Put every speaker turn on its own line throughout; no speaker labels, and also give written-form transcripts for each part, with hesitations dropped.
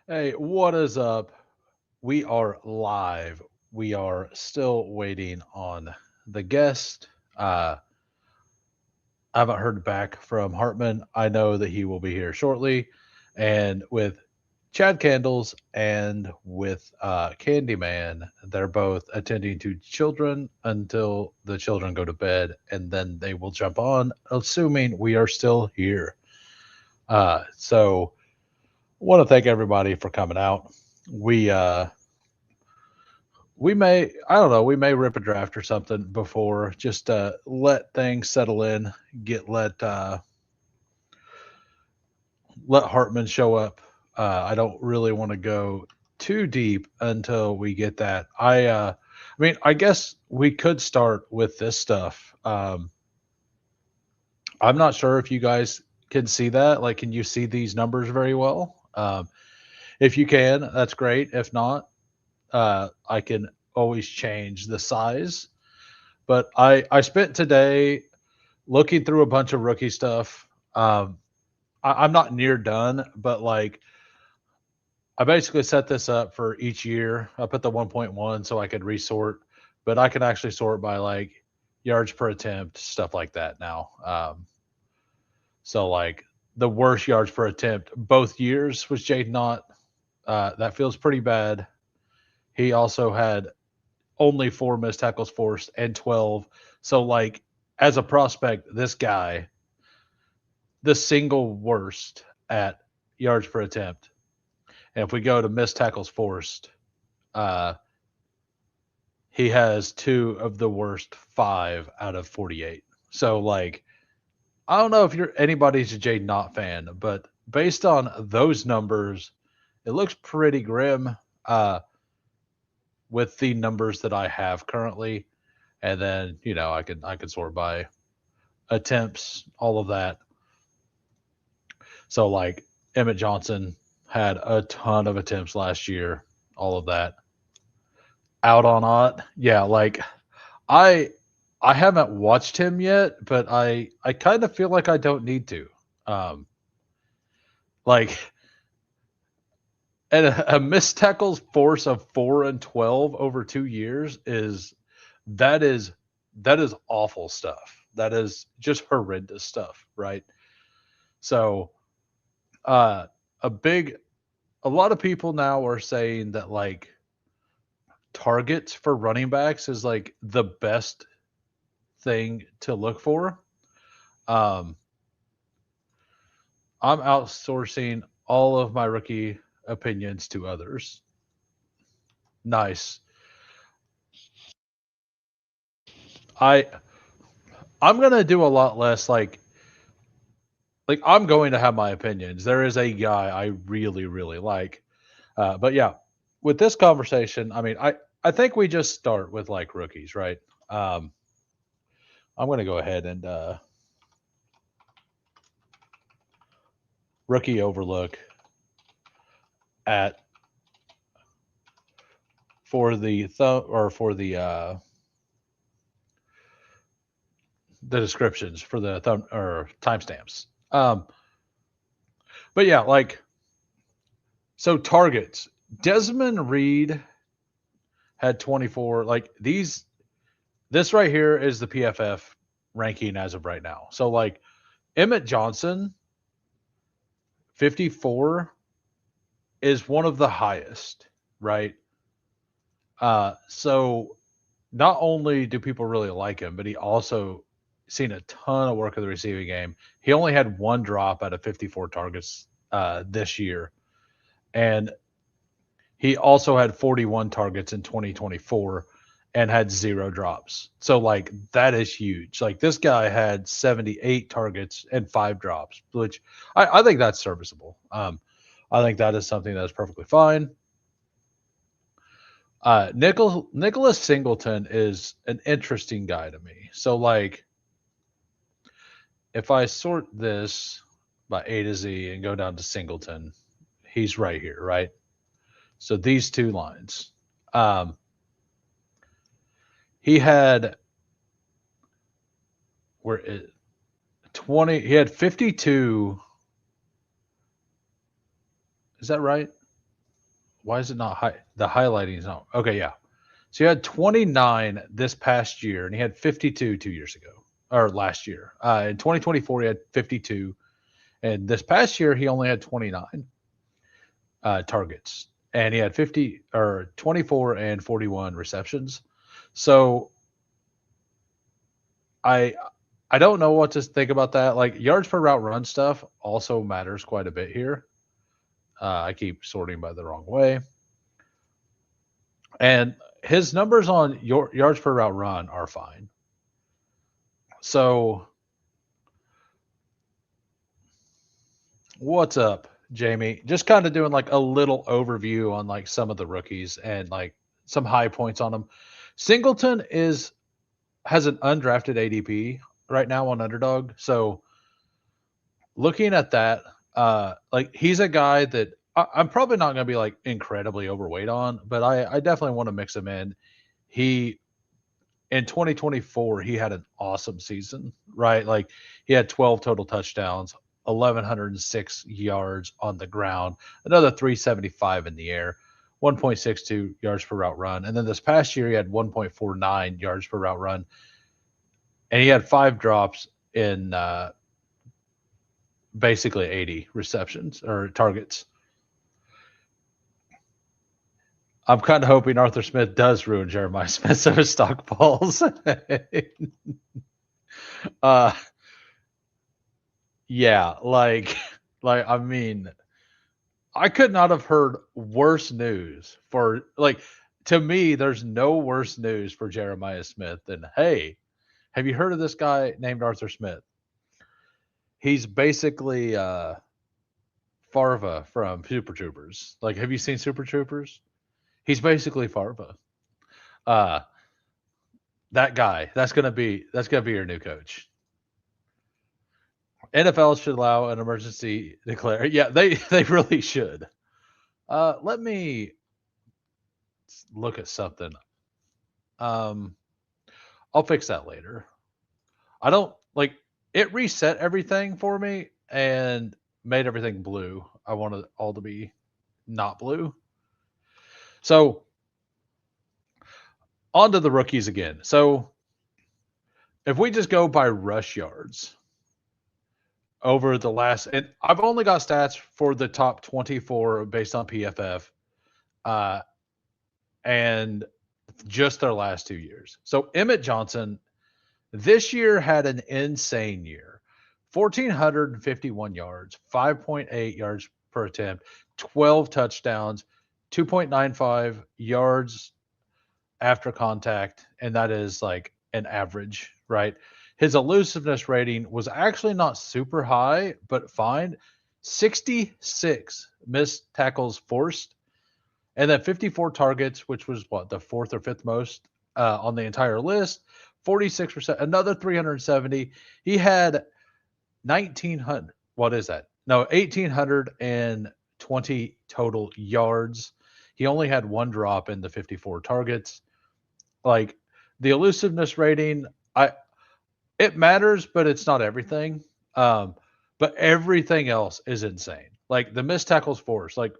Hey, what is up? We are live. We are still waiting on the guest. I haven't heard back from Hartman. I know that he will be here shortly. And with Chad Candles and with Candyman, they're both attending to children until the children go to bed, and then they will jump on, assuming we are still here. So, want to thank everybody for coming out. We may, I don't know, we may rip a draft or something before, just let things settle in, get let Hartman show up. I don't really want to go too deep until we get that. I mean, I guess we could start with this stuff. I'm not sure if you guys can see that. Like, can you see these numbers very well? If you can, that's great. If not, I can always change the size. But I spent today looking through a bunch of rookie stuff. I'm not near done, but like I basically set this up for each year. I put the 1.1 so I could resort, but I can actually sort by like yards per attempt, stuff like that now. So like the worst yards per attempt both years was Jade Knott. That feels pretty bad. He also had only four missed tackles forced and 12. So like as a prospect, this guy the single worst at yards per attempt. And if we go to missed tackles forced, uh, he has two of the worst five out of 48. So, like, I don't know if you're anybody's a Jade Knott fan, but based on those numbers, it looks pretty grim with the numbers that I have currently. And then, I could sort by attempts, all of that. So, like, Emmett Johnson had a ton of attempts last year, all of that. Out on Ott, yeah, like I I haven't watched him yet, but I kind of feel like I don't need to. Um, like and a missed tackles force of 4 and 12 over 2 years that is that is awful stuff. That is just horrendous stuff, right? So uh, a big a lot of people now are saying that like targets for running backs is like the best thing to look for. Um, I'm outsourcing all of my rookie opinions to others. Nice. I I'm gonna do a lot less like I'm going to have my opinions. There is a guy I really really like, but yeah, with this conversation, I mean, I think we just start with like rookies, right? Um, I'm gonna go ahead and rookie overlook at for the or for the descriptions for the thumb or timestamps. But yeah, like so targets. Desmond Reed had 24. Like this right here is the PFF ranking as of right now. So like Emmett Johnson, 54 is one of the highest, right? So not only do people really like him, but he also seen a ton of work in the receiving game. He only had one drop out of 54 targets this year. And he also had 41 targets in 2024 and had zero drops. So, like, that is huge. Like, this guy had 78 targets and five drops, which I think that's serviceable. I think that is something that is perfectly fine. Nicholas Singleton is an interesting guy to me. So, like, if I sort this by A to Z and go down to Singleton, he's right here, right? So these two lines. Um, he had where it 20 he had 52, is that right? Why is it not the highlighting is not okay? Yeah, so he had 29 this past year, and he had 52 2 years ago or last year. In 2024, he had 52, and this past year he only had 29 targets, and he had 50 or 24 and 41 receptions. So I I don't know what to think about that. Like yards per route run stuff also matters quite a bit here. I keep sorting by the wrong way. And his numbers on your yards per route run are fine. So what's up, Jamie? Just kind of doing like a little overview on like some of the rookies and like some high points on them. Singleton has an undrafted ADP right now on Underdog. So looking at that, like he's a guy that I'm probably not going to be like incredibly overweight on, but I definitely want to mix him in. He in 2024 he had an awesome season, right? Like he had 12 total touchdowns, 1106 yards on the ground, another 375 in the air, 1.62 yards per route run, and then this past year he had 1.49 yards per route run, and he had 5 drops in basically 80 receptions or targets. I'm kind of hoping Arthur Smith does ruin Jeremiah Smith so his stock falls. uh, yeah, like I mean, I could not have heard worse news for like to me. There's no worse news for Jeremiah Smith than hey, have you heard of this guy named Arthur Smith? He's basically Farva from Super Troopers. Like, have you seen Super Troopers? He's basically Farva. Uh, that guy. That's gonna be your new coach. NFL should allow an emergency declare. Yeah, they really should. Let me look at something. Um, I'll fix that later. I don't like it reset everything for me and made everything blue. I want it all to be not blue. So on to the rookies again. So if we just go by rush yards over the last, and I've only got stats for the top 24 based on PFF, uh, and just their last 2 years. So Emmett Johnson this year had an insane year. 1,451 yards, 5.8 yards per attempt, 12 touchdowns, 2.95 yards after contact, and that is like an average, right? His elusiveness rating was actually not super high, but fine. 66 missed tackles forced, and then 54 targets, which was what the fourth or fifth most on the entire list. 46%, another 370. He had 1,900. What is that? No, 1,820 total yards. He only had one drop in the 54 targets. Like the elusiveness rating, it matters, but it's not everything. But everything else is insane. Like the missed tackles force, like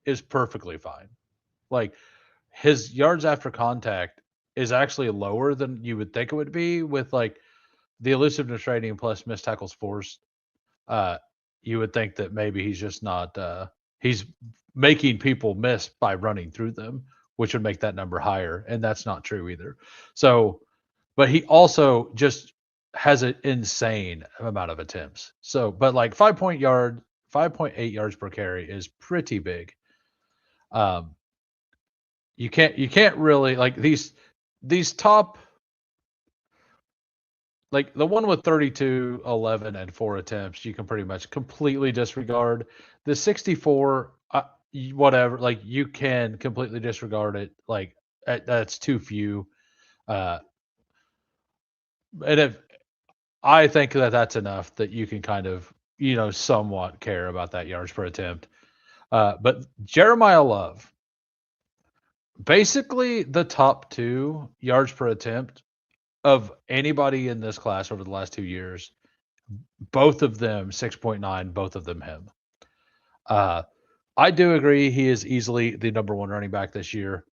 is perfectly fine. Like his yards after contact is actually lower than you would think it would be with like the elusiveness rating plus missed tackles forced. Uh, you would think that maybe he's just not he's making people miss by running through them, which would make that number higher, and that's not true either. So, but he also just has an insane amount of attempts. So, but like 5.8 yards per carry is pretty big. Um, you can't really like these top like the one with 32, 11, and 4 attempts, you can pretty much completely disregard. The 64, whatever, like you can completely disregard it. Like that's too few. Uh, and if I think that that's enough that you can kind of, somewhat care about that yards per attempt. But Jeremiah Love, basically the top 2 yards per attempt of anybody in this class over the last 2 years, both of them 6.9, both of them him. Uh, I do agree he is easily the number one running back this year.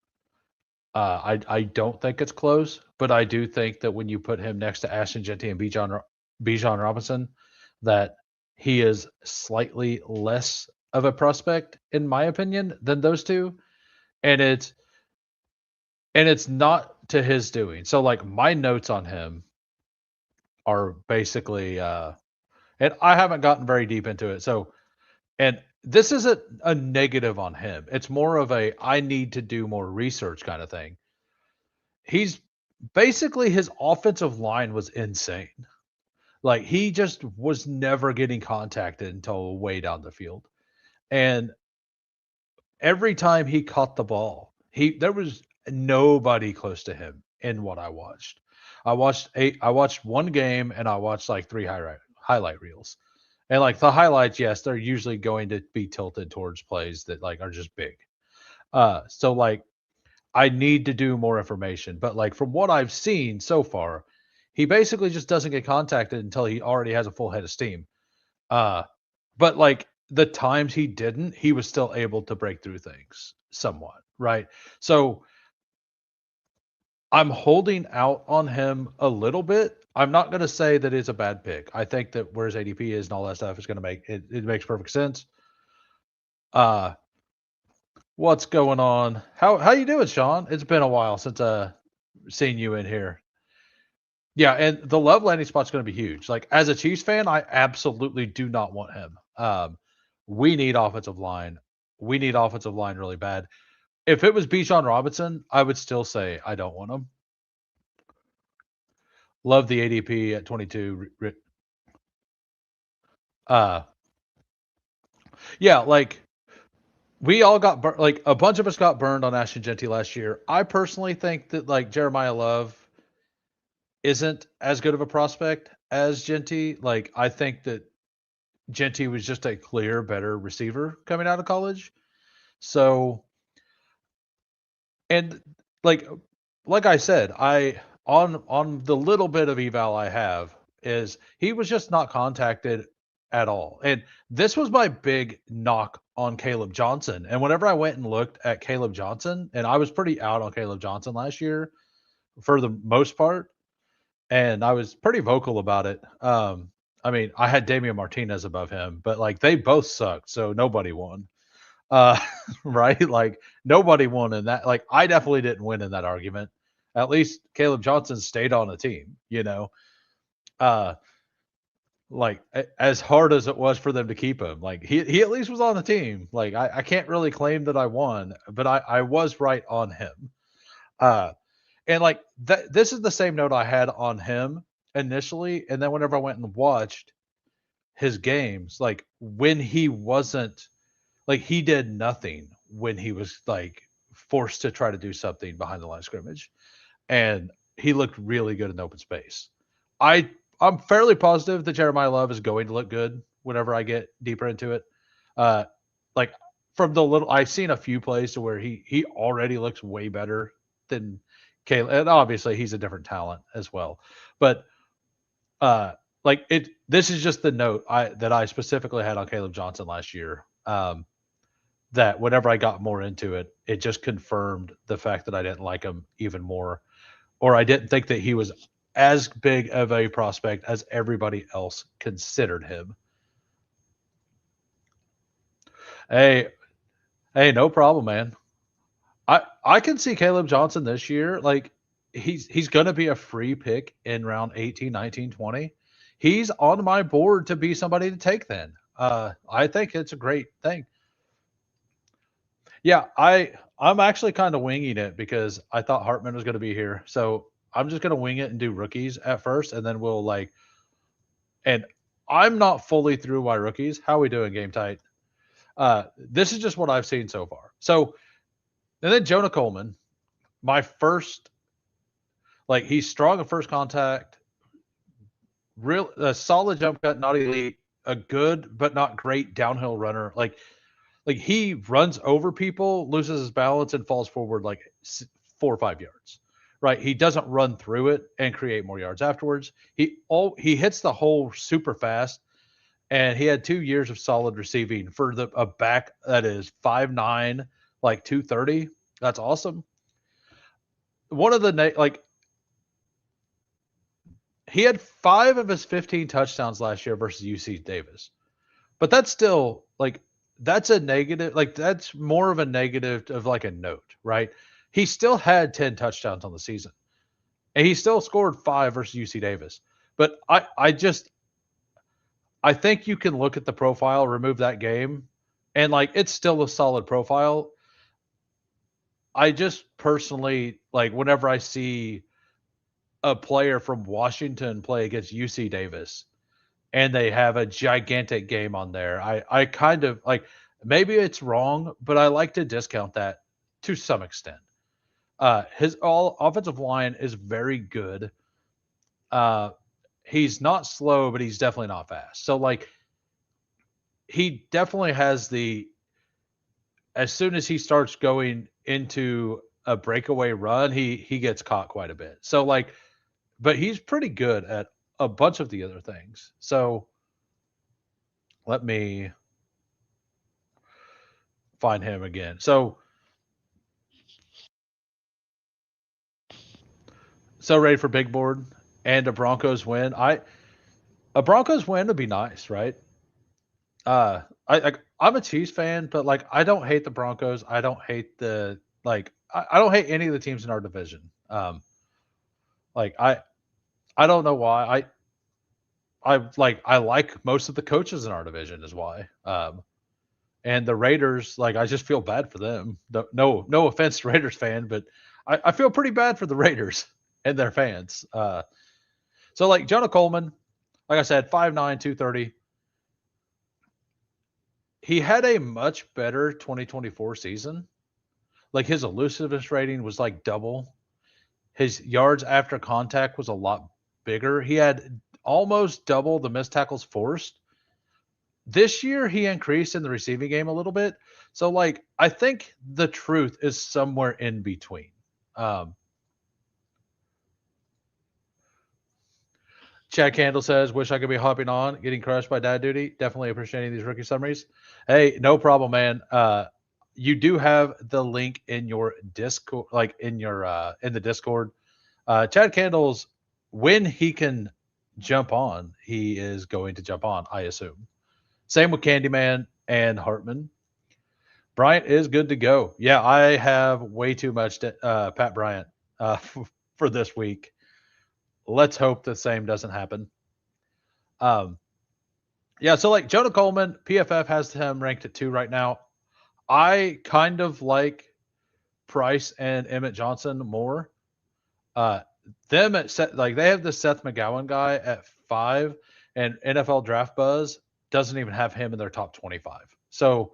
I don't think it's close, but I do think that when you put him next to Ashton Genty and Bijan Robinson, that he is slightly less of a prospect, in my opinion, than those two. And it's not to his doing. So like my notes on him are basically and I haven't gotten very deep into it. So and this isn't a negative on him. It's more of a I need to do more research kind of thing. He's basically his offensive line was insane. Like he just was never getting contacted until way down the field. And every time he caught the ball, there was nobody close to him in what I watched. I watched one game and I watched like three highlight reels. And like the highlights, yes, they're usually going to be tilted towards plays that like are just big. So like I need to do more information. But like from what I've seen so far, he basically just doesn't get contacted until he already has a full head of steam. Uh, but like the times he didn't, he was still able to break through things somewhat, right? So I'm holding out on him a little bit. I'm not going to say that it's a bad pick. I think that where his ADP is and all that stuff is going to make it. It makes perfect sense. Uh, what's going on? How you doing, Sean? It's been a while since seen you in here. Yeah, and the Love landing spot's going to be huge. Like as a Chiefs fan, I absolutely do not want him. We need offensive line. We need offensive line really bad. If it was Bijan Robinson, I would still say I don't want him. Love the ADP at 22. Uh, yeah, like we all got like a bunch of us got burned on Ashton Genty last year. I personally think that like Jeremiah Love isn't as good of a prospect as Genty. Like I think that Genty was just a clear better receiver coming out of college. So and like I said, I on the little bit of eval I have is he was just not contacted at all. And this was my big knock on Caleb Johnson. And whenever I went and looked at Caleb Johnson, and I was pretty out on Caleb Johnson last year for the most part, and I was pretty vocal about it. I mean, I had Damian Martinez above him, but like they both sucked, so nobody won. Uh, right? Like nobody won in that. Like I definitely didn't win in that argument. At least Caleb Johnson stayed on the team, you know. Uh, like as hard as it was for them to keep him, like he at least was on the team. Like I can't really claim that I won, but I was right on him. Uh, and like that, this is the same note I had on him initially, and then whenever I went and watched his games, like when he wasn't like he did nothing when he was like forced to try to do something behind the line of scrimmage, and he looked really good in open space. I I'm fairly positive that Jeremiah Love is going to look good whenever I get deeper into it. Uh, like from the little I've seen a few plays to where he already looks way better than Caleb, and obviously he's a different talent as well. But like it, this is just the note I specifically had on Caleb Johnson last year. That whenever I got more into it, it just confirmed the fact that I didn't like him even more, or I didn't think that he was as big of a prospect as everybody else considered him. Hey, hey, no problem, man. I can see Caleb Johnson this year. Like he's going to be a free pick in round 18, 19, 20. He's on my board to be somebody to take then. I think it's a great thing. Yeah, I'm actually kind of winging it because I thought Hartman was going to be here. So I'm just going to wing it and do rookies at first, and then we'll like. And I'm not fully through my rookies. How are we doing, Game Tight? This is just what I've seen so far. So and then Jonah Coleman, my first, like he's strong at first contact, real a solid jump cut, not elite, a good but not great downhill runner. Like he runs over people, loses his balance, and falls forward like 4 or 5 yards. Right? He doesn't run through it and create more yards afterwards. He hits the hole super fast, and he had 2 years of solid receiving for a back that is 5'9", like 230. That's awesome. One of the like he had 5 of his 15 touchdowns last year versus UC Davis, but that's still like that's a negative. Like that's more of a negative of like a note, right? He still had 10 touchdowns on the season, and he still scored 5 versus UC Davis. But I think you can look at the profile, remove that game, and like it's still a solid profile. I just personally like whenever I see a player from Washington play against UC Davis and they have a gigantic game on there, I kind of like maybe it's wrong, but I like to discount that to some extent. His all offensive line is very good. Uh, he's not slow, but he's definitely not fast. So like he definitely has the as soon as he starts going into a breakaway run, he gets caught quite a bit. So like, but he's pretty good at a bunch of the other things. So let me find him again. So ready for big board and a Broncos win. A Broncos win would be nice, right? I'm a Chiefs fan, but like I don't hate the Broncos. I don't hate the like I don't hate any of the teams in our division. Like I don't know why. I like most of the coaches in our division is why. And the Raiders, like I just feel bad for them. No offense to Raiders fan, but I feel pretty bad for the Raiders and their fans. So like Jonah Coleman, like I said, 5'9", 230. He had a much better 2024 season. Like his elusiveness rating was like double. His yards after contact was a lot bigger. He had almost double the missed tackles forced. This year he increased in the receiving game a little bit. So like I think the truth is somewhere in between. Um, Chad Candle says, "Wish I could be hopping on, getting crushed by dad duty. Definitely appreciating these rookie summaries." Hey, no problem, man. You do have the link in your Discord, like in the Discord. Chad Candle's when he can jump on, he is going to jump on. I assume. Same with Candyman and Hartman. Bryant is good to go. Yeah, I have way too much Pat Bryant for this week. Let's hope the same doesn't happen. Um, yeah, so like Jonah Coleman, PFF has him ranked at 2 right now. I kind of like Price and Emmett Johnson more. Uh, them at like they have the Seth McGowan guy at 5, and NFL Draft Buzz doesn't even have him in their top 25. So,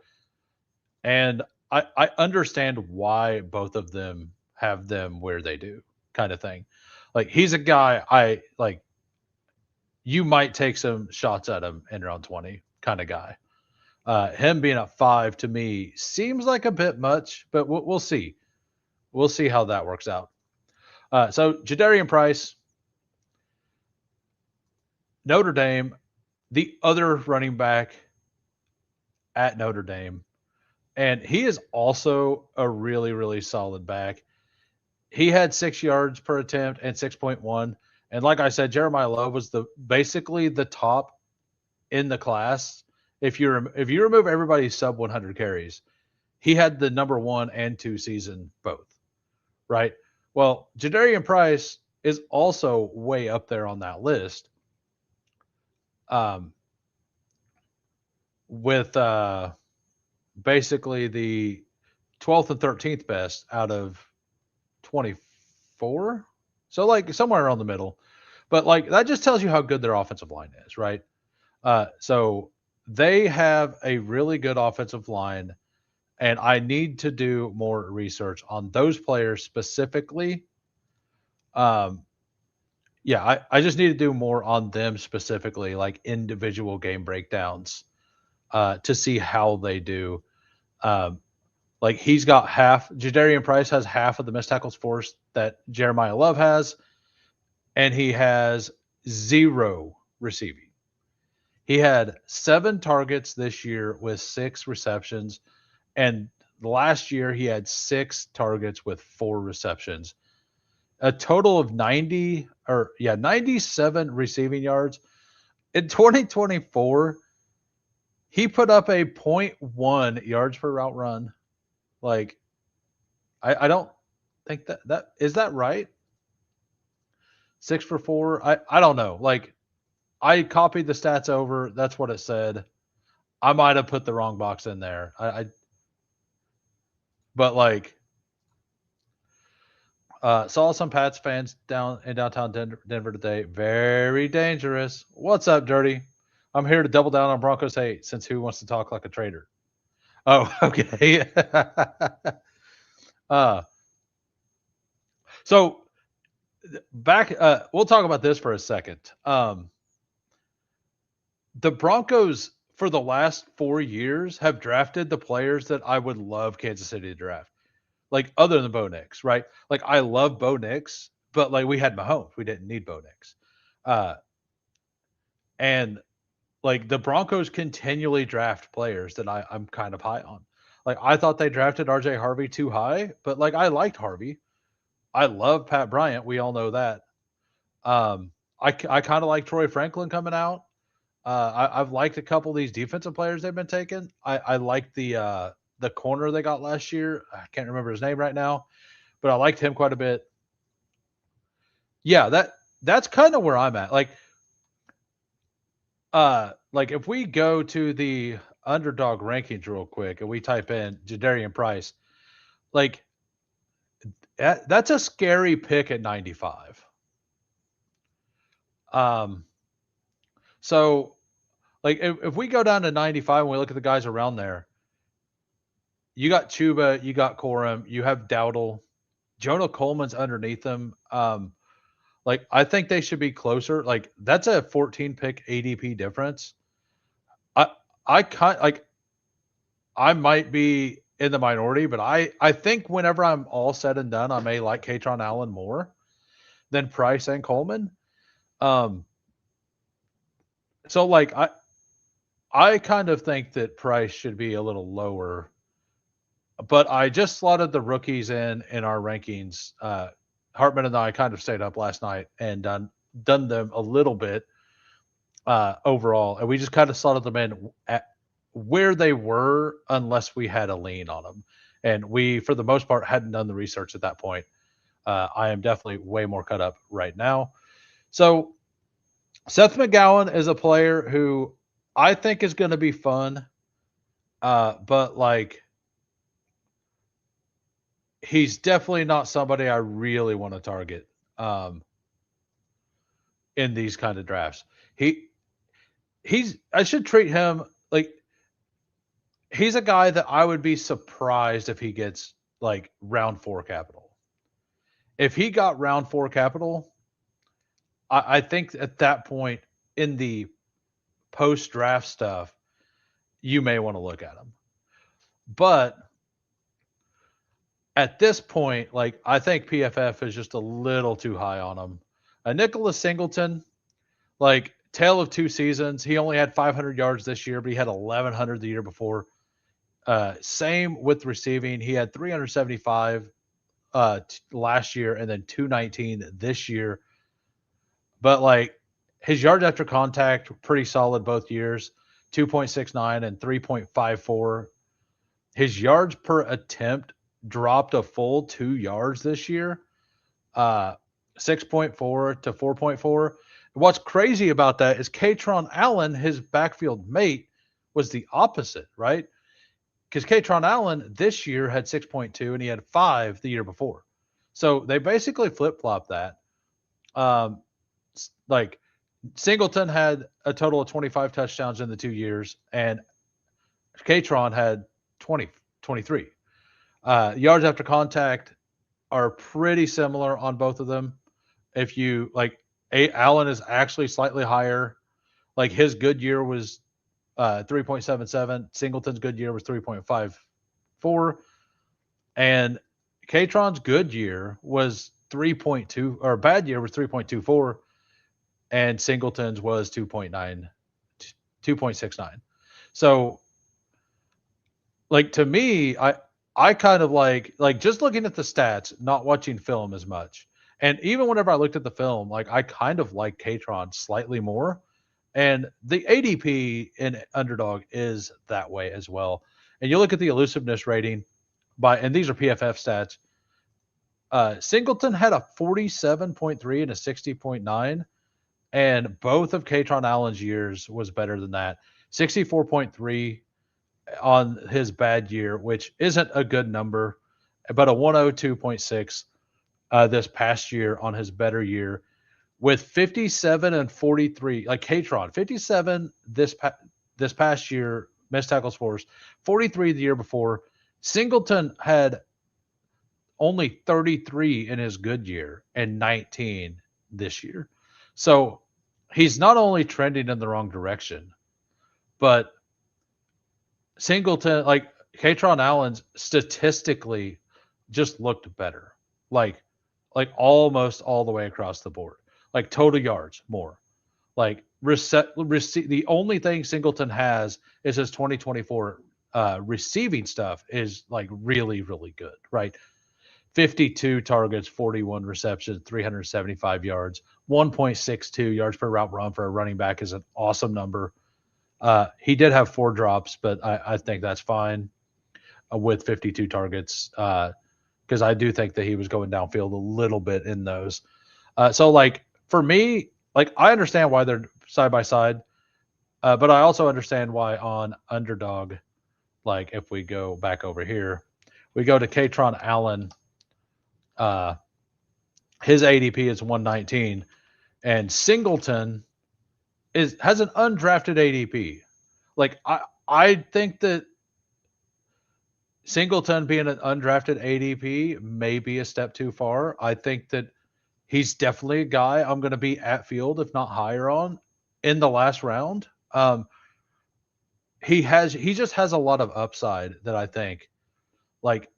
and I understand why both of them have them where they do, kind of thing. Like he's a guy I like. You might take some shots at him in round 20, kind of guy. Him being at 5 to me seems like a bit much, but we'll see. We'll see how that works out. So Jadarian Price, Notre Dame, the other running back at Notre Dame, and he is also a really, really solid back. He had 6 yards per attempt and 6.1. And like I said, Jeremiah Love was basically the top in the class. If you remove everybody's sub 100 carries, he had the number 1 and 2 season both, right? Well, Jadarian Price is also way up there on that list. With basically the 12th and 13th best out of 24. So like somewhere around the middle. But like that just tells you how good their offensive line is, right? So they have a really good offensive line, and I need to do more research on those players specifically. Yeah, I just need to do more on them specifically, like individual game breakdowns, to see how they do. Um, like he's got half. Jadarian Price has half of the missed tackles forced that Jeremiah Love has, and he has 0 receiving. He had 7 targets this year with 6 receptions, and last year he had 6 targets with 4 receptions. A total of 97 receiving yards. In 2024, he put up a .1 yards per route run. Like, I don't think that is that right? 6 for 4. I don't know. Like, I copied the stats over. That's what it said. I might have put the wrong box in there. But like, saw some Pats fans down in downtown Denver today. Very dangerous. What's up, Dirty? I'm here to double down on Broncos hate since who wants to talk like a traitor? Oh, okay. uh, so back, we'll talk about this for a second. The Broncos for the last 4 years have drafted the players that I would love Kansas City to draft. Like other than Bo Nix, right? Like I love Bo Nix, but like we had Mahomes, we didn't need Bo Nix. And like the Broncos continually draft players that I'm kind of high on. Like I thought they drafted RJ Harvey too high, but like I liked Harvey. I love Pat Bryant. We all know that. I kind of like Troy Franklin coming out. I've liked a couple of these defensive players they've been taking. I like the corner they got last year. I can't remember his name right now, but I liked him quite a bit. Yeah, that's kind of where I'm at. Like if we go to the underdog rankings real quick and we type in Jadarian Price, like that's a scary pick at 95. Um, so like if we go down to 95 and we look at the guys around there, you got Chuba, you got Corum, you have Dowdle, Jonah Coleman's underneath them. Like I think they should be closer. Like that's a 14 pick ADP difference. I I kind like I might be in the minority, but I think whenever I'm all said and done, I may like Katron Allen more than Price and Coleman. Um, so like I kind of think that Price should be a little lower, but I just slotted the rookies in our rankings. Hartman and I kind of stayed up last night and done them a little bit overall, and we just kind of slotted them in at where they were, unless we had a lean on them, and we, for the most part, hadn't done the research at that point. I am definitely way more cut up right now. So Seth McGowan is a player who I think is going to be fun, but like he's definitely not somebody I really want to target in these kind of drafts. He I should treat him like he's a guy that I would be surprised if he gets like round 4 capital. If he got round 4 capital, I think at that point in the post draft stuff, you may want to look at him. But at this point, like I think PFF is just a little too high on him. Nicholas Singleton, like tale of 2 seasons. He only had 500 yards this year, but he had 1,100 the year before. Same with receiving. He had 375 last year and then 219 this year. But like his yards after contact pretty solid both years, 2.69 and 3.54. His yards per attempt dropped a full 2 yards this year, 6.4 to 4.4. What's crazy about that is Katron Allen, his backfield mate, was the opposite, right? Because Katron Allen this year had 6.2 and he had 5 the year before. So they basically flip flop that. Like Singleton had a total of 25 touchdowns in the 2 years, and Katron had 23. Yards after contact are pretty similar on both of them. If you like, Allen is actually slightly higher. Like his good year was 3.77. Singleton's good year was 3.54. And Katron's good year was 3.2, or bad year was 3.24. And Singleton's was 2.9, 2.69. So like to me, I kind of like just looking at the stats, not watching film as much. And even whenever I looked at the film, like I kind of like Katron slightly more. And the ADP in Underdog is that way as well. And you look at the elusiveness rating and these are PFF stats. Singleton had a 47.3 and a 60.9, and both of Katron Allen's years was better than that. 64.3 on his bad year, which isn't a good number, but a 102.6 this past year on his better year, with 57 and 43. Like Katron, 57 this past year, missed tackles force, 43 the year before. Singleton had only 33 in his good year and 19 this year. So he's not only trending in the wrong direction, but Singleton, like Katron Allen's statistically just looked better. Like almost all the way across the board. Like total yards more. Like the only thing Singleton has is his 2024 receiving stuff is like really, really good, right? 52 targets, 41 receptions, 375 yards, 1.62 yards per route run for a running back is an awesome number. He did have 4 drops, but I think that's fine with 52 targets because I do think that he was going downfield a little bit in those. So, like, for me, like, I understand why they're side by side, but I also understand why on Underdog, like, if we go back over here, we go to Katron Allen. His ADP is 119, and Singleton has an undrafted ADP. Like I think that Singleton being an undrafted ADP may be a step too far. I think that he's definitely a guy I'm going to be at field, if not higher on, in the last round. He just has a lot of upside that I think, like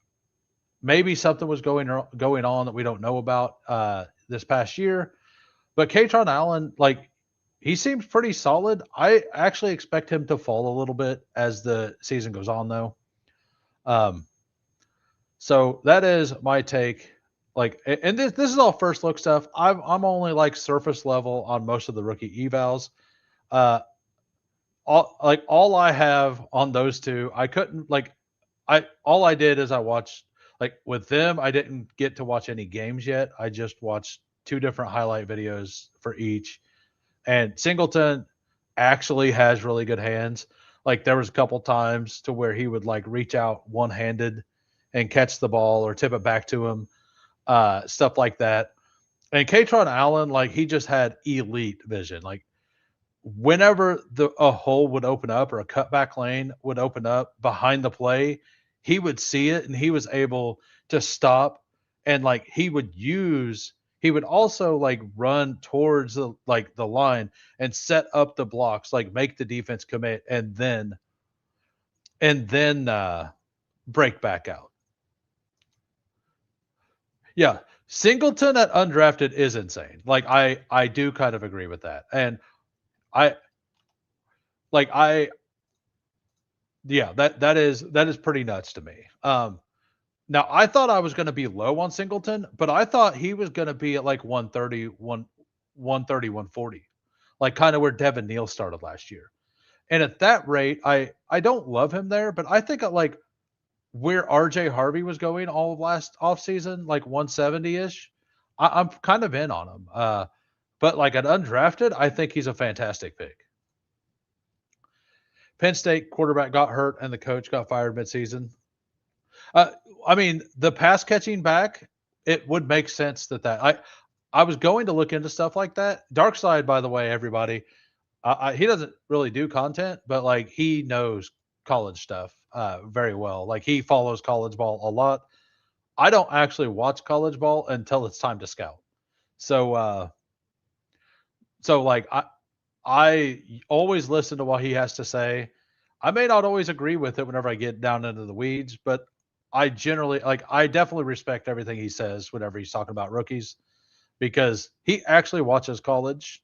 maybe something was going on that we don't know about this past year. But Katron Allen, like he seems pretty solid. I actually expect him to fall a little bit as the season goes on, though. So that is my take. Like, and this is all first look stuff. I'm only like surface level on most of the rookie evals. Uh, all I have on those two, I couldn't like. All I did is I watched like with them. I didn't get to watch any games yet. I just watched 2 different highlight videos for each. And Singleton actually has really good hands. Like there was a couple times to where he would like reach out one-handed and catch the ball or tip it back to him, stuff like that. And Katron Allen, like he just had elite vision. Like whenever a hole would open up or a cutback lane would open up behind the play, he would see it and he was able to stop and like he would also like run towards the line and set up the blocks, like make the defense commit and then break back out. Yeah. Singleton at undrafted is insane. Like I do kind of agree with that. And I like I yeah, that is pretty nuts to me. Now I thought I was going to be low on Singleton, but I thought he was going to be at like 130, 130, 140, like kind of where Devin Neal started last year. And at that rate, I don't love him there, but I think at like where RJ Harvey was going all of last offseason, like 170 ish, I'm kind of in on him. But like at undrafted, I think he's a fantastic pick. Penn State quarterback got hurt and the coach got fired midseason. Uh, I mean, the pass catching back, it would make sense I was going to look into stuff like that. Dark Side, by the way, everybody, he doesn't really do content, but like he knows college stuff very well. Like he follows college ball a lot. I don't actually watch college ball until it's time to scout. So like I always listen to what he has to say. I may not always agree with it whenever I get down into the weeds, but I definitely respect everything he says whenever he's talking about rookies because he actually watches college.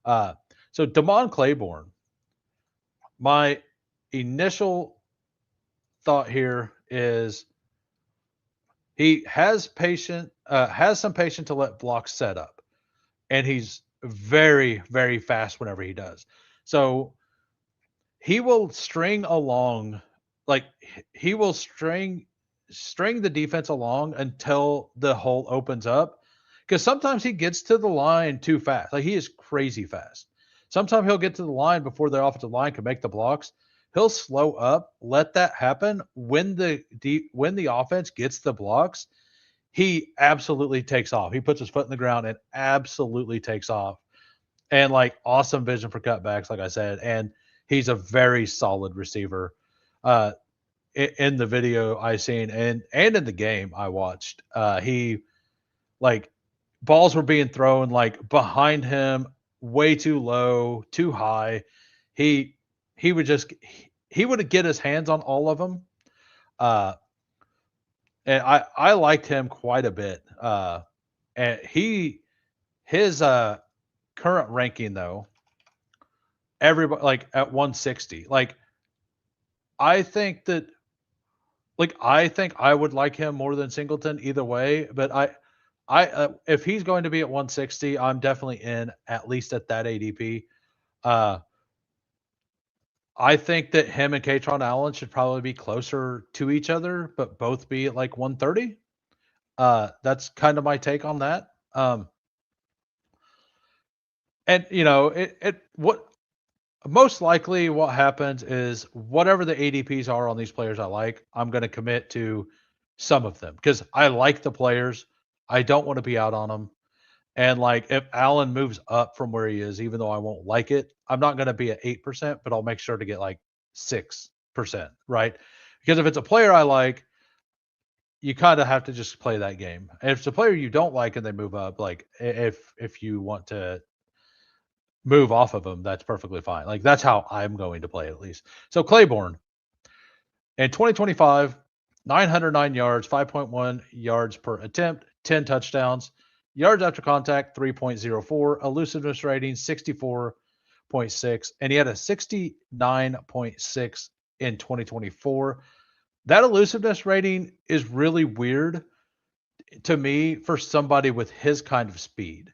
So Damon Claiborne, My initial thought here is he has some patience to let blocks set up, and he's very, very fast whenever he does. So he will string along, like he will string the defense along until the hole opens up. Because sometimes he gets to the line too fast. Like he is crazy fast. Sometimes he'll get to the line before the offensive line can make the blocks. He'll slow up, let that happen. When the offense gets the blocks, he absolutely takes off. He puts his foot in the ground and absolutely takes off. And like awesome vision for cutbacks, like I said, and he's a very solid receiver. Uh, in the video I seen and in the game I watched, he like balls were being thrown like behind him, way too low, too high. He he would just he would get his hands on all of them. Uh, and I liked him quite a bit. And his current ranking though, everybody like at 160. I think that I think I would like him more than Singleton either way, but if he's going to be at 160, I'm definitely in at least at that ADP. Uh, I think that him and Katron Allen should probably be closer to each other, but both be at like 130. That's kind of my take on that. And you know, it what most likely what happens is whatever the ADPs are on these players I like, I'm going to commit to some of them because I like the players. I don't want to be out on them. And like if Allen moves up from where he is, even though I won't like it, I'm not going to be at 8%, but I'll make sure to get like 6%, right? Because if it's a player I like, you kind of have to just play that game. And if it's a player you don't like and they move up, like if you want to move off of them, that's perfectly fine. Like that's how I'm going to play at least. So Claiborne in 2025, 909 yards, 5.1 yards per attempt, 10 touchdowns, yards after contact 3.04, elusiveness rating 64.6, and he had a 69.6 in 2024. That elusiveness rating is really weird to me for somebody with his kind of speed.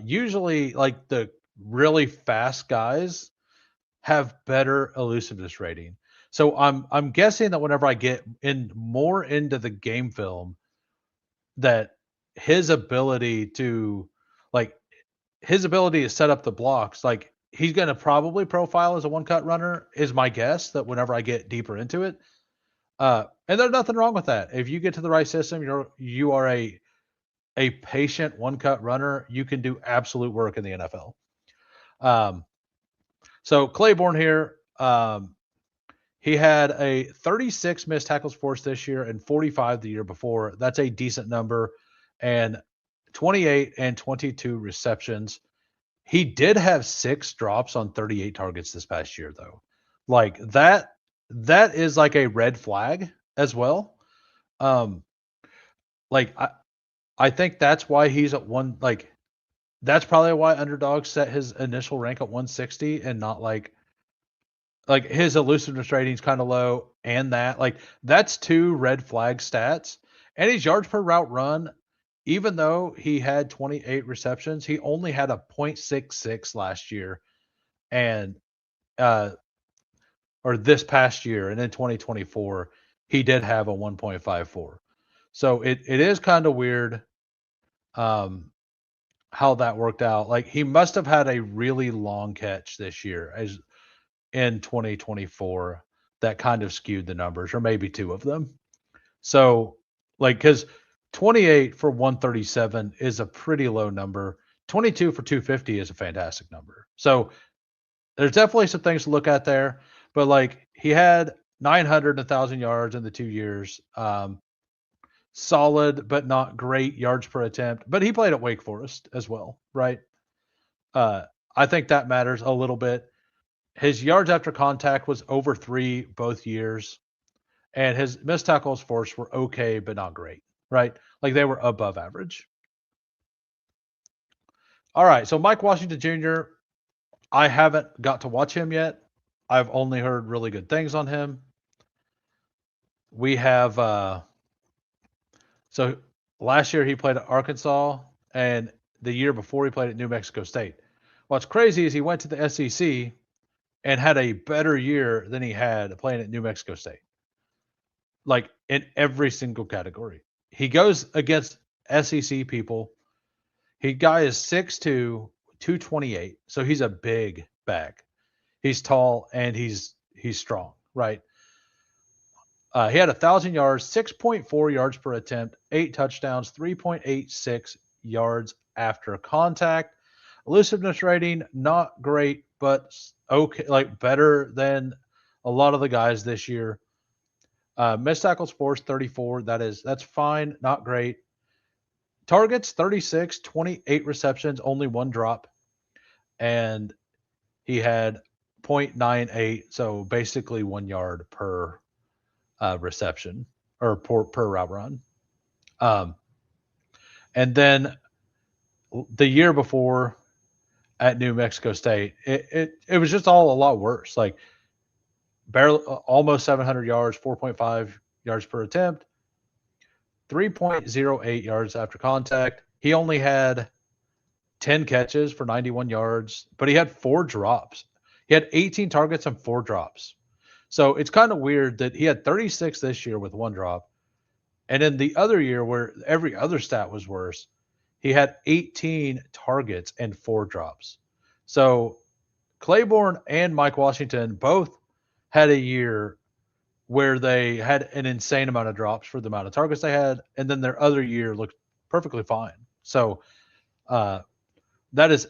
Usually, like the really fast guys have better elusiveness rating. So I'm guessing that whenever I get in more into the game film, that his ability to like his ability to set up the blocks, like he's going to probably profile as a one cut runner is my guess that whenever I get deeper into it. And there's nothing wrong with that. If you get to the right system, you are a patient one cut runner, you can do absolute work in the NFL. Um, so Claiborne here, he had a 36 missed tackles forced this year and 45 the year before. That's a decent number. And 28 and 22 receptions. He did have 6 drops on 38 targets this past year, though. Like that is like a red flag as well. Um, like I think that's why he's at one. Like that's probably why underdog set his initial rank at 160 and not like his elusiveness rating's kind of low and that like that's 2 red flag stats. And his yards per route run, even though he had 28 receptions, he only had a 0.66 last year and uh or this past year, and in 2024 he did have a 1.54. So it is kind of weird um how that worked out. Like he must have had a really long catch this year as in 2024 that kind of skewed the numbers, or maybe 2 of them. So, like, because 28 for 137 is a pretty low number. 22 for 250 is a fantastic number. So, there's definitely some things to look at there. But like, he had 900 and 1,000 yards in the 2 years. Solid, but not great yards per attempt. But he played at Wake Forest as well, right? Uh, I think that matters a little bit. His yards after contact was over 3 both years, and his missed tackles forced were okay, but not great, right? Like they were above average. All right, so Mike Washington Jr., I haven't got to watch him yet. I've only heard really good things on him. We have so last year he played at Arkansas, and the year before he played at New Mexico State. What's crazy is he went to the SEC and had a better year than he had playing at New Mexico State, like in every single category. He goes against SEC people. He guy is 6'2", 228, so he's a big back. He's tall and he's strong, right? He had 1,000 yards, 6.4 yards per attempt, 8 touchdowns, 3.86 yards after contact. Elusiveness rating, not great, but okay, like better than a lot of the guys this year. Missed tackles force, 34. That's fine, not great. Targets, 36, 28 receptions, only 1 drop. And he had 0.98, so basically 1 yard per reception or per route run. And then the year before at New Mexico State, it was just all a lot worse. Like barely almost 700 yards, 4.5 yards per attempt, 3.08 yards after contact. He only had 10 catches for 91 yards, but he had 4 drops. He had 18 targets and 4 drops. So it's kind of weird that he had 36 this year with 1 drop. And in the other year, where every other stat was worse, he had 18 targets and 4 drops. So Claiborne and Mike Washington both had a year where they had an insane amount of drops for the amount of targets they had, and then their other year looked perfectly fine. So that is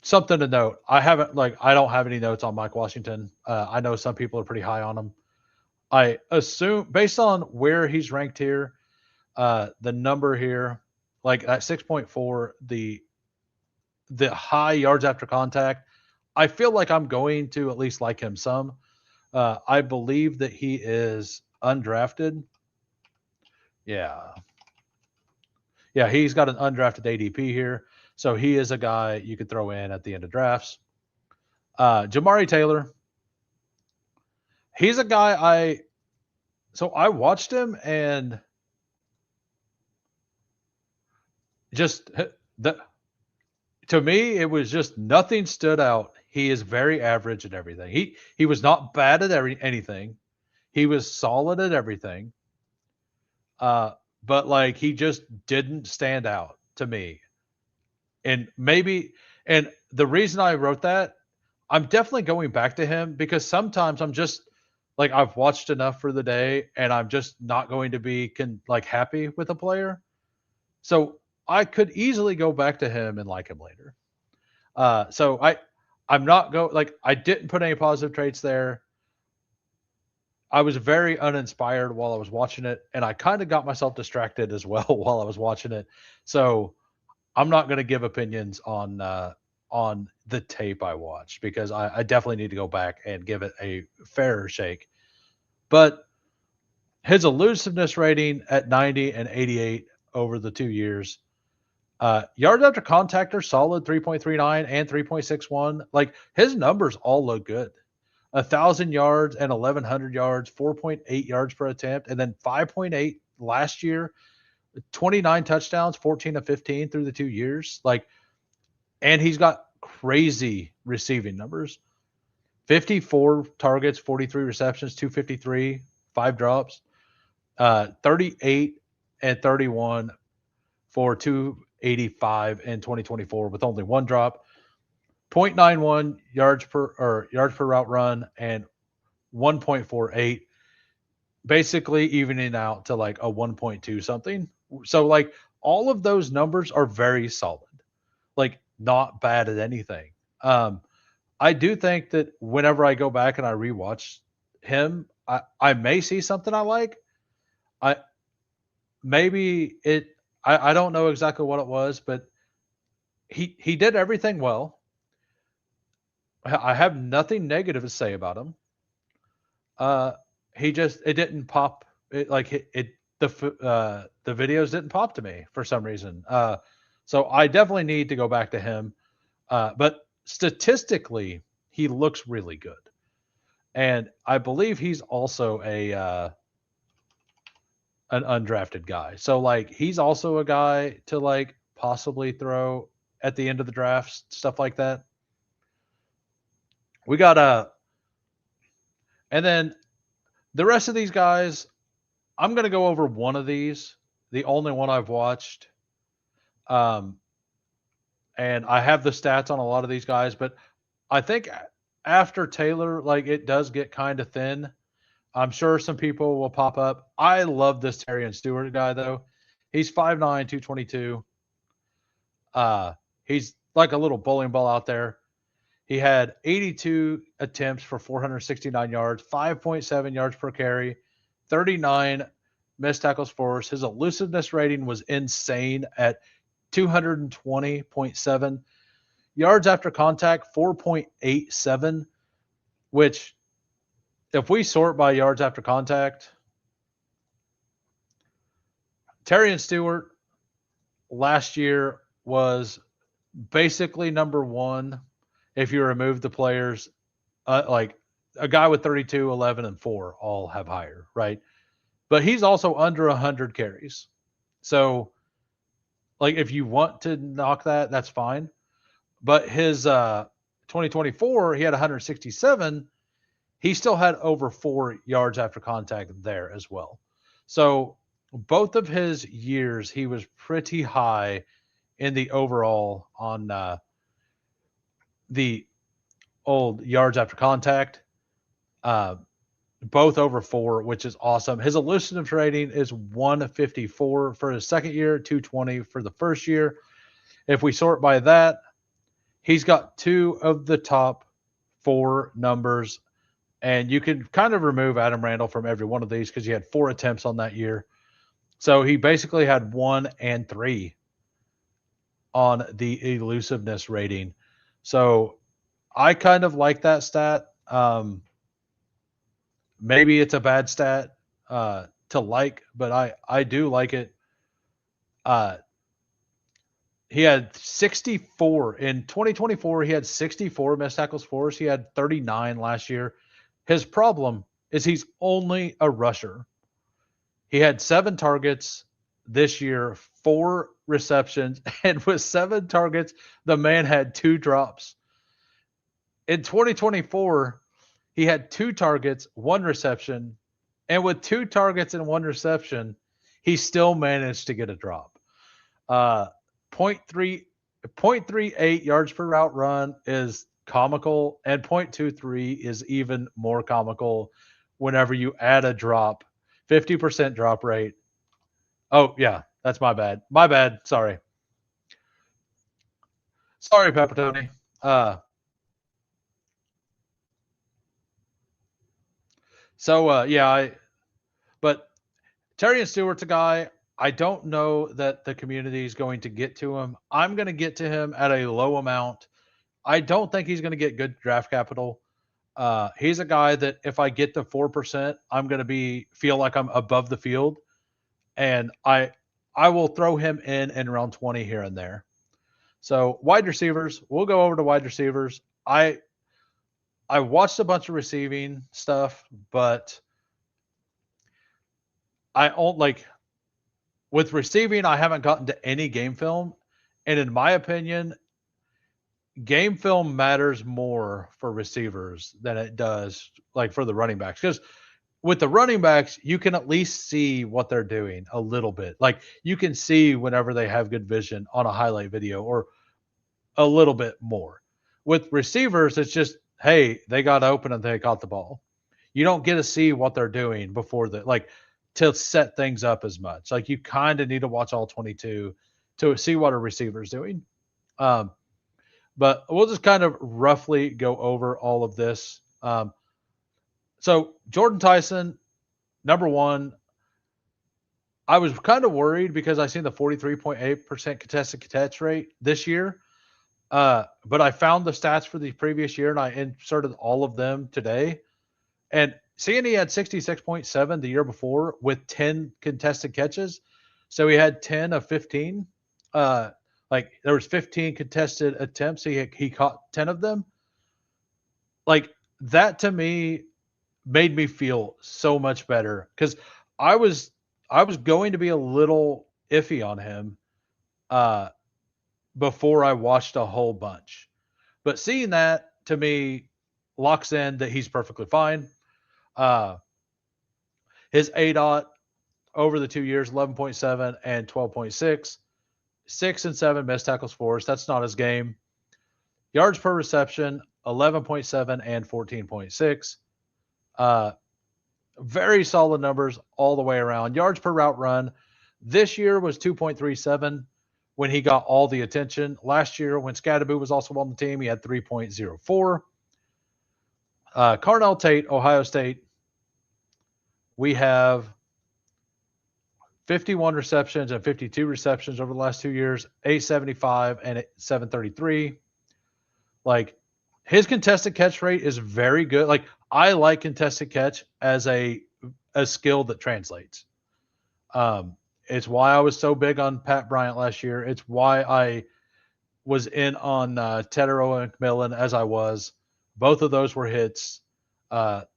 something to note. I don't have any notes on Mike Washington. I know some people are pretty high on him. I assume based on where he's ranked here, the number here, like at 6.4, the high yards after contact, I feel like I'm going to at least like him some. I believe that he is undrafted. Yeah. Yeah, he's got an undrafted ADP here. So he is a guy you could throw in at the end of drafts. Jamari Taylor. He's a guy I watched him and just to me, it was just nothing stood out. He is very average at everything. He was not bad at anything. He was solid at everything. But like he just didn't stand out to me. And the reason I wrote that, I'm definitely going back to him because sometimes I'm just like I've watched enough for the day and I'm just not going to be happy with a player. So I could easily go back to him and like him later. So I'm not I didn't put any positive traits there. I was very uninspired while I was watching it, and I kind of got myself distracted as well while I was watching it. So I'm not going to give opinions on the tape I watched because I definitely need to go back and give it a fairer shake. But his elusiveness rating at 90 and 88 over the 2 years. Yards after contact are solid, 3.39 and 3.61. Like his numbers all look good. 1,000 yards and 1,100 yards, 4.8 yards per attempt, and then 5.8 last year. 29 touchdowns, 14 of 15 through the 2 years. And he's got crazy receiving numbers. 54 targets, 43 receptions, 253, 5 drops. 38 and 31 for 285 in 2024 with only 1 drop. 0.91 yards per route run and 1.48, basically evening out to like a 1.2 something. So all of those numbers are very solid, like not bad at anything. I do think that whenever I go back and I rewatch him, I may see something I like. I don't know exactly what it was, but he did everything well. I have nothing negative to say about him. It didn't pop. The videos didn't pop to me for some reason. So I definitely need to go back to him. But statistically, he looks really good. and I believe he's also a an undrafted guy. So like he's also a guy to like possibly throw at the end of the draft, stuff like that. We got and then the rest of these guys, I'm going to go over one of these, the only one I've watched. Um, and I have the stats on a lot of these guys, but I think after Taylor, like it does get kind of thin. I'm sure some people will pop up. I love this Terry and Stewart guy though. He's 5'9", 222. He's like a little bowling ball out there. He had 82 attempts for 469 yards, 5.7 yards per carry, 39 missed tackles forced. His elusiveness rating was insane at 220.7. Yards after contact, 4.87, which if we sort by yards after contact, Terry and Stewart last year was basically number one if you remove the players like a guy with 32, 11, and 4 all have higher, right? But he's also under 100 carries. So, like, if you want to knock that, that's fine. But his 2024, he had 167. He still had over 4 yards after contact there as well. So, both of his years, he was pretty high in the overall on the old yards after contact. Uh, both over 4, which is awesome. His elusive rating is 154 for his second year, 220 for the first year. If we sort by that, he's got 2 of the top 4 numbers. And you can kind of remove Adam Randall from every one of these because he had 4 attempts on that year. So he basically had 1 and 3 on the elusiveness rating. So I kind of like that stat. Maybe it's a bad stat to like, but I do like it. Uh, he had 64 in 2024. He had 64 missed tackles forced. He had 39 last year. His problem is he's only a rusher. He had 7 targets this year, 4 receptions, and with 7 targets, the man had 2 drops. In 2024, he had 2 targets, 1 reception, and with 2 targets and 1 reception, he still managed to get a drop. 0.38 yards per route run is comical, and 0.23 is even more comical whenever you add a drop. 50% drop rate. Oh, yeah, that's my bad. My bad. Sorry. Sorry, Pepperoni. But Terry and Stewart's a guy. I don't know that the community is going to get to him. I'm going to get to him at a low amount. I don't think he's going to get good draft capital. He's a guy that if I get to 4%, I'm going to feel like I'm above the field, and I will throw him in round 20 here and there. So wide receivers, we'll go over to wide receivers. I watched a bunch of receiving stuff, but I don't like with receiving. I haven't gotten to any game film, and in my opinion, game film matters more for receivers than it does like for the running backs because with the running backs you can at least see what they're doing a little bit. Like you can see whenever they have good vision on a highlight video or a little bit more. With receivers, it's just, hey, they got open and they got the ball. You don't get to see what they're doing before to set things up as much. Like you kind of need to watch all 22 to see what a receiver's doing. But we'll just kind of roughly go over all of this. So Jordan Tyson, number one, I was kind of worried because I seen the 43.8% contested catch rate this year. But I found the stats for the previous year and I inserted all of them today. And seeing he had 66.7 the year before with 10 contested catches. So he had 10 of 15. Like there was 15 contested attempts. He caught 10 of them. Like that to me made me feel so much better because I was going to be a little iffy on him uh, before I watched a whole bunch. But seeing that to me locks in that he's perfectly fine. Uh, his A dot over the 2 years, 11.7 and 12.6, 6 and 7 missed tackles forced. That's not his game. Yards per reception, 11.7 and 14.6. Very solid numbers all the way around. Yards per route run this year was 2.37 when he got all the attention. Last year, when Scadaboo was also on the team, he had 3.04. Carnell Tate, Ohio State, we have 51 receptions and 52 receptions over the last 2 years, 875 and 733. Like, his contested catch rate is very good. Like, I like contested catch as a skill that translates. It's why I was so big on Pat Bryant last year. It's why I was in on Tetero and McMillan as I was. Both of those were hits. At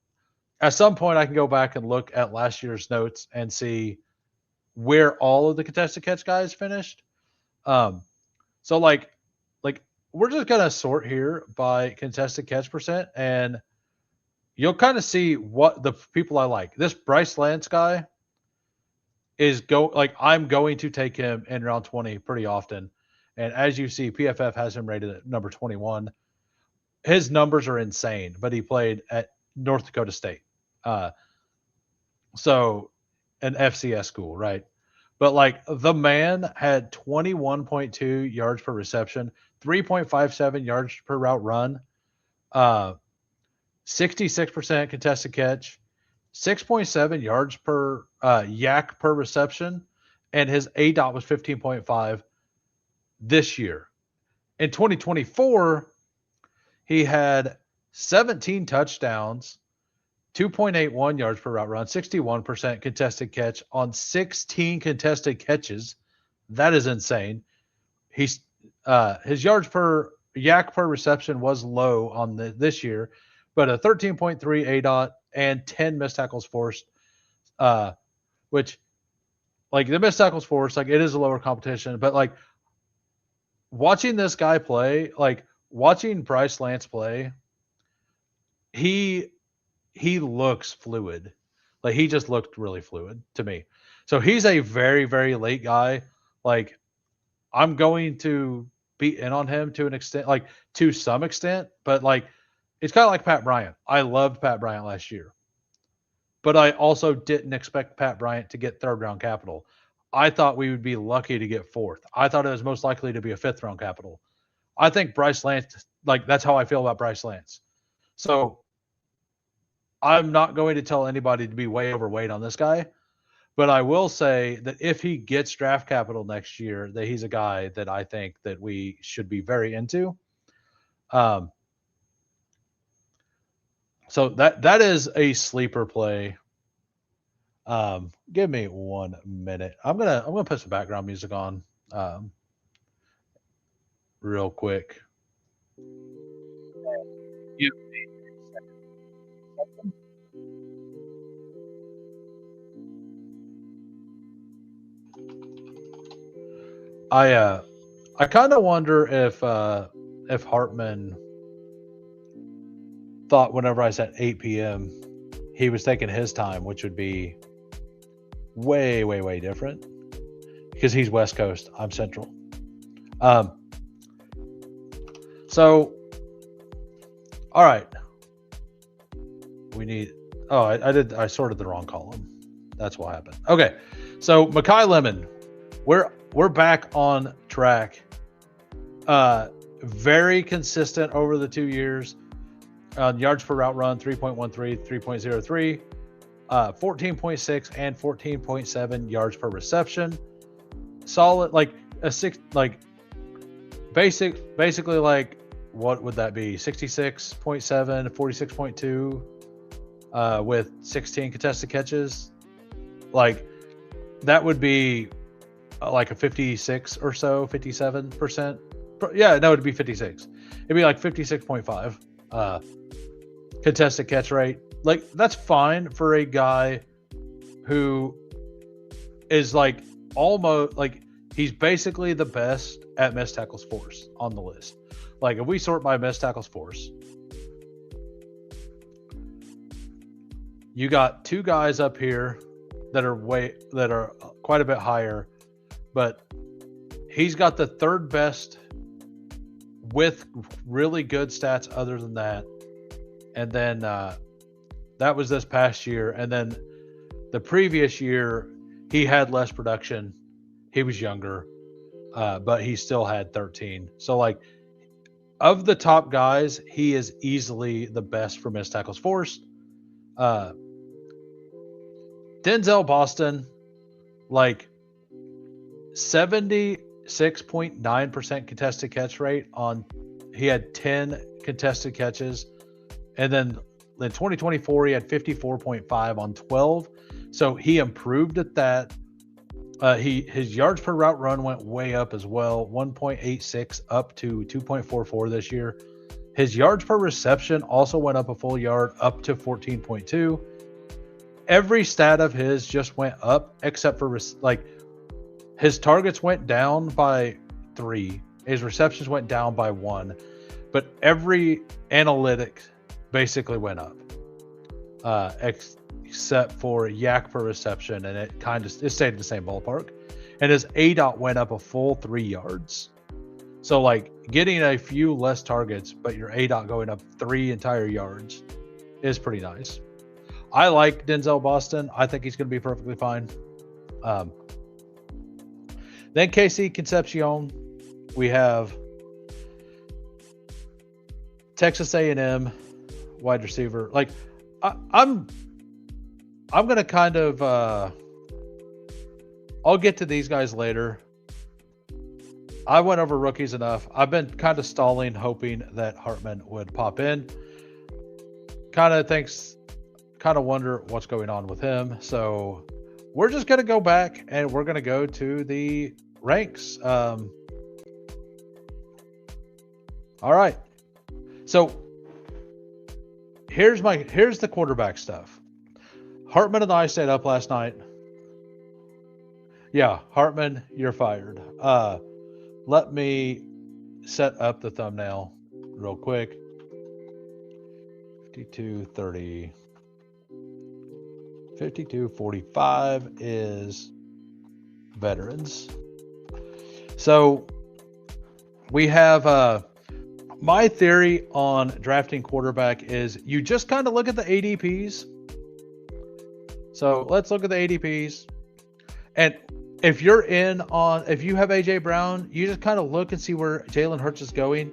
some point, I can go back and look at last year's notes and see where all of the contested catch guys finished. So like we're just gonna sort here by contested catch percent, and you'll kind of see what the people I like. This Bryce Lance guy is I'm going to take him in round 20 pretty often. And as you see, PFF has him rated at number 21. His numbers are insane, but he played at North Dakota State. So an FCS school, right? But like, the man had 21.2 yards per reception, 3.57 yards per route run, 66% contested catch, 6.7 yards per yak per reception, and his A dot was 15.5 this year. In 2024, he had 17 touchdowns, 2.81 yards per route run, 61% contested catch on 16 contested catches. That is insane. He's his yards per yak per reception was low on this year, but a 13.3 A dot and 10 missed tackles forced, which, like, the missed tackles forced, like, it is a lower competition, but like, watching this guy play, like watching Bryce Lance play, he looks fluid. Like, he just looked really fluid to me. So he's a very, very late guy. Like, I'm going to be in on him to an extent, like to some extent, but like, it's kind of like Pat Bryant. I loved Pat Bryant last year, but I also didn't expect Pat Bryant to get third round capital. I thought we would be lucky to get fourth. I thought it was most likely to be a fifth round capital. I think Bryce Lance, like, that's how I feel about Bryce Lance. So I'm not going to tell anybody to be way overweight on this guy, but I will say that if he gets draft capital next year, that he's a guy that I think that we should be very into. So that is a sleeper play. Give me 1 minute. I'm gonna put some background music on real quick. Give me a second. I kind of wonder if Hartman thought whenever I said 8 p.m. he was taking his time, which would be way, way, way different because he's West Coast. I'm Central. So, all right. We need. Oh, I sorted the wrong column. That's what happened. Okay. So Mekhi Lemon, we're back on track. Very consistent over the 2 years. Yards per route run, 3.13, 3.03, 14.6 and 14.7 yards per reception. Solid, like a six, like basically like, what would that be? 66.7, 46.2, with 16 contested catches. Like, that would be like a 56 or so, 57%. Yeah, no, it'd be 56. It'd be like 56.5 contested catch rate. like that's fine for a guy who is like almost like he's basically the best at missed tackles force on the list. Like if we sort by missed tackles force, you got two guys up here that are quite a bit higher, but he's got the third best with really good stats other than that. And then that was this past year. And then the previous year, he had less production. He was younger, but he still had 13. So, like, of the top guys, he is easily the best for missed tackles forced. Denzel Boston, like 76.9% contested catch rate on, he had 10 contested catches. And then in 2024, he had 54.5 on 12. So he improved at that. His yards per route run went way up as well, 1.86 up to 2.44 this year. His yards per reception also went up a full yard, up to 14.2. Every stat of his just went up, except for like his targets went down by 3. His receptions went down by 1, but every analytic basically went up, except for yak per reception, and it stayed in the same ballpark. And his ADOT went up a full 3 yards. So like getting a few less targets, but your ADOT going up 3 entire yards is pretty nice. I like Denzel Boston. I think he's going to be perfectly fine. Then KC Concepcion, we have Texas A&M wide receiver. Like I'm going to kind of I'll get to these guys later. I went over rookies enough. I've been kind of stalling, hoping that Hartman would pop in. Kind of wonder what's going on with him. So we're just going to go back and we're going to go to the ranks. All right. So here's the quarterback stuff. Hartman and I stayed up last night. Yeah, Hartman, you're fired. Let me set up the thumbnail real quick. 52:30. 52:45 is veterans. So we have my theory on drafting quarterback is you just kind of look at the ADPs. So let's look at the ADPs. And if you have AJ Brown, you just kind of look and see where Jalen Hurts is going.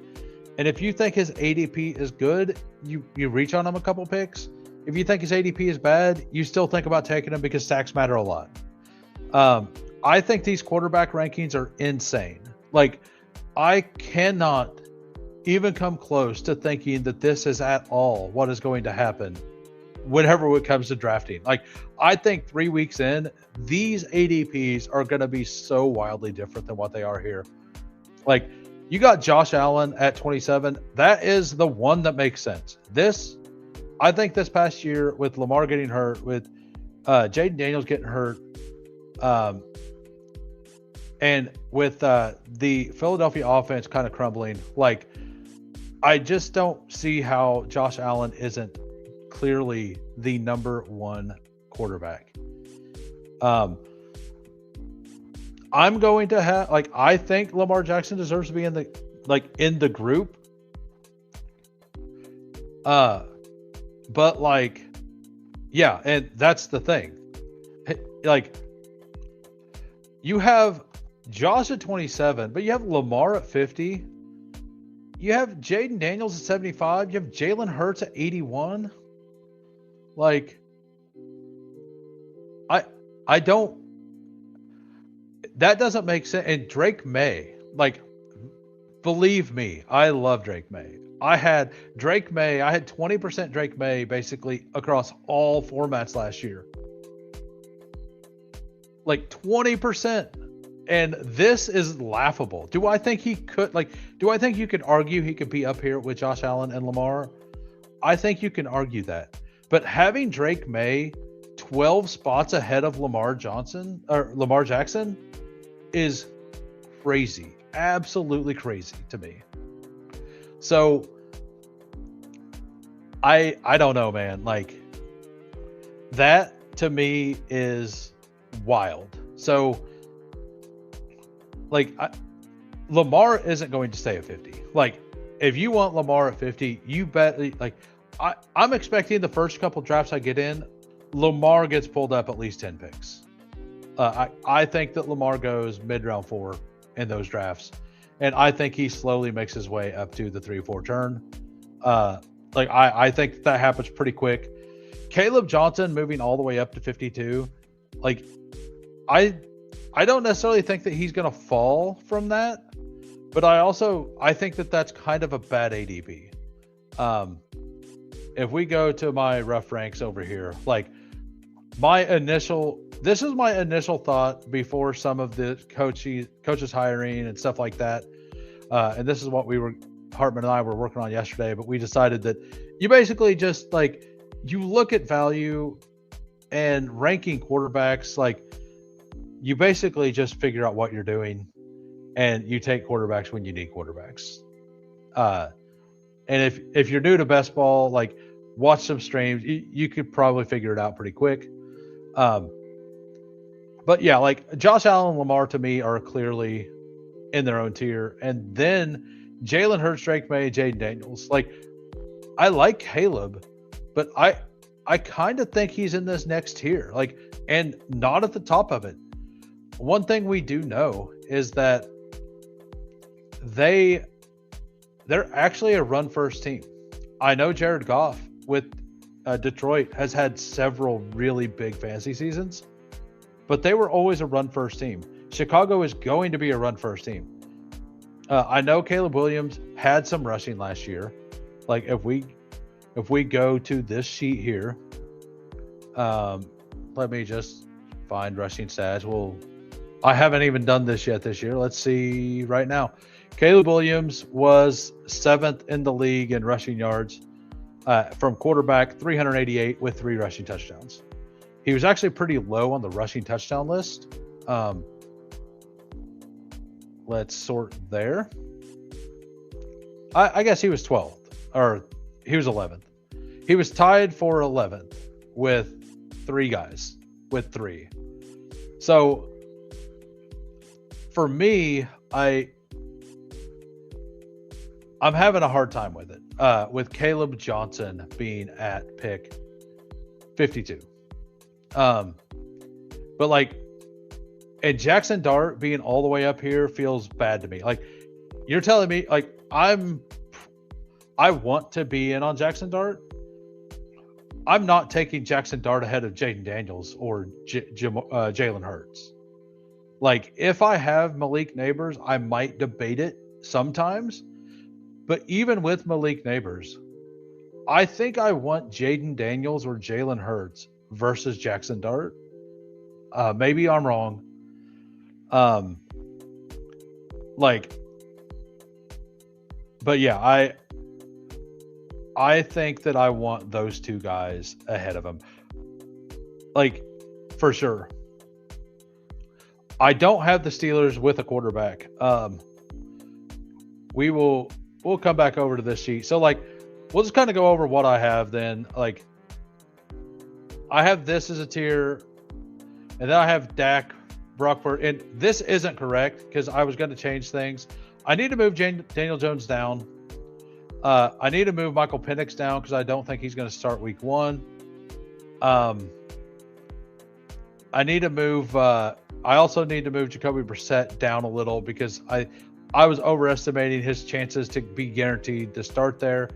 And if you think his ADP is good, you reach on him a couple picks. If you think his ADP is bad, you still think about taking him because sacks matter a lot. I think these quarterback rankings are insane. Like, I cannot even come close to thinking that this is at all what is going to happen whenever it comes to drafting. Like, I think 3 weeks in, these ADPs are going to be so wildly different than what they are here. Like, you got Josh Allen at 27. That is the one that makes sense. I think this past year with Lamar getting hurt, with Jaden Daniels getting hurt, and with the Philadelphia offense kind of crumbling, like, I just don't see how Josh Allen isn't clearly the number one quarterback. I'm going to have, like, I think Lamar Jackson deserves to be in the group. But like, yeah, and that's the thing. Like, you have Josh at 27, but you have Lamar at 50. You have Jaden Daniels at 75. You have Jalen Hurts at 81. Like, I don't, that doesn't make sense. And Drake May, like, believe me, I love Drake May. I had 20% Drake May basically across all formats last year. Like 20%. And this is laughable. Do I think you could argue he could be up here with Josh Allen and Lamar? I think you can argue that. But having Drake May 12 spots ahead of Lamar Jackson is crazy. Absolutely crazy to me. So I don't know, man. Like, that to me is wild. So like, Lamar isn't going to stay at 50. Like, if you want Lamar at 50, you bet. Like, I'm expecting the first couple drafts I get in, Lamar gets pulled up at least 10 picks. I think that Lamar goes mid-round 4 in those drafts, and I think he slowly makes his way up to the 3-4 turn. Like, I think that happens pretty quick. Caleb Johnson moving all the way up to 52. Like, I don't necessarily think that he's going to fall from that, but I think that that's kind of a bad ADP. If we go to my rough ranks over here, like, this is my initial thought before some of the coaches hiring and stuff like that. And this is what Hartman and I were working on yesterday, but we decided that you basically just, like, you look at value and ranking quarterbacks, like, you basically just figure out what you're doing and you take quarterbacks when you need quarterbacks. And if you're new to Bestball, like, watch some streams, you could probably figure it out pretty quick. But yeah, like, Josh Allen and Lamar to me are clearly in their own tier. And then Jalen Hurts, Drake May, Jaden Daniels. Like, I like Caleb, but I kind of think he's in this next tier, like, and not at the top of it. One thing we do know is that they're actually a run first team. I know Jared Goff with Detroit has had several really big fantasy seasons, but they were always a run first team. Chicago is going to be a run first team. I know Caleb Williams had some rushing last year. Like, if we go to this sheet here, let me just find rushing stats. I haven't even done this yet this year. Let's see right now. Caleb Williams was 7th in the league in rushing yards from quarterback, 388 with 3 rushing touchdowns. He was actually pretty low on the rushing touchdown list. Let's sort there. I guess he was 12th, or he was 11th. He was tied for 11th with 3 guys, with 3. So for me, I'm having a hard time with it, with Caleb Johnson being at pick 52. But, like, and Jackson Dart being all the way up here feels bad to me. Like, you're telling me, like, I want to be in on Jackson Dart. I'm not taking Jackson Dart ahead of Jaden Daniels or Jalen Hurts. Like, if I have Malik Neighbors, I might debate it sometimes. But even with Malik Neighbors, I think I want Jaden Daniels or Jalen Hurts versus Jackson Dart. Maybe I'm wrong. But yeah, I think that I want those 2 guys ahead of him. Like, for sure. I don't have the Steelers with a quarterback. We'll come back over to this sheet. So, like, we'll just kind of go over what I have then. Like, I have this as a tier, and then I have Dak, Brock Purdy, and this isn't correct because I was going to change things. I need to move Daniel Jones down. I need to move Michael Penix down because I don't think he's going to start week 1. I need to move. I also need to move Jacoby Brissett down a little because I was overestimating his chances to be guaranteed to start there.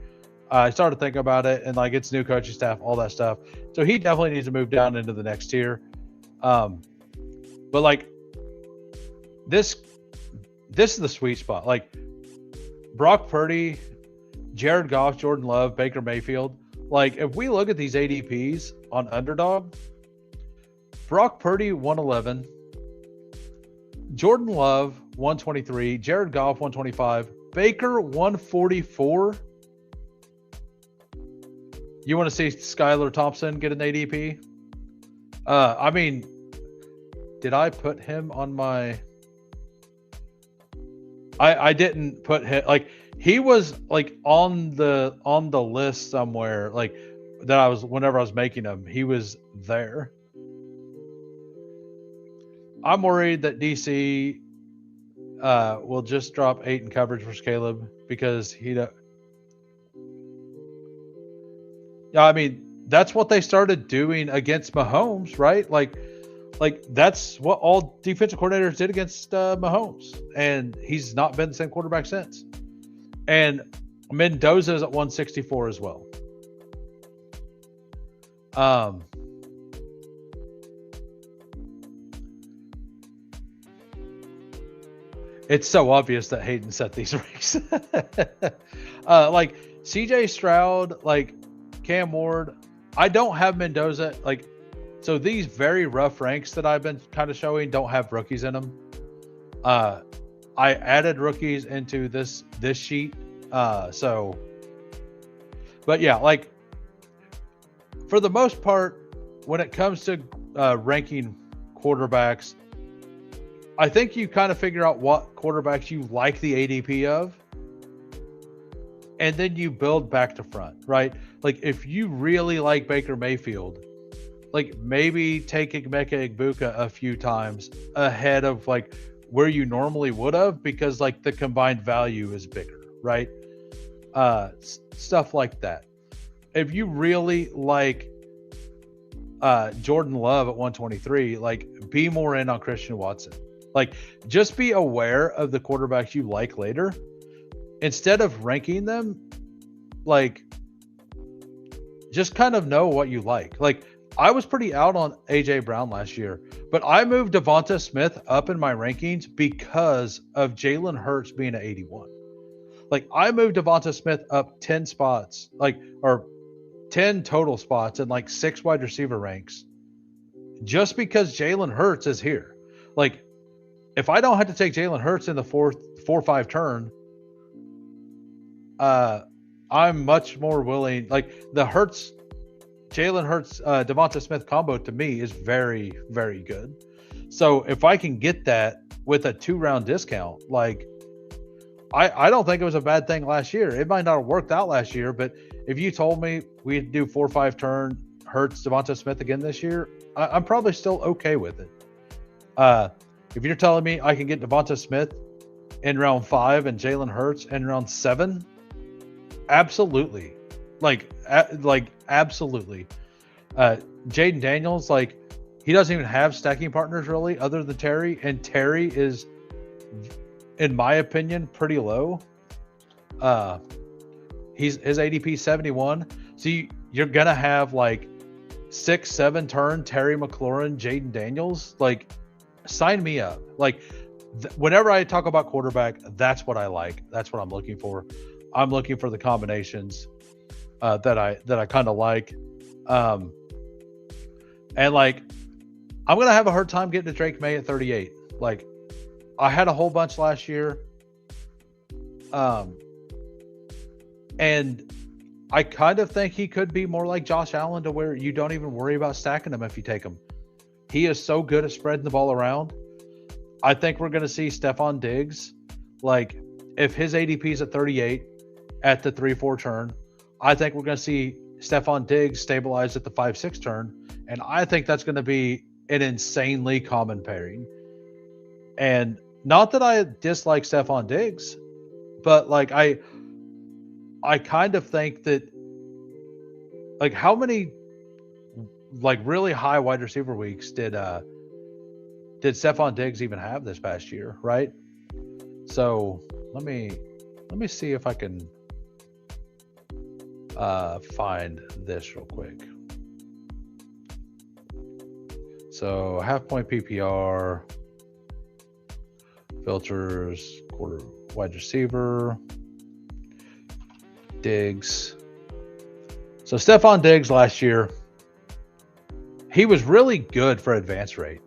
I started thinking about it, and, like, it's new coaching staff, all that stuff. So he definitely needs to move down into the next tier. But, like, this is the sweet spot. Like, Brock Purdy, Jared Goff, Jordan Love, Baker Mayfield. Like, if we look at these ADPs on Underdog, Brock Purdy 111, Jordan Love 123, Jared Goff 125, Baker 144. You want to see Skylar Thompson get an ADP? I mean, did I put him on my? I didn't put him, like, he was like on the list somewhere, like that I was, whenever I was making him, he was there. I'm worried that DC will just drop 8 in coverage versus Caleb because yeah, I mean, that's what they started doing against Mahomes, right? Like that's what all defensive coordinators did against Mahomes, and he's not been the same quarterback since. And Mendoza's at 164 as well. It's so obvious that Hayden set these ranks. Like CJ Stroud, like Cam Ward. I don't have Mendoza. Like, so these very rough ranks that I've been kind of showing don't have rookies in them. I added rookies into this sheet. But yeah, like for the most part, when it comes to ranking quarterbacks, I think you kind of figure out what quarterbacks you like the ADP of, and then you build back to front, right? Like if you really like Baker Mayfield, like maybe take Emeka Egbuka a few times ahead of like where you normally would have, because like the combined value is bigger, right? Stuff like that. If you really like Jordan Love at 123, like be more in on Christian Watson. Like just be aware of the quarterbacks you like later. Instead of ranking them, like just kind of know what you like. Like I was pretty out on AJ Brown last year, but I moved Devonta Smith up in my rankings because of Jalen Hurts being at 81. Like I moved Devonta Smith up 10 spots, like, or 10 total spots in like 6 wide receiver ranks, just because Jalen Hurts is here. Like if I don't have to take Jalen Hurts in the 4-5 turn, I'm much more willing. Like the Jalen Hurts, Devonta Smith combo to me is very, very good. So if I can get that with a 2-round discount, like I don't think it was a bad thing last year. It might not have worked out last year, but if you told me we'd do 4-5 turn Hurts, Devonta Smith again this year, I'm probably still okay with it. If you're telling me I can get Devonta Smith in round 5 and Jalen Hurts in round 7, absolutely. Like absolutely. Jaden Daniels, like he doesn't even have stacking partners really other than Terry, and Terry is, in my opinion, pretty low. His ADP 71. So you're gonna have like 6-7 turn Terry McLaurin, Jaden Daniels. Like sign me up. Like whenever I talk about quarterback, that's what I like. That's what I'm looking for. I'm looking for the combinations that I kind of like. And like I'm gonna have a hard time getting to Drake May at 38. Like I had a whole bunch last year. And I kind of think he could be more like Josh Allen, to where you don't even worry about stacking him if you take him. He is so good at spreading the ball around. I think we're going to see Stephon Diggs. Like if his ADP is at 38 at the 3-4 turn, I think we're going to see Stephon Diggs stabilize at the 5-6 turn. And I think that's going to be an insanely common pairing. And not that I dislike Stephon Diggs, but like I kind of think that, like, how many like really high wide receiver weeks did Stephon Diggs even have this past year, right? So let me see if I can find this real quick. So half point PPR filters, quarter wide receiver, Diggs. So Stephon Diggs last year, he was really good for advance rate,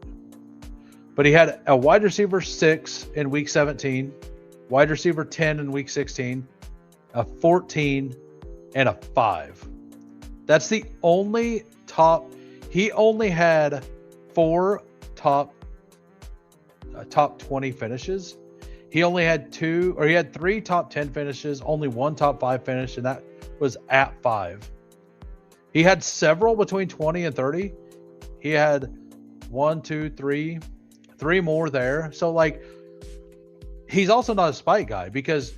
but he had a wide receiver 6 in week 17, wide receiver 10 in week 16, a 14, and a 5. That's the only top. He only had 4 top 20 finishes. He only had 2, or he had 3 top 10 finishes, only 1 top 5 finish, and that was at 5. He had several between 20 and 30. He had 1, 2, 3 more there. So like, he's also not a spike guy, because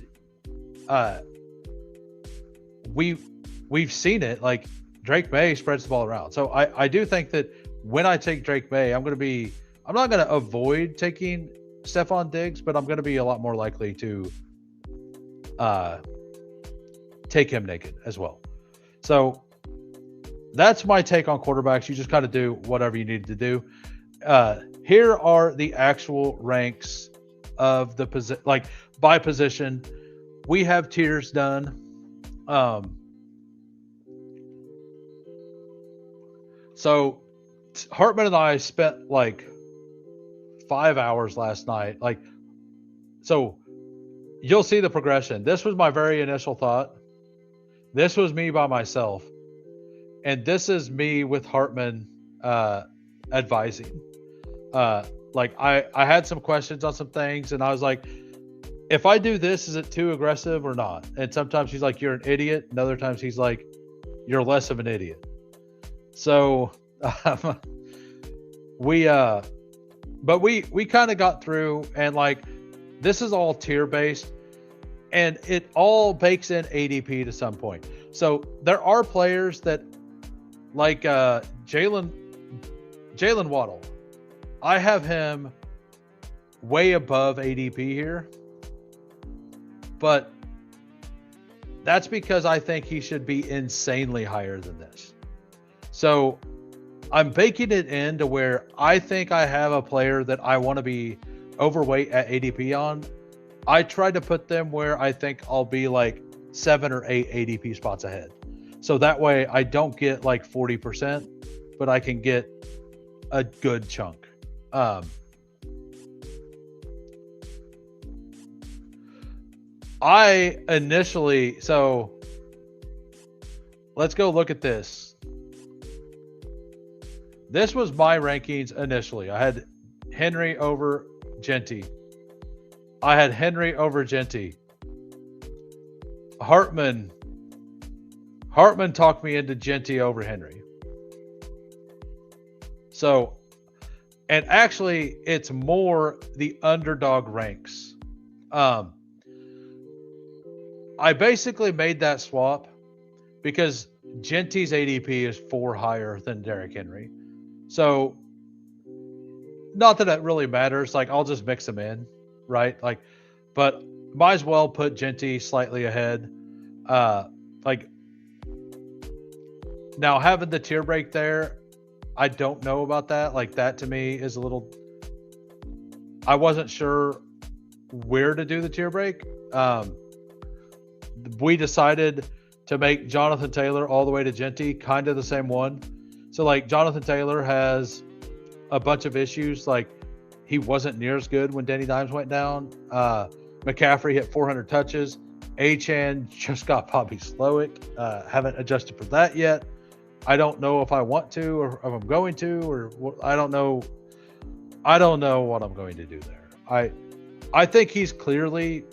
we've seen it. Like, Drake May spreads the ball around. So I do think that when I take Drake May, I'm not going to avoid taking Stephon Diggs, but I'm going to be a lot more likely to take him naked as well. So that's my take on quarterbacks. You just kind of do whatever you need to do. Here are the actual ranks of the like by position. We have tiers done. So Hartman and I spent like 5 hours last night. Like, so you'll see the progression. This was my very initial thought. This was me by myself. And this is me with Hartman advising. Like, I had some questions on some things, and I was like, if I do this, is it too aggressive or not? And sometimes he's like, you're an idiot. And other times he's like, you're less of an idiot. So we kind of got through, and like, this is all tier based, and it all bakes in ADP to some point. So there are players that, like Jalen Waddle, I have him way above ADP here, but that's because I think he should be insanely higher than this. So I'm baking it in to where I think I have a player that I want to be overweight at ADP on. I tried to put them where I think I'll be like 7 or 8 ADP spots ahead. So that way I don't get like 40%, but I can get a good chunk. So let's go look at this. This was my rankings initially. I had Henry over Genty. I had Henry over Genty. Hartman talked me into Genty over Henry. So, and actually, it's more the underdog ranks. I basically made that swap because Genty's ADP is 4 higher than Derrick Henry. So, not that it really matters. Like, I'll just mix them in, right? Like, but might as well put Genty slightly ahead. Like, now having the tier break there, I don't know about that. Like, that to me is a little. I wasn't sure where to do the tier break. We decided to make Jonathan Taylor all the way to Genty kind of the same one. So, like, Jonathan Taylor has a bunch of issues. Like, he wasn't near as good when Danny Dimes went down. McCaffrey hit 400 touches. Achane just got Bobby Slowick. Haven't adjusted for that yet. I don't know if I want to, or if I'm going to, or I don't know. I don't know what I'm going to do there. I think he's clearly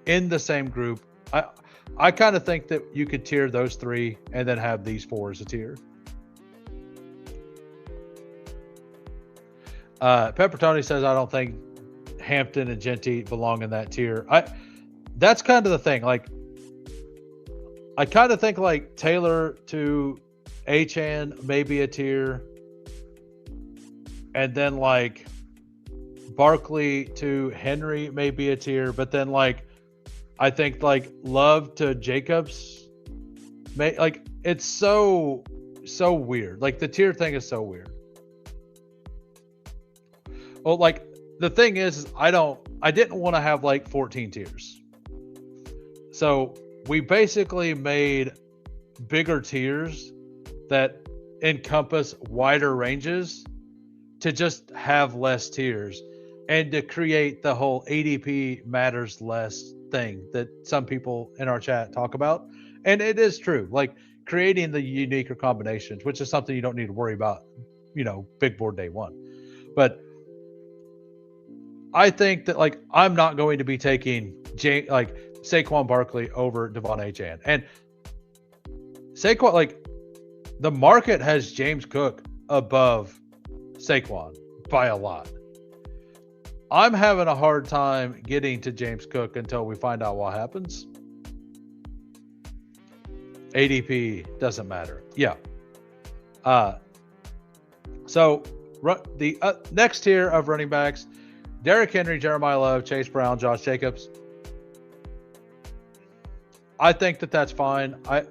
in the same group. I kind of think that you could tier those 3 and then have these 4 as a tier. Pepper Tony says, I don't think Hampton and Genty belong in that tier. That's kind of the thing. Like, I kind of think like Taylor to Achane maybe a tier, and then like Barkley to Henry maybe a tier, but then like I think like Love to Jacobs, like, it's so weird. Like, the tier thing is so weird. Well, like, the thing is I didn't want to have like 14 tiers. So we basically made bigger tiers that encompass wider ranges to just have less tiers and to create the whole ADP matters less thing that some people in our chat talk about. And it is true. Like, creating the uniquer combinations, which is something you don't need to worry about, big board day one. But I think that I'm not going to be taking Saquon Barkley over Devon Achane. And Saquon, the market has James Cook above Saquon by a lot. I'm having a hard time getting to James Cook until we find out what happens. ADP doesn't matter. Yeah. So the next tier of running backs, Derrick Henry, Jeremiah Love, Chase Brown, Josh Jacobs. I think that that's fine. I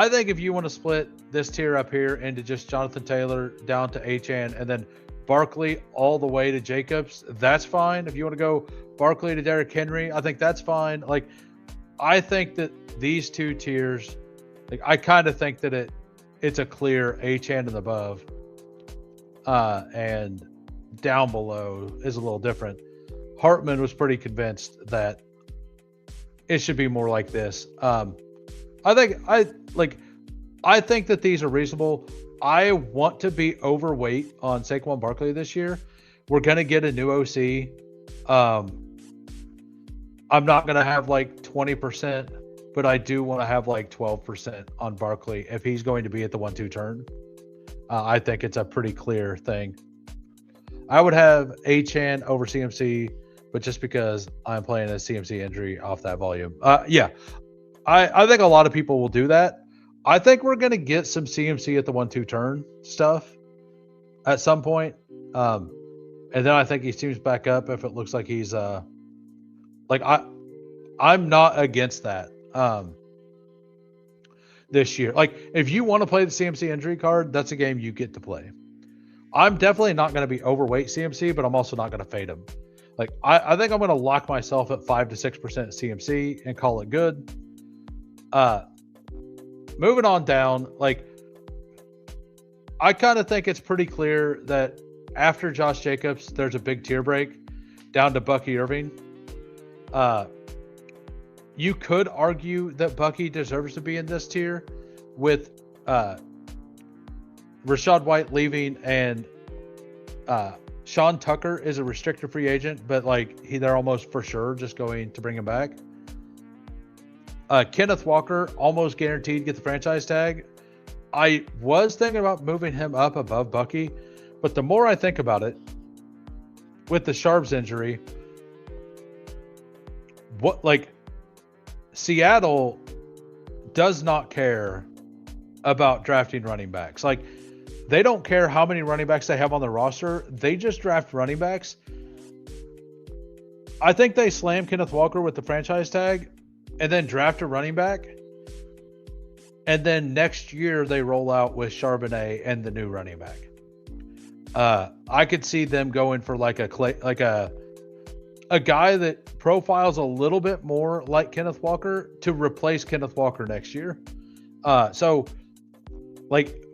think if you want to split this tier up here into just Jonathan Taylor down to Achane and then Barkley all the way to Jacobs, that's fine. If you want to go Barkley to Derrick Henry, I think that's fine. I think that these two tiers, I kind of think that it's a clear Achane and above, and down below is a little different. Hartman was pretty convinced that it should be more like this. I think that these are reasonable. I want to be overweight on Saquon Barkley this year. We're going to get a new OC. I'm not going to have 20%, but I do want to have 12% on Barkley if he's going to be at the 1-2 turn. I think it's a pretty clear thing. I would have Achane over CMC, but just because I'm playing a CMC injury off that volume. Yeah, I think a lot of people will do that. I think we're going to get some CMC at the 1-2 turn stuff at some point. And then I think he teams back up if it looks like he's I'm not against that this year. If you want to play the CMC injury card, that's a game you get to play. I'm definitely not going to be overweight CMC, but I'm also not going to fade him. I think I'm going to lock myself at 5 to 6% CMC and call it good. Moving on down, I kind of think it's pretty clear that after Josh Jacobs, there's a big tier break down to Bucky Irving. You could argue that Bucky deserves to be in this tier with Rachaad White leaving and Sean Tucker is a restricted free agent, but they're almost for sure just going to bring him back. Kenneth Walker almost guaranteed to get the franchise tag. I was thinking about moving him up above Bucky, but the more I think about it, with the Sharps injury, Seattle does not care about drafting running backs. They don't care how many running backs they have on the roster. They just draft running backs. I think they slam Kenneth Walker with the franchise tag and then draft a running back. And then next year they roll out with Charbonnet and the new running back. I could see them going for a guy that profiles a little bit more like Kenneth Walker to replace Kenneth Walker next year.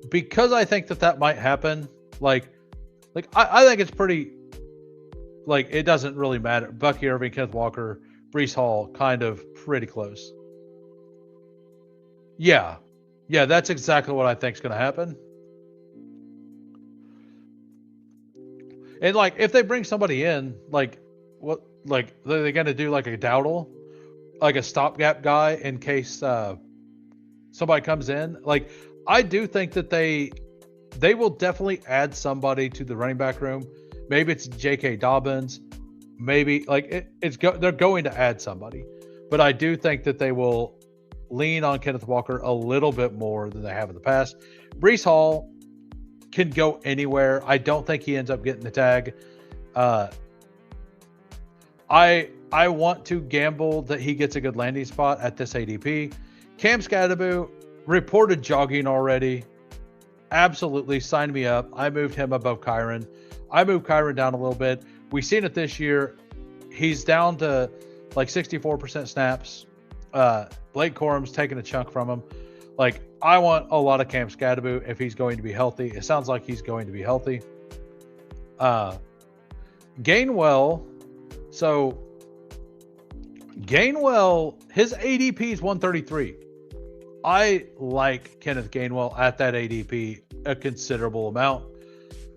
Because I think that might happen, I think it's pretty, it doesn't really matter. Bucky Irving, Kenneth Walker, Breece Hall, kind of pretty close. Yeah, that's exactly what I think is going to happen. And if they bring somebody in, what, they're going to do a Dowdle, a stopgap guy in case somebody comes in. I do think that they will definitely add somebody to the running back room. Maybe it's J.K. Dobbins. Maybe they're going to add somebody, but I do think that they will lean on Kenneth Walker a little bit more than they have in the past. Breece Hall can go anywhere. I don't think he ends up getting the tag. I want to gamble that he gets a good landing spot at this ADP. Cam Skattebo reported jogging already. Absolutely, sign me up. I moved him above Kyron. I moved Kyron down a little bit. We've seen it this year. He's down to 64% snaps. Blake Corum's taking a chunk from him. I want a lot of Cam Skattebo if he's going to be healthy. It sounds like he's going to be healthy. Gainwell. Gainwell, his ADP is 133. I like Kenneth Gainwell at that ADP a considerable amount.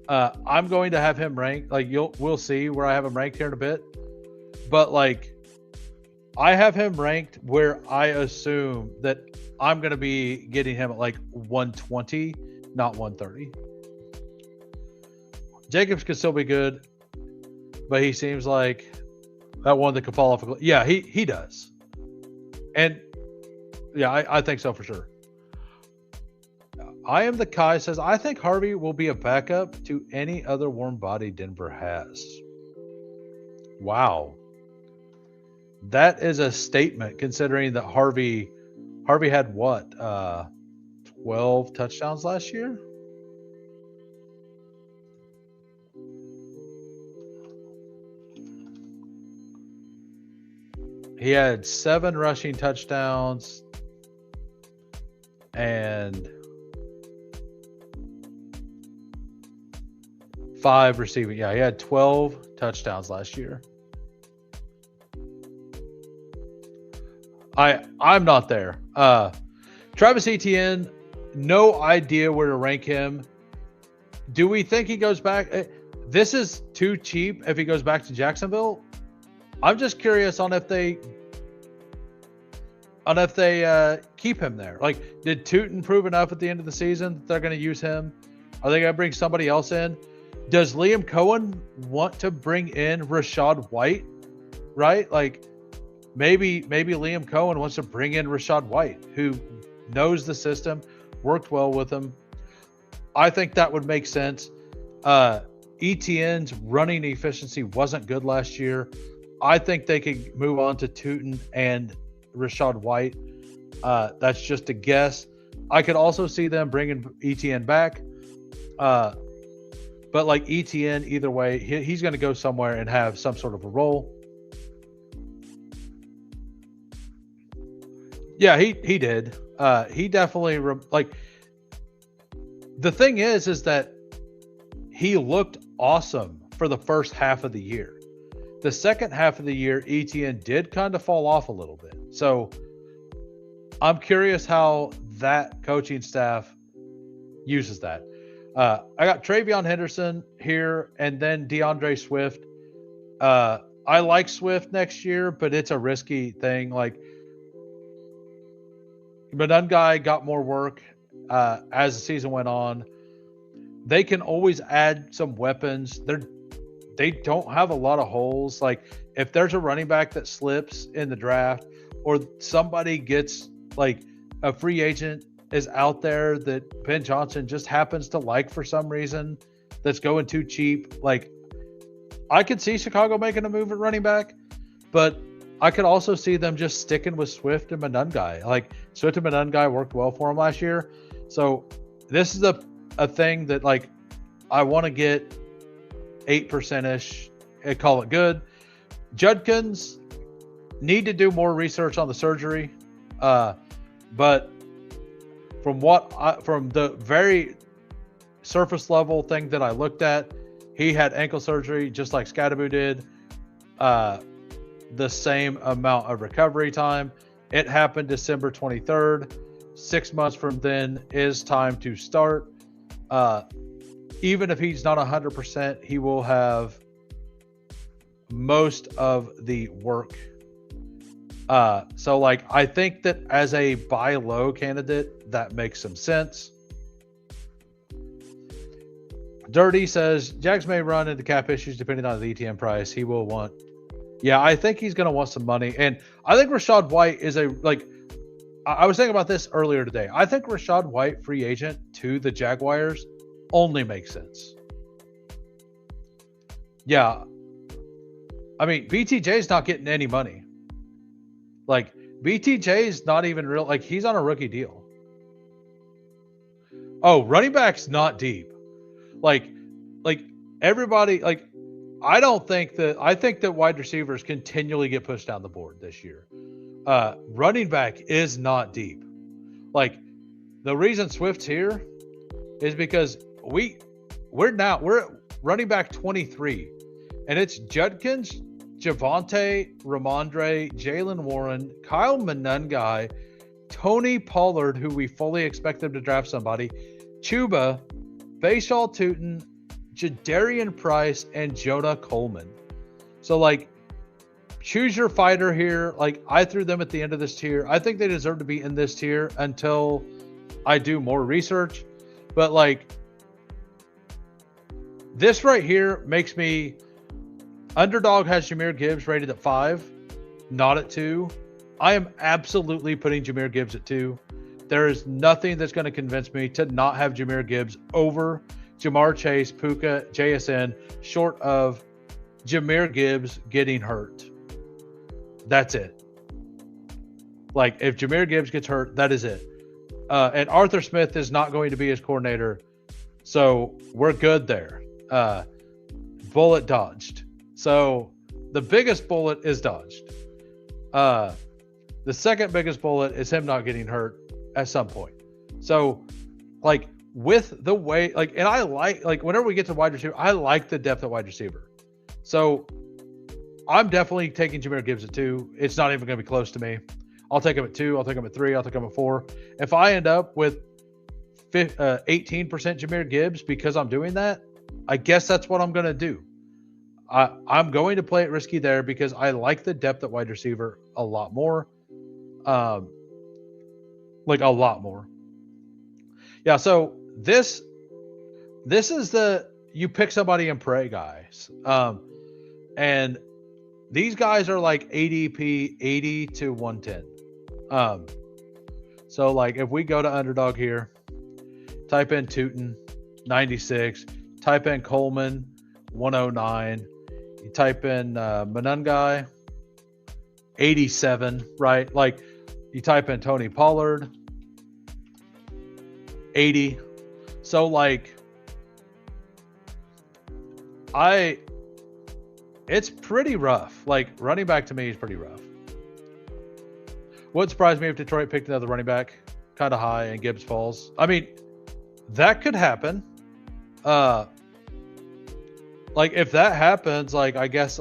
I'm going to have him ranked. Like we'll see where I have him ranked here in a bit. But like, I have him ranked where I assume that I'm going to be getting him at like 120, not 130. Jacobs could still be good, but he seems like that one that could fall off. Yeah, he does. And yeah, I think so for sure. I am the Kai says, I think Harvey will be a backup to any other warm body Denver has. Wow. That is a statement considering that Harvey had what? 12 touchdowns last year? He had 7 rushing touchdowns and 5 receiving. Yeah, he had 12 touchdowns last year. I'm not there. Travis Etienne, no idea where to rank him. Do we think he goes back? This is too cheap if he goes back to Jacksonville. I'm just curious on if they keep him there. Like, did Tootin prove enough at the end of the season that they're going to use him? Are they going to bring somebody else in? Does Liam Cohen want to bring in Rachaad White? Right? Like, maybe Liam Cohen wants to bring in Rachaad White, who knows the system, worked well with him. I think that would make sense. Etienne's running efficiency wasn't good last year. I think they could move on to Tootin and Rachaad White. That's just a guess. I could also see them bringing Etienne back. But like Etienne, either way, he's going to go somewhere and have some sort of a role. Yeah, he did. He definitely the thing is that he looked awesome for the first half of the year. The second half of the year, Etienne did kind of fall off a little bit. So I'm curious how that coaching staff uses that. I got Travion Henderson here and then DeAndre Swift. I like Swift next year, but it's a risky thing. Like, Monungai got more work as the season went on. They can always add some weapons. They don't have a lot of holes. Like, if there's a running back that slips in the draft, or somebody gets like a free agent is out there that Ben Johnson just happens to like for some reason, that's going too cheap. Like, I could see Chicago making a move at running back, but I could also see them just sticking with Swift and Monungai. Like, Swift and Monungai worked well for him last year. So this is a thing that, like, I want to get 8%-ish and call it good. Judkins need to do more research on the surgery. But from the very surface level thing that I looked at, he had ankle surgery just like Scadaboo did. The same amount of recovery time. It happened December 23rd. 6 months from then is time to start. Even if he's not 100%, he will have most of the work. So, like, I think that as a buy low candidate, that makes some sense. Dirty says, Jags may run into cap issues depending on the ETN price. He will want... Yeah, I think he's going to want some money. And I think Rachaad White is I was thinking about this earlier today. I think Rachaad White, free agent to the Jaguars, only makes sense. Yeah. I mean, BTJ's not getting any money. Like, BTJ's not even real. Like, he's on a rookie deal. Oh, running back's not deep. Like everybody, like, I think that wide receivers continually get pushed down the board this year. Running back is not deep. Like, the reason Swift's here is because we're at running back 23, and it's Judkins, Javonte, Ramondre, Jalen Warren, Kyle Monungai, Tony Pollard, who we fully expect them to draft somebody, Chuba, Bayshaw Tootin, Jadarian Price, and Jonah Coleman. So, like, choose your fighter here. Like, I threw them at the end of this tier. I think they deserve to be in this tier until I do more research. But, like, this right here makes me... Underdog has Jahmyr Gibbs rated at 5, not at 2. I am absolutely putting Jahmyr Gibbs at 2. There is nothing that's going to convince me to not have Jahmyr Gibbs over Jamar Chase, Puka, JSN, short of Jahmyr Gibbs getting hurt. That's it. Like, if Jahmyr Gibbs gets hurt, that is it. And Arthur Smith is not going to be his coordinator, so we're good there. Bullet dodged. So the biggest bullet is dodged. The second biggest bullet is him not getting hurt at some point. So, like, with the way, like, and I like whenever we get to wide receiver, I like the depth at wide receiver. So I'm definitely taking Jahmyr Gibbs at 2. It's not even going to be close to me. I'll take him at 2. I'll take him at 3. I'll take him at 4. If I end up with 18% Jahmyr Gibbs because I'm doing that, I guess that's what I'm going to do. I'm going to play it risky there because I like the depth at wide receiver a lot more. Like, a lot more. Yeah, so this is the you pick somebody and pray, guys. And these guys are like ADP 80 to 110. So, like, if we go to Underdog here, type in Tootin, 96, type in Coleman, 109, you type in Manungai, 87, right? Like, you type in Tony Pollard, 80. So, like, it's pretty rough. Like, running back to me is pretty rough. Wouldn't surprise me if Detroit picked another running back kind of high and Gibbs falls. I mean, that could happen. Like, if that happens, like, I guess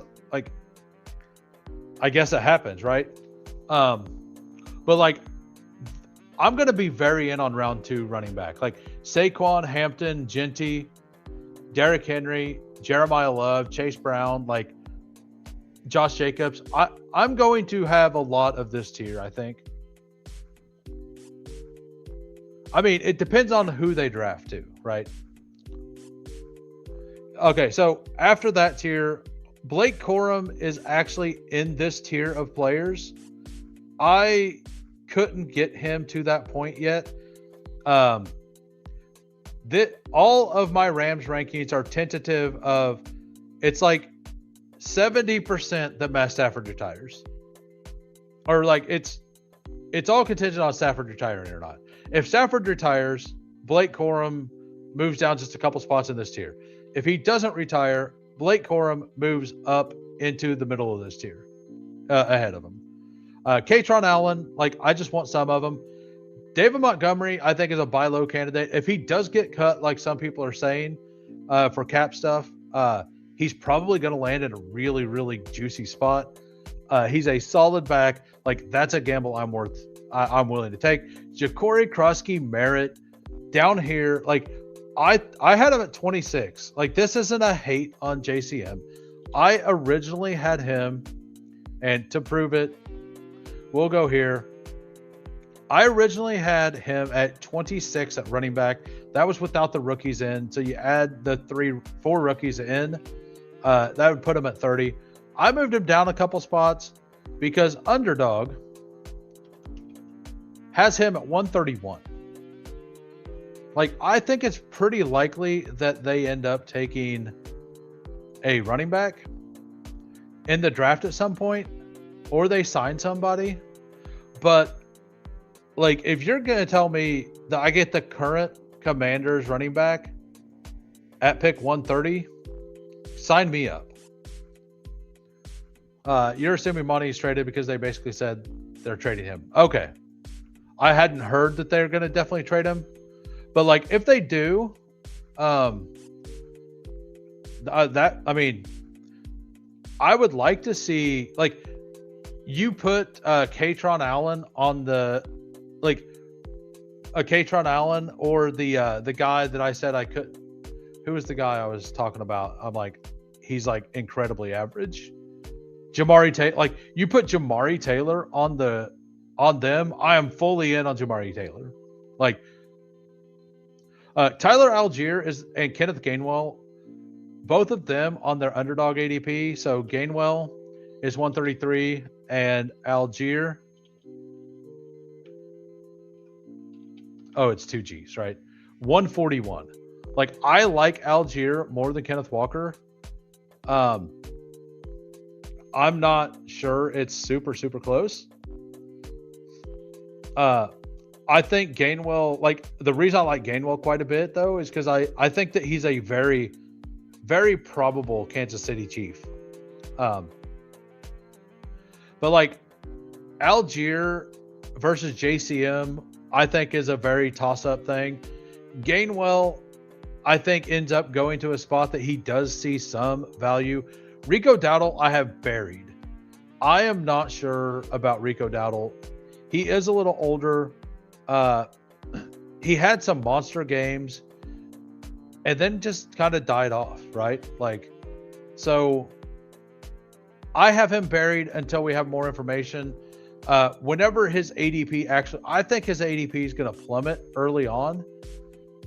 it happens, right? But, like, I'm going to be very in on round 2 running back. Like, Saquon, Hampton, Genty, Derrick Henry, Jeremiah Love, Chase Brown, like, Josh Jacobs. I'm going to have a lot of this tier, I think. I mean, it depends on who they draft to, right? Okay, so after that tier, Blake Corum is actually in this tier of players. I couldn't get him to that point yet. All of my Rams rankings are tentative of, it's like 70% that Matt Stafford retires. Or, like, it's all contingent on Stafford retiring or not. If Stafford retires, Blake Corum moves down just a couple spots in this tier. If he doesn't retire, Blake Corum moves up into the middle of this tier, ahead of him. Katron Allen, like, I just want some of them. David Montgomery, I think, is a buy low candidate. If he does get cut, like some people are saying, for cap stuff, he's probably going to land in a really, really juicy spot. He's a solid back. Like, that's a gamble I'm willing to take. Ja'Cory Krosky Merritt down here, like, I had him at 26. Like, this isn't a hate on JCM. I originally had him, and to prove it, we'll go here. I originally had him at 26 at running back. That was without the rookies in. So you add the 4 rookies in, that would put him at 30. I moved him down a couple spots because Underdog has him at 131. Like, I think it's pretty likely that they end up taking a running back in the draft at some point, or they sign somebody. But, like, if you're going to tell me that I get the current Commanders running back at pick 130, sign me up. You're assuming money is traded because they basically said they're trading him. Okay. I hadn't heard that they're going to definitely trade him. But, like, if they do, I mean, I would like to see, like, you put Katron Allen on the like a Katron Allen or the guy that I said I could. Who was the guy I was talking about? I'm like, he's like incredibly average. Jamari Taylor, like you put Jamari Taylor on them, I am fully in on Jamari Taylor. Like Tyler Algier and Kenneth Gainwell, both of them on their underdog ADP. So Gainwell is 133 and Algier. Oh, it's 2 G's, right? 141. Like I like Algier more than Kenneth Walker. I'm not sure it's super, super close. I think Gainwell, like the reason I like Gainwell quite a bit though, is because I think that he's a very, very probable Kansas City Chief. But like Algier versus JCM, I think is a very toss-up thing. Gainwell, I think ends up going to a spot that he does see some value. Rico Dowdle, I have buried. I am not sure about Rico Dowdle. He is a little older. He had some monster games and then just kind of died off, right? Like, so I have him buried until we have more information. Whenever his ADP actually, I think his ADP is going to plummet early on.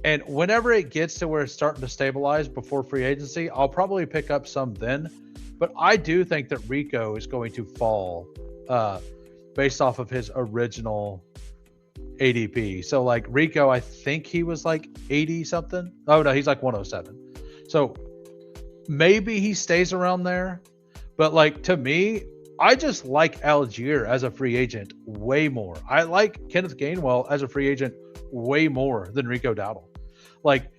And whenever it gets to where it's starting to stabilize before free agency, I'll probably pick up some then. But I do think that Rico is going to fall based off of his original ADP. So like Rico, I think he was like 80 something. Oh no, he's like 107. So maybe he stays around there. But like to me, I just like Algier as a free agent way more. I like Kenneth Gainwell as a free agent way more than Rico Dowdle. Like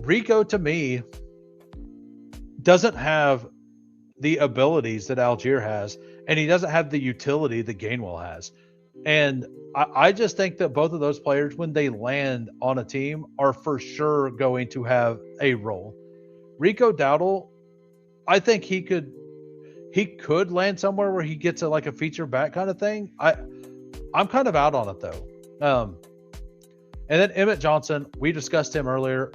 Rico to me doesn't have the abilities that Algier has, and he doesn't have the utility that Gainwell has. And I just think that both of those players, when they land on a team, are for sure going to have a role. Rico Dowdle, I think he could land somewhere where he gets like a feature back kind of thing. I'm kind of out on it though. And then Emmett Johnson, we discussed him earlier.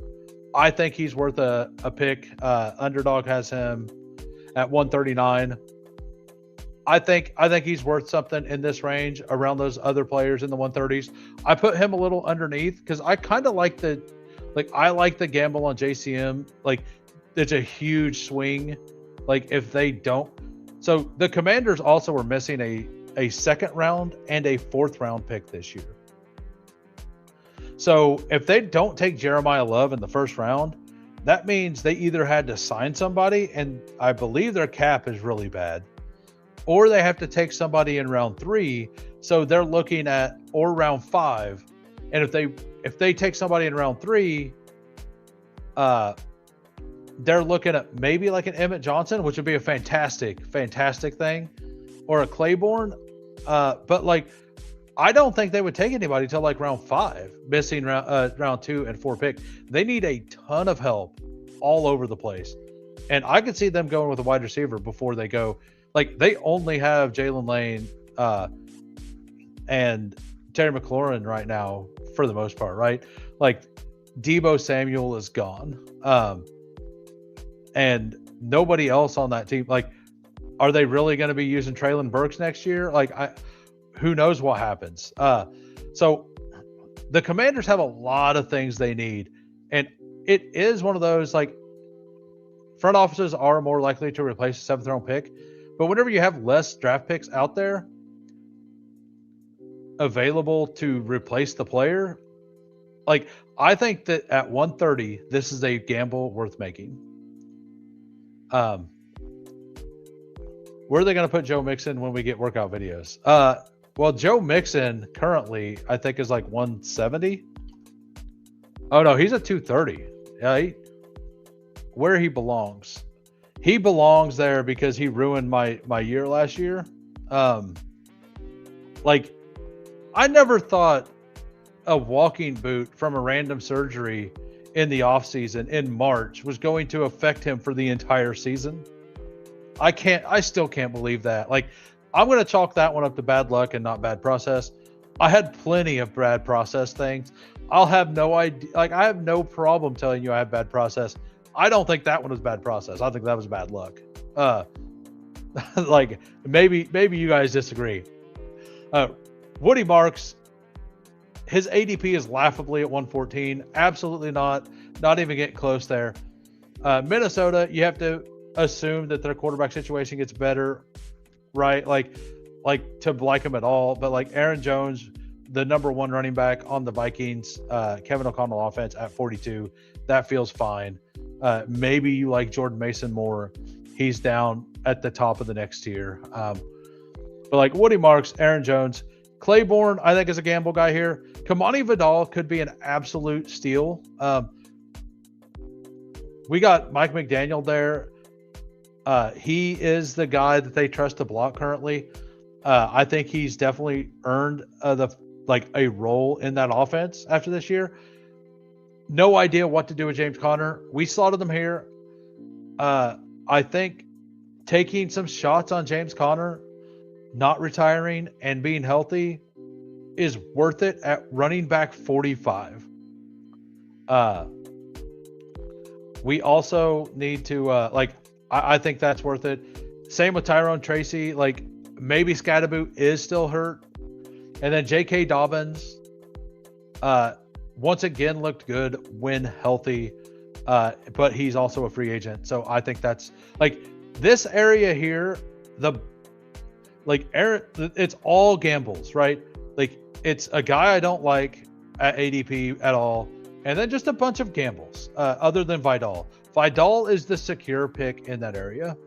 I think he's worth a pick. Underdog has him at 139. I think he's worth something in this range around those other players in the 130s. I put him a little underneath because I kind of like I like the gamble on JCM. Like it's a huge swing. Like if they don't, so the Commanders also were missing a second round and a fourth round pick this year. So if they don't take Jeremiah Love in the first round, that means they either had to sign somebody, and I believe their cap is really bad, or they have to take somebody in round 3. So they're looking at, or round 5. And if they take somebody in round 3, they're looking at maybe like an Emmett Johnson, which would be a fantastic thing, or a Claiborne. But like, I don't think they would take anybody till like round 5, missing round 2 and 4 pick. They need a ton of help all over the place. And I could see them going with a wide receiver before they go. Like they only have Jalen Lane and Terry McLaurin right now for the most part, right? Like Deebo Samuel is gone. And nobody else on that team. Like, are they really going to be using Treylon Burks next year? Like, who knows what happens? So the Commanders have a lot of things they need. And it is one of those, like, front offices are more likely to replace a 7th round pick. But whenever you have less draft picks out there available to replace the player, like, I think that at 130, this is a gamble worth making. Where are they going to put Joe Mixon when we get workout videos? Well, Joe Mixon currently, I think, is like 170. Oh, no, he's at 230. Yeah, where he belongs. He belongs there because he ruined my year last year. Like, I never thought a walking boot from a random surgery in the offseason in March was going to affect him for the entire season. I still can't believe that. Like, I'm going to chalk that one up to bad luck and not bad process. I had plenty of bad process things. I'll have no idea. Like, I have no problem telling you I have bad process. I don't think that one was bad process. I think that was bad luck. Like, maybe you guys disagree. Woody Marks, his ADP is laughably at 114. Absolutely not even getting close there. Minnesota, you have to assume that their quarterback situation gets better, right? Like to like him at all, but like Aaron Jones, the number one running back on the Vikings, Kevin O'Connell offense at 42, that feels fine. Maybe you like Jordan Mason more. He's down at the top of the next tier. But like Woody Marks, Aaron Jones, Claiborne, I think is a gamble guy here. Kamani Vidal could be an absolute steal. We got Mike McDaniel there. He is the guy that they trust to block currently. I think he's definitely earned a role in that offense after this year. No idea what to do with James Conner. We slotted them here. I think taking some shots on James Conner, not retiring and being healthy, is worth it at running back 45. We also need to I think that's worth it. Same with Tyrone Tracy. Like, maybe Scatterboot is still hurt. And then J.K. Dobbins once again looked good when healthy, but he's also a free agent. So I think that's like this area here, it's all gambles, right? Like, it's a guy I don't like at ADP at all, and then just a bunch of gambles other than Vidal. Vidal is the secure pick in that area.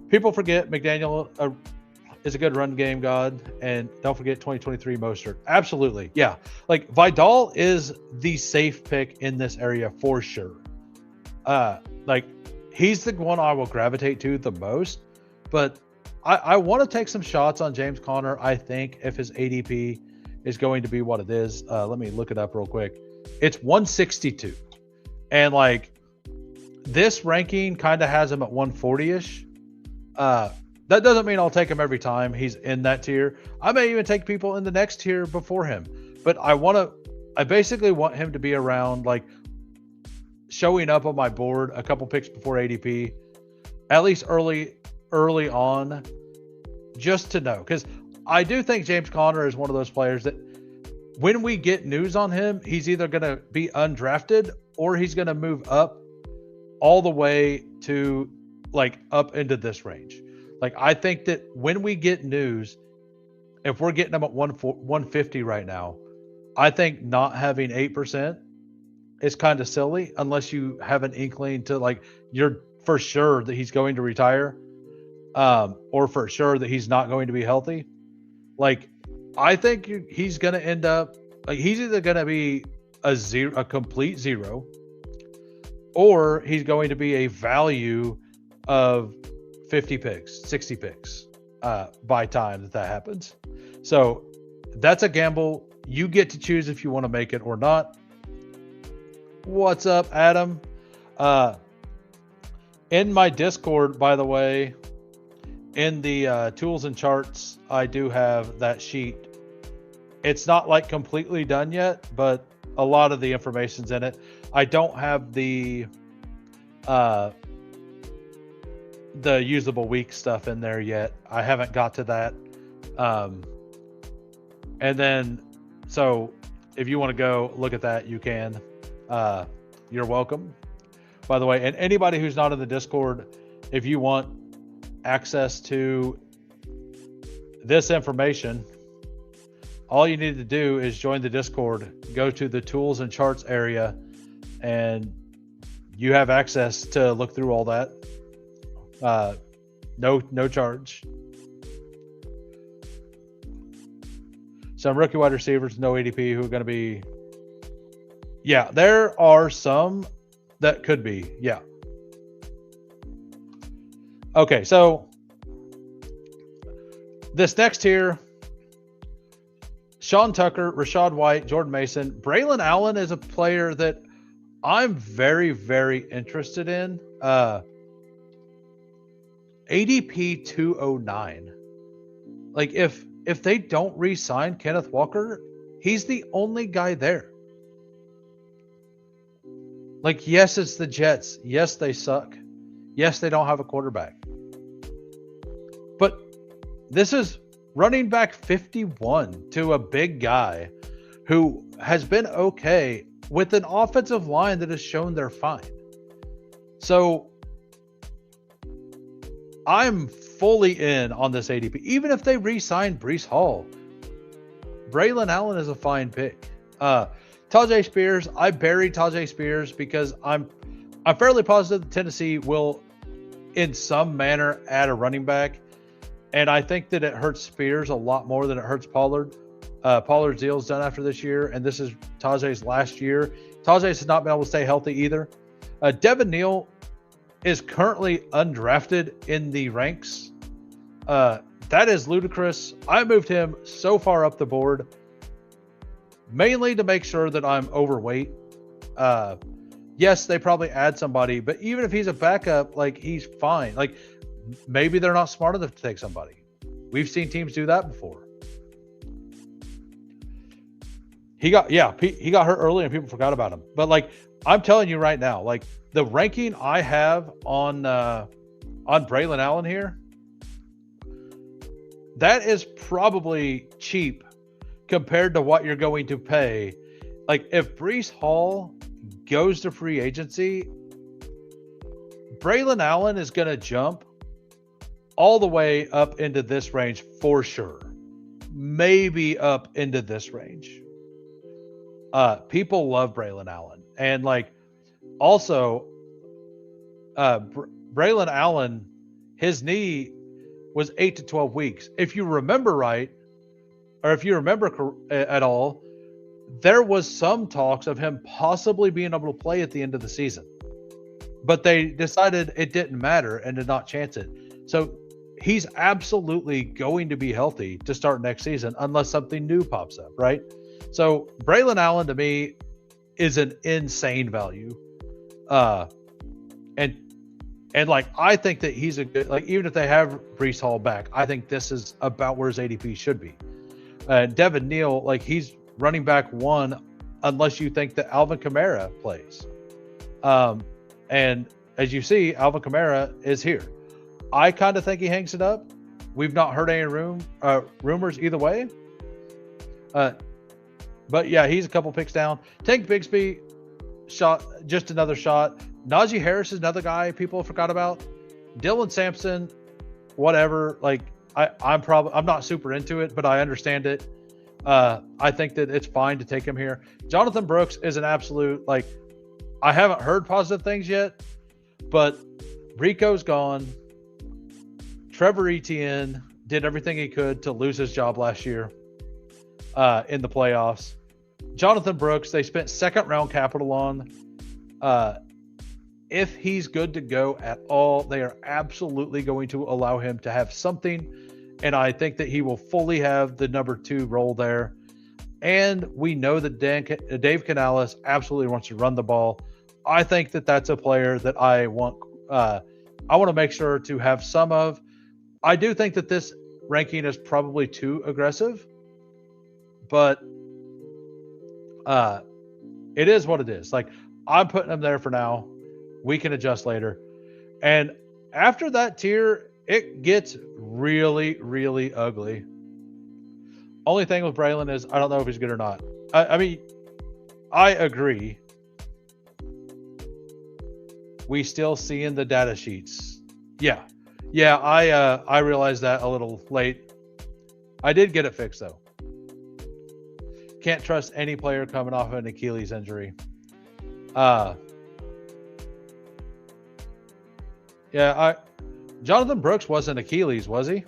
People forget McDaniel is a good run game god, and don't forget 2023 Mostert. Absolutely, yeah. Like, Vidal is the safe pick in this area for sure. Like, he's the one I will gravitate to the most, but I want to take some shots on James Conner. I think if his ADP is going to be what it is, let me look it up real quick. It's 162, and like, this ranking kind of has him at 140-ish. That doesn't mean I'll take him every time he's in that tier. I may even take people in the next tier before him, but I basically want him to be around, like, showing up on my board a couple picks before ADP, at least early on, just to know. Because I do think James Conner is one of those players that when we get news on him, he's either going to be undrafted or he's going to move up all the way to, like, up into this range. Like, I think that when we get news, if we're getting them at 150 right now, I think not having 8% is kind of silly unless you have an inkling to, like, you're for sure that he's going to retire, or for sure that he's not going to be healthy. Like, I think he's going to end up, like, he's either going to be a complete zero, or he's going to be a value of 50 picks, 60 picks by time that happens. So that's a gamble. You get to choose if you want to make it or not. What's up, Adam? In my Discord, by the way, in the tools and charts, I do have that sheet. It's not like completely done yet, but a lot of the information's in it. I don't have the usable week stuff in there yet. I haven't got to that. And then, so if you want to go look at that, you can. You're welcome, by the way. And anybody who's not in the Discord, if you want access to this information, all you need to do is join the Discord, go to the tools and charts area, and you have access to look through all that. No charge. Some rookie wide receivers, no ADP, who are going to be. Yeah, there are some that could be. Yeah. Okay, so this next tier: Sean Tucker, Rashad White, Jordan Mason. Braylon Allen is a player that I'm very, very interested in. ADP 209. Like, if if they don't re-sign Kenneth Walker, he's the only guy there. Like, yes, it's the Jets. Yes, they suck. Yes, they don't have a quarterback. But this is running back 51 to a big guy who has been okay with an offensive line that has shown they're fine. So I'm fully in on this ADP. Even if they re-sign Breece Hall, Braylon Allen is a fine pick. Tajay Spears, I buried Tajay Spears because I'm fairly positive that Tennessee will, in some manner, add a running back. And I think that it hurts Spears a lot more than it hurts Pollard. Pollard's deal's done after this year, and this is Tajay's last year. Tajay has not been able to stay healthy either. Devin Neal is currently undrafted in the ranks. That is ludicrous. I moved him so far up the board, mainly to make sure that I'm overweight. Yes, they probably add somebody, but even if he's a backup, like, he's fine. Like, maybe they're not smart enough to take somebody. We've seen teams do that before. He got hurt early and people forgot about him. But, like, I'm telling you right now, like, the ranking I have on Braylon Allen here, that is probably cheap compared to what you're going to pay. Like, if Breece Hall goes to free agency, Braylon Allen is going to jump all the way up into this range for sure. Maybe up into this range. People love Braylon Allen. And, like, also, Braylon Allen, his knee was 8 to 12 weeks. If you remember right, or if you remember at all, there was some talks of him possibly being able to play at the end of the season. But they decided it didn't matter and did not chance it. So he's absolutely going to be healthy to start next season unless something new pops up, right? So Braylon Allen, to me, is an insane value. And like, I think that he's a good, like, even if they have Breece Hall back, I think this is about where his ADP should be. Devin Neal, like, he's running back 1 unless you think that Alvin Kamara plays. And as you see, Alvin Kamara is here. I kind of think he hangs it up. We've not heard any rumors either way. But yeah, he's a couple picks down. Tank Bigsby, just another shot. Najee Harris is another guy people forgot about. Dylan Sampson, whatever. Like, I'm not super into it, but I understand it. I think that it's fine to take him here. Jonathan Brooks is an absolute, like, I haven't heard positive things yet, but Rico's gone. Trevor Etienne did everything he could to lose his job last year in the playoffs. Jonathan Brooks, they spent second-round capital on. If he's good to go at all, they are absolutely going to allow him to have something, and I think that he will fully have the number 2 role there. And we know that Dave Canales absolutely wants to run the ball. I think that that's a player that I want to make sure to have some of. I do think that this ranking is probably too aggressive, but it is what it is. Like, I'm putting him there for now. We can adjust later. And after that tier, it gets really, really ugly. Only thing with Braylon is I don't know if he's good or not. I mean, I agree. We still see in the data sheets. Yeah. I realized that a little late. I did get it fixed though. Can't trust any player coming off of an Achilles injury. Jonathan Brooks wasn't Achilles, was he?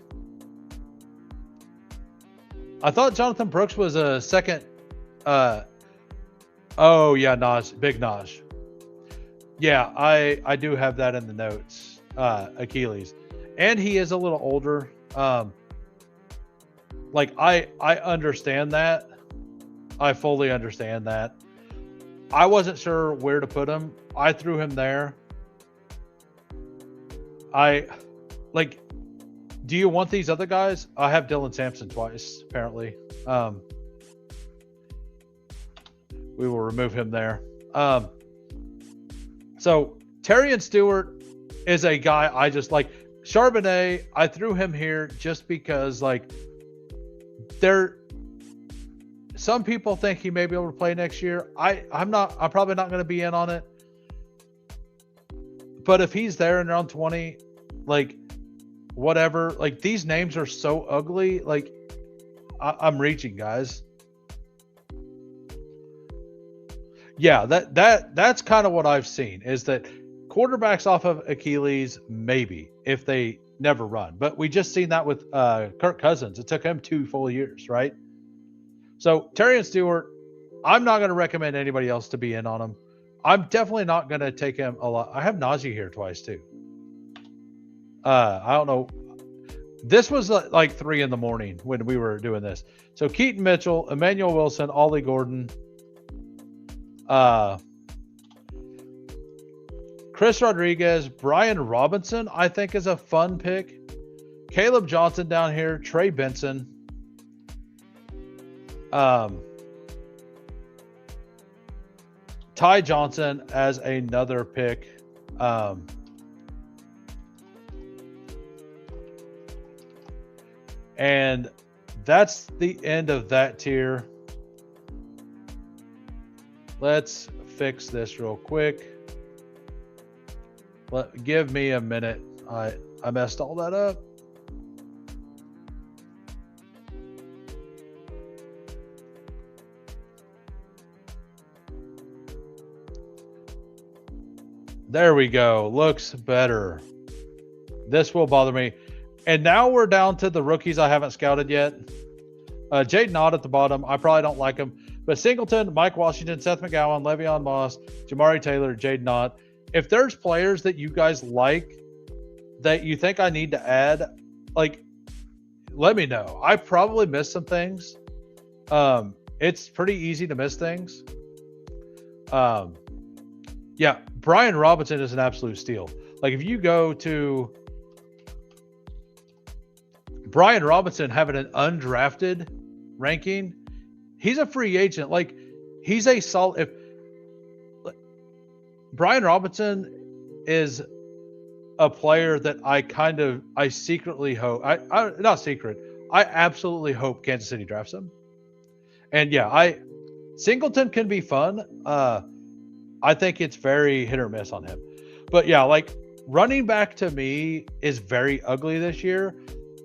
I thought Jonathan Brooks was a second. Big Naj. Yeah, I do have that in the notes. Achilles, and he is a little older. Like, I understand that. I fully understand that. I wasn't sure where to put him. I threw him there. Do you want these other guys? I have Dylan Sampson twice, apparently. We will remove him there. So Terrion Stewart is a guy I just like. Charbonnet, I threw him here just because, like, some people think he may be able to play next year. I'm probably not going to be in on it. But if he's there in round 20, like, whatever, like, these names are so ugly. Like, I'm reaching, guys. Yeah, that's kind of what I've seen, is that quarterbacks off of Achilles, maybe, if they never run. But we just seen that with Kirk Cousins. It took him 2 full years, right? So Terrion Stewart, I'm not going to recommend anybody else to be in on him. I'm definitely not going to take him a lot. I have Najee here twice too. I don't know. This was like 3 a.m. when we were doing this. So Keaton Mitchell, Emmanuel Wilson, Ollie Gordon, Chris Rodriguez, Brian Robinson, I think is a fun pick. Caleb Johnson down here, Trey Benson. Ty Johnson as another pick. And that's the end of that tier. Let's fix this real quick. Give me a minute. I messed all that up. There we go. Looks better. This will bother me. And now we're down to the rookies I haven't scouted yet. Jaden Ott at the bottom. I probably don't like him. But Singleton, Mike Washington, Seth McGowan, Le'Veon Moss, Jamari Taylor, Jaden Ott. If there's players that you guys like that you think I need to add, like, let me know. I probably missed some things. It's pretty easy to miss things. Yeah, Brian Robinson is an absolute steal. Like, if you go to Brian Robinson having an undrafted ranking, he's a free agent. Like, he's a solid. If Brian Robinson is a player that I secretly hope, not secret, I absolutely hope Kansas City drafts him. And yeah, Singleton can be fun. I think it's very hit or miss on him. But yeah, like, running back to me is very ugly this year.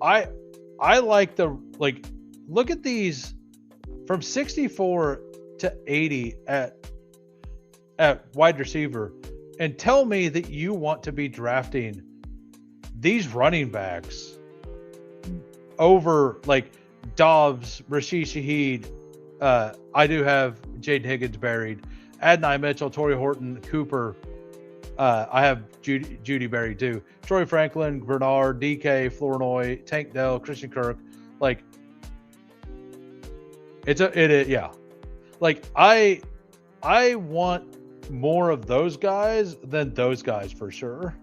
I like look at these from 64 to 80 at wide receiver, and tell me that you want to be drafting these running backs over, like, Dobbs, Rashid Shaheed. I do have Jaden Higgins buried. Adonai Mitchell, Torrey Horton, Cooper. I have Judy Berry too. Troy Franklin, Bernard, DK, Flournoy, Tank Dell, Christian Kirk. Like, yeah. Like, I want more of those guys than those guys for sure.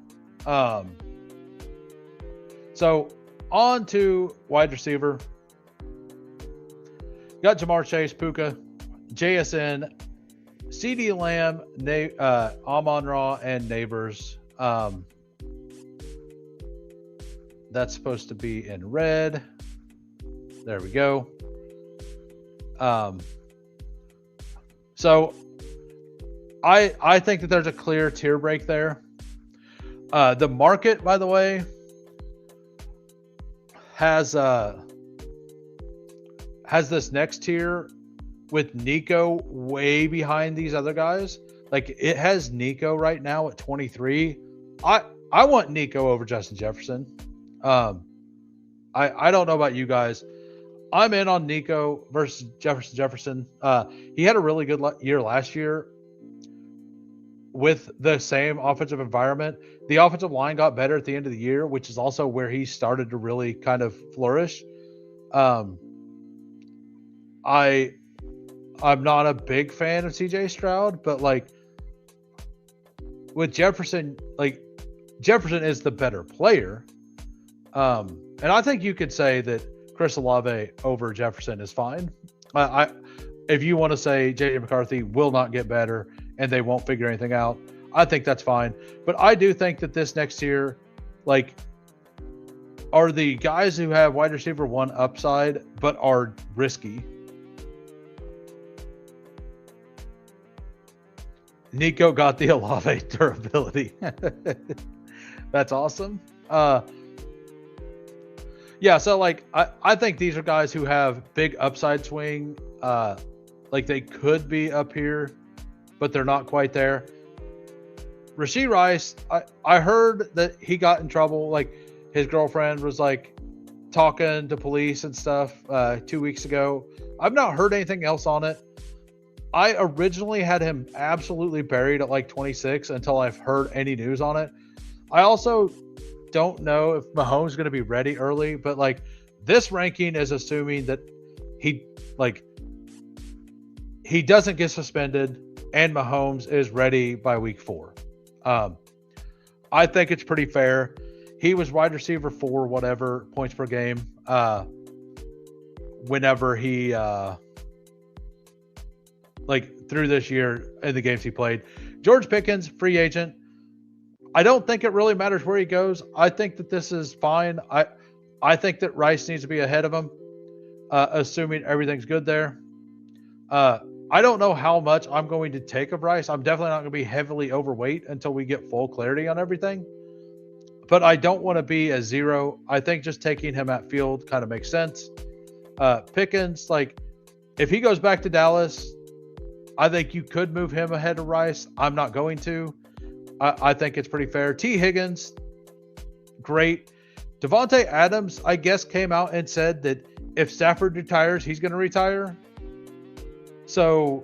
So on to wide receiver. Got Jamar Chase, Puka, JSN, CeeDee Lamb, Amon-Ra, and Neighbors. That's supposed to be in red. There we go. So I think that there's a clear tier break there. The market, by the way, has this next tier with Nico way behind these other guys. Like, it has Nico right now at 23. I want Nico over Justin Jefferson. I don't know about you guys. I'm in on Nico versus Jefferson. He had a really good year last year with the same offensive environment. The offensive line got better at the end of the year, which is also where he started to really kind of flourish. I'm not a big fan of CJ Stroud, but, like, with Jefferson, like, Jefferson is the better player. And And I think you could say that Chris Olave over Jefferson is fine. If you want to say J.J. McCarthy will not get better and they won't figure anything out, I think that's fine. But I do think that this next year, like, are the guys who have wide receiver 1 upside but are risky. Nico got the Olave durability. That's awesome. Yeah, so like I think these are guys who have big upside swing. Like they could be up here, but they're not quite there. Rashee Rice, I heard that he got in trouble. Like his girlfriend was like talking to police and stuff 2 weeks ago. I've not heard anything else on it. I originally had him absolutely buried at like 26 until I've heard any news on it. I also don't know if Mahomes is going to be ready early, but like this ranking is assuming that he doesn't get suspended and Mahomes is ready by week 4. I think it's pretty fair. He was wide receiver 4, whatever points per game, whenever he, like through this year in the games he played. George Pickens, free agent. I don't think it really matters where he goes. I think that this is fine. I think that Rice needs to be ahead of him, assuming everything's good there. I don't know how much I'm going to take of Rice. I'm definitely not going to be heavily overweight until we get full clarity on everything. But I don't want to be a 0. I think just taking him at field kind of makes sense. Pickens, like if he goes back to Dallas, I think you could move him ahead of Rice. I'm not going to. I think it's pretty fair. T. Higgins, great. Devontae Adams, I guess, came out and said that if Stafford retires, he's going to retire. So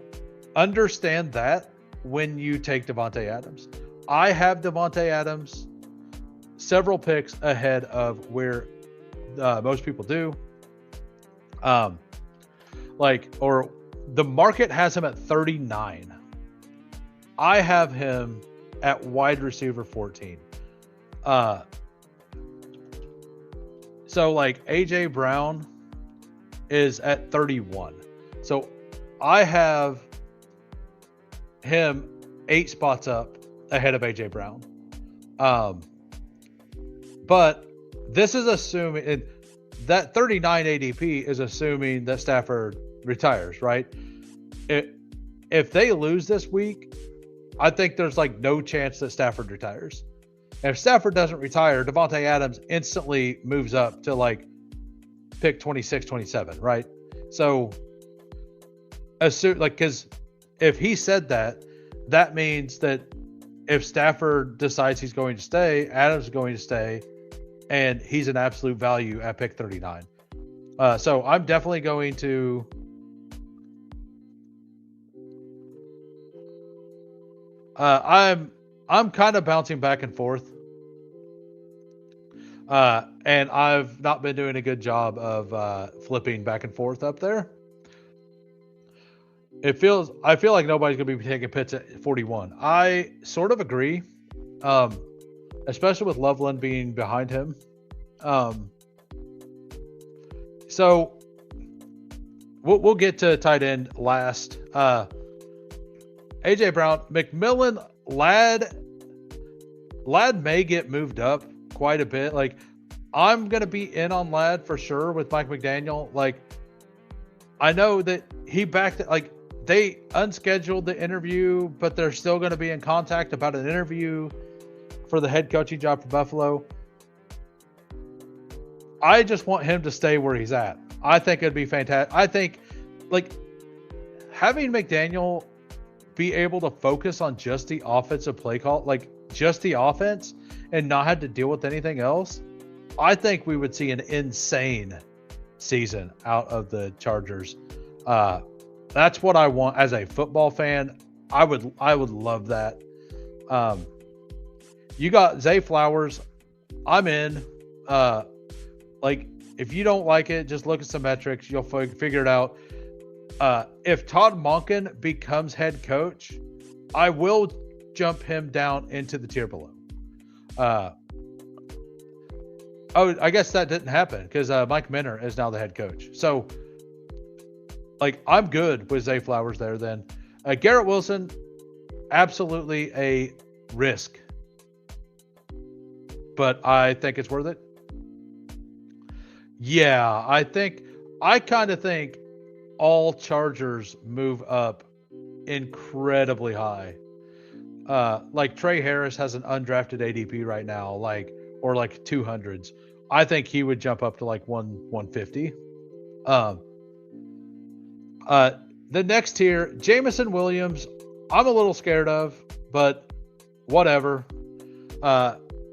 understand that when you take Devontae Adams. I have Devontae Adams several picks ahead of where most people do. Or the market has him at 39. I have him at wide receiver 14. So like AJ Brown is at 31. So I have him 8 spots up ahead of AJ Brown. But this is assuming that 39 ADP is assuming that Stafford retires, right? If they lose this week, I think there's like no chance that Stafford retires. And if Stafford doesn't retire, Devontae Adams instantly moves up to like pick 26, 27, right? So because if he said that, that means that if Stafford decides he's going to stay, Adams is going to stay, and he's an absolute value at pick 39. So I'm definitely going to I'm kind of bouncing back and forth. And I've not been doing a good job of flipping back and forth up there. I feel like nobody's going to be taking Pitts at 41. I sort of agree, especially with Loveland being behind him. So we'll get to tight end last. AJ Brown, McMillan, Ladd may get moved up quite a bit. Like I'm going to be in on Ladd for sure with Mike McDaniel. Like I know that he backed it, like they unscheduled the interview, but they're still going to be in contact about an interview for the head coaching job for Buffalo. I just want him to stay where he's at. I think it'd be fantastic. I think like having McDaniel be able to focus on just the offensive play call, like just the offense and not have to deal with anything else. I think we would see an insane season out of the Chargers. That's what I want as a football fan. I would love that. You got Zay Flowers. I'm in. Like if you don't like it, just look at some metrics. You'll figure it out. If Todd Monken becomes head coach, I will jump him down into the tier below. Oh, I guess that didn't happen because Mike Minner is now the head coach. So, like, I'm good with Zay Flowers there then. Garrett Wilson, absolutely a risk, but I think it's worth it. Yeah, I kind of think all Chargers move up incredibly high. Like Trey Harris has an undrafted ADP right now, or like 200s. I think he would jump up to like 150. Um, the next tier, Jamison Williams, I'm a little scared of, but whatever.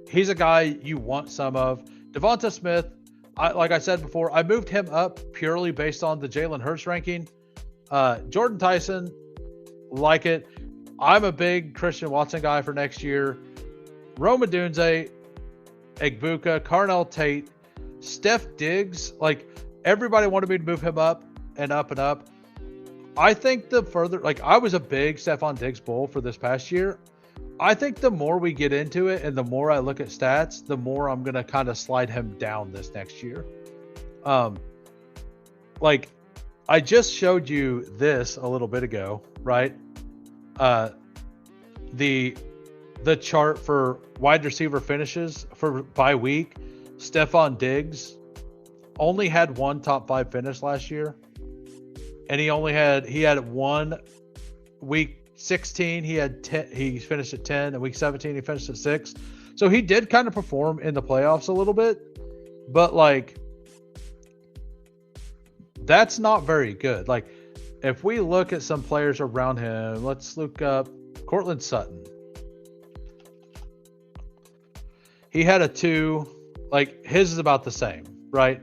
He's a guy you want some of. Devonta Smith, like I said before, I moved him up purely based on the Jalen Hurts ranking. Jordan Tyson, like it. I'm a big Christian Watson guy for next year. Rome Odunze, Egbuka, Carnell Tate, Steph Diggs, like everybody wanted me to move him up and up and up. I think the further, like I was a big Stephon Diggs bull for this past year. I think the more we get into it and the more I look at stats, the more I'm going to kind of slide him down this next year. Like I just showed you this a little bit ago, right? The chart for wide receiver finishes by week. Stephon Diggs only had one top 5 finish last year, and he had one week 16. He finished at 10, and week 17 he finished at 6. So he did kind of perform in the playoffs a little bit, but like that's not very good. Like if we look at some players around him, let's look up Cortland Sutton. He had a 2, like his is about the same, right?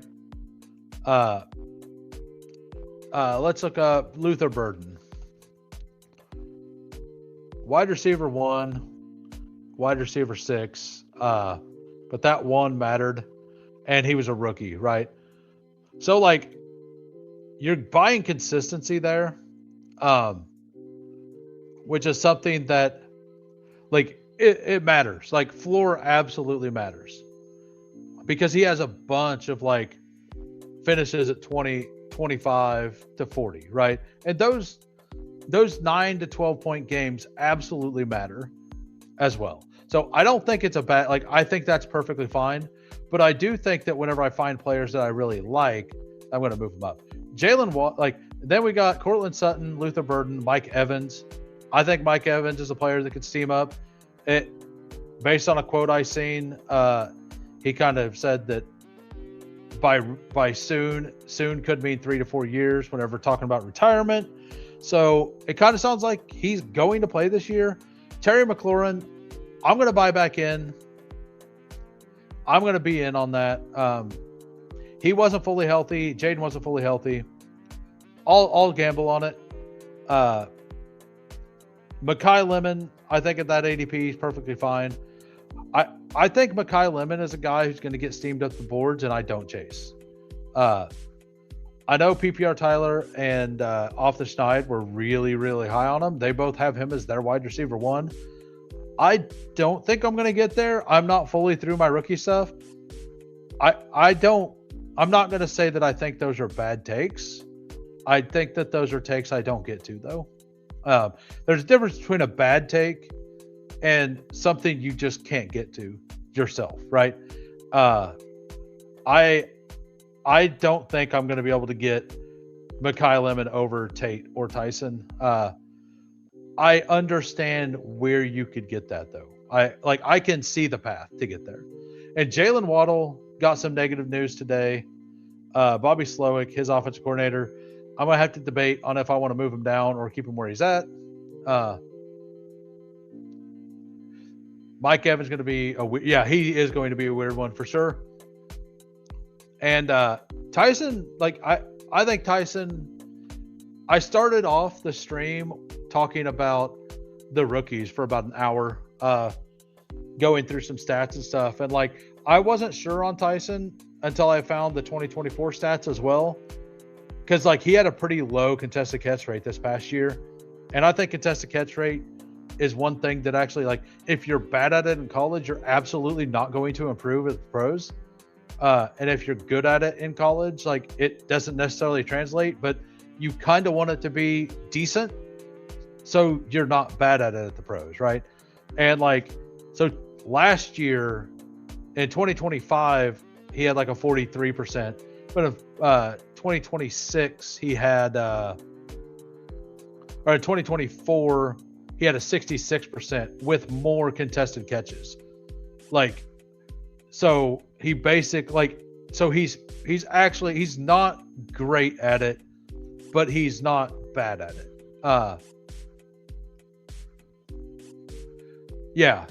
Let's look up Luther Burden. Wide receiver 1, wide receiver 6, but that 1 mattered, and he was a rookie, right? So like you're buying consistency there, which is something that like it matters. Like floor absolutely matters because he has a bunch of like finishes at 20, 25 to 40, right? And those 9 to 12 point games absolutely matter as well. So I don't think it's a bad, like I think that's perfectly fine, but I do think that whenever I find players that I really like, I'm going to move them up. Then we got Cortland Sutton, Luther Burden, Mike Evans. I think Mike Evans is a player that could steam up. Based on a quote I seen, he kind of said that by soon could mean 3 to 4 years whenever talking about retirement. So it kind of sounds like he's going to play this year. Terry McLaurin, I'm going to buy back in. I'm going to be in on that. He wasn't fully healthy. Jaden wasn't fully healthy. I'll gamble on it. Mekhi Lemon, I think at that ADP is perfectly fine. I think Mekhi Lemon is a guy who's going to get steamed up the boards, and I don't chase. I know PPR Tyler and Off the Schneid were really, really high on him. They both have him as their wide receiver 1. I don't think I'm going to get there. I'm not fully through my rookie stuff. I'm not going to say that I think those are bad takes. I think that those are takes I don't get to, though. There's a difference between a bad take and something you just can't get to yourself, right? I don't think I'm going to be able to get Mekhi Lemon over Tate or Tyson. I understand where you could get that, though. I can see the path to get there. And Jalen Waddle got some negative news today. Bobby Slowick, his offensive coordinator, I'm going to have to debate on if I want to move him down or keep him where he's at. Mike Evans going to be he is going to be a weird one for sure. And Tyson, I think Tyson, I started off the stream talking about the rookies for about an hour, going through some stats and stuff. And I wasn't sure on Tyson until I found the 2024 stats as well. Because he had a pretty low contested catch rate this past year. And I think contested catch rate is one thing that actually, if you're bad at it in college, you're absolutely not going to improve as pros. And if you're good at it in college, like it doesn't necessarily translate, but you kind of want it to be decent, so you're not bad at it at the pros, right? And like, so last year in 2025, he had like a 43%, but in 2026 he had, or in 2024 he had a 66% with more contested catches. Like, so he he's not great at it, but he's not bad at it. Yeah,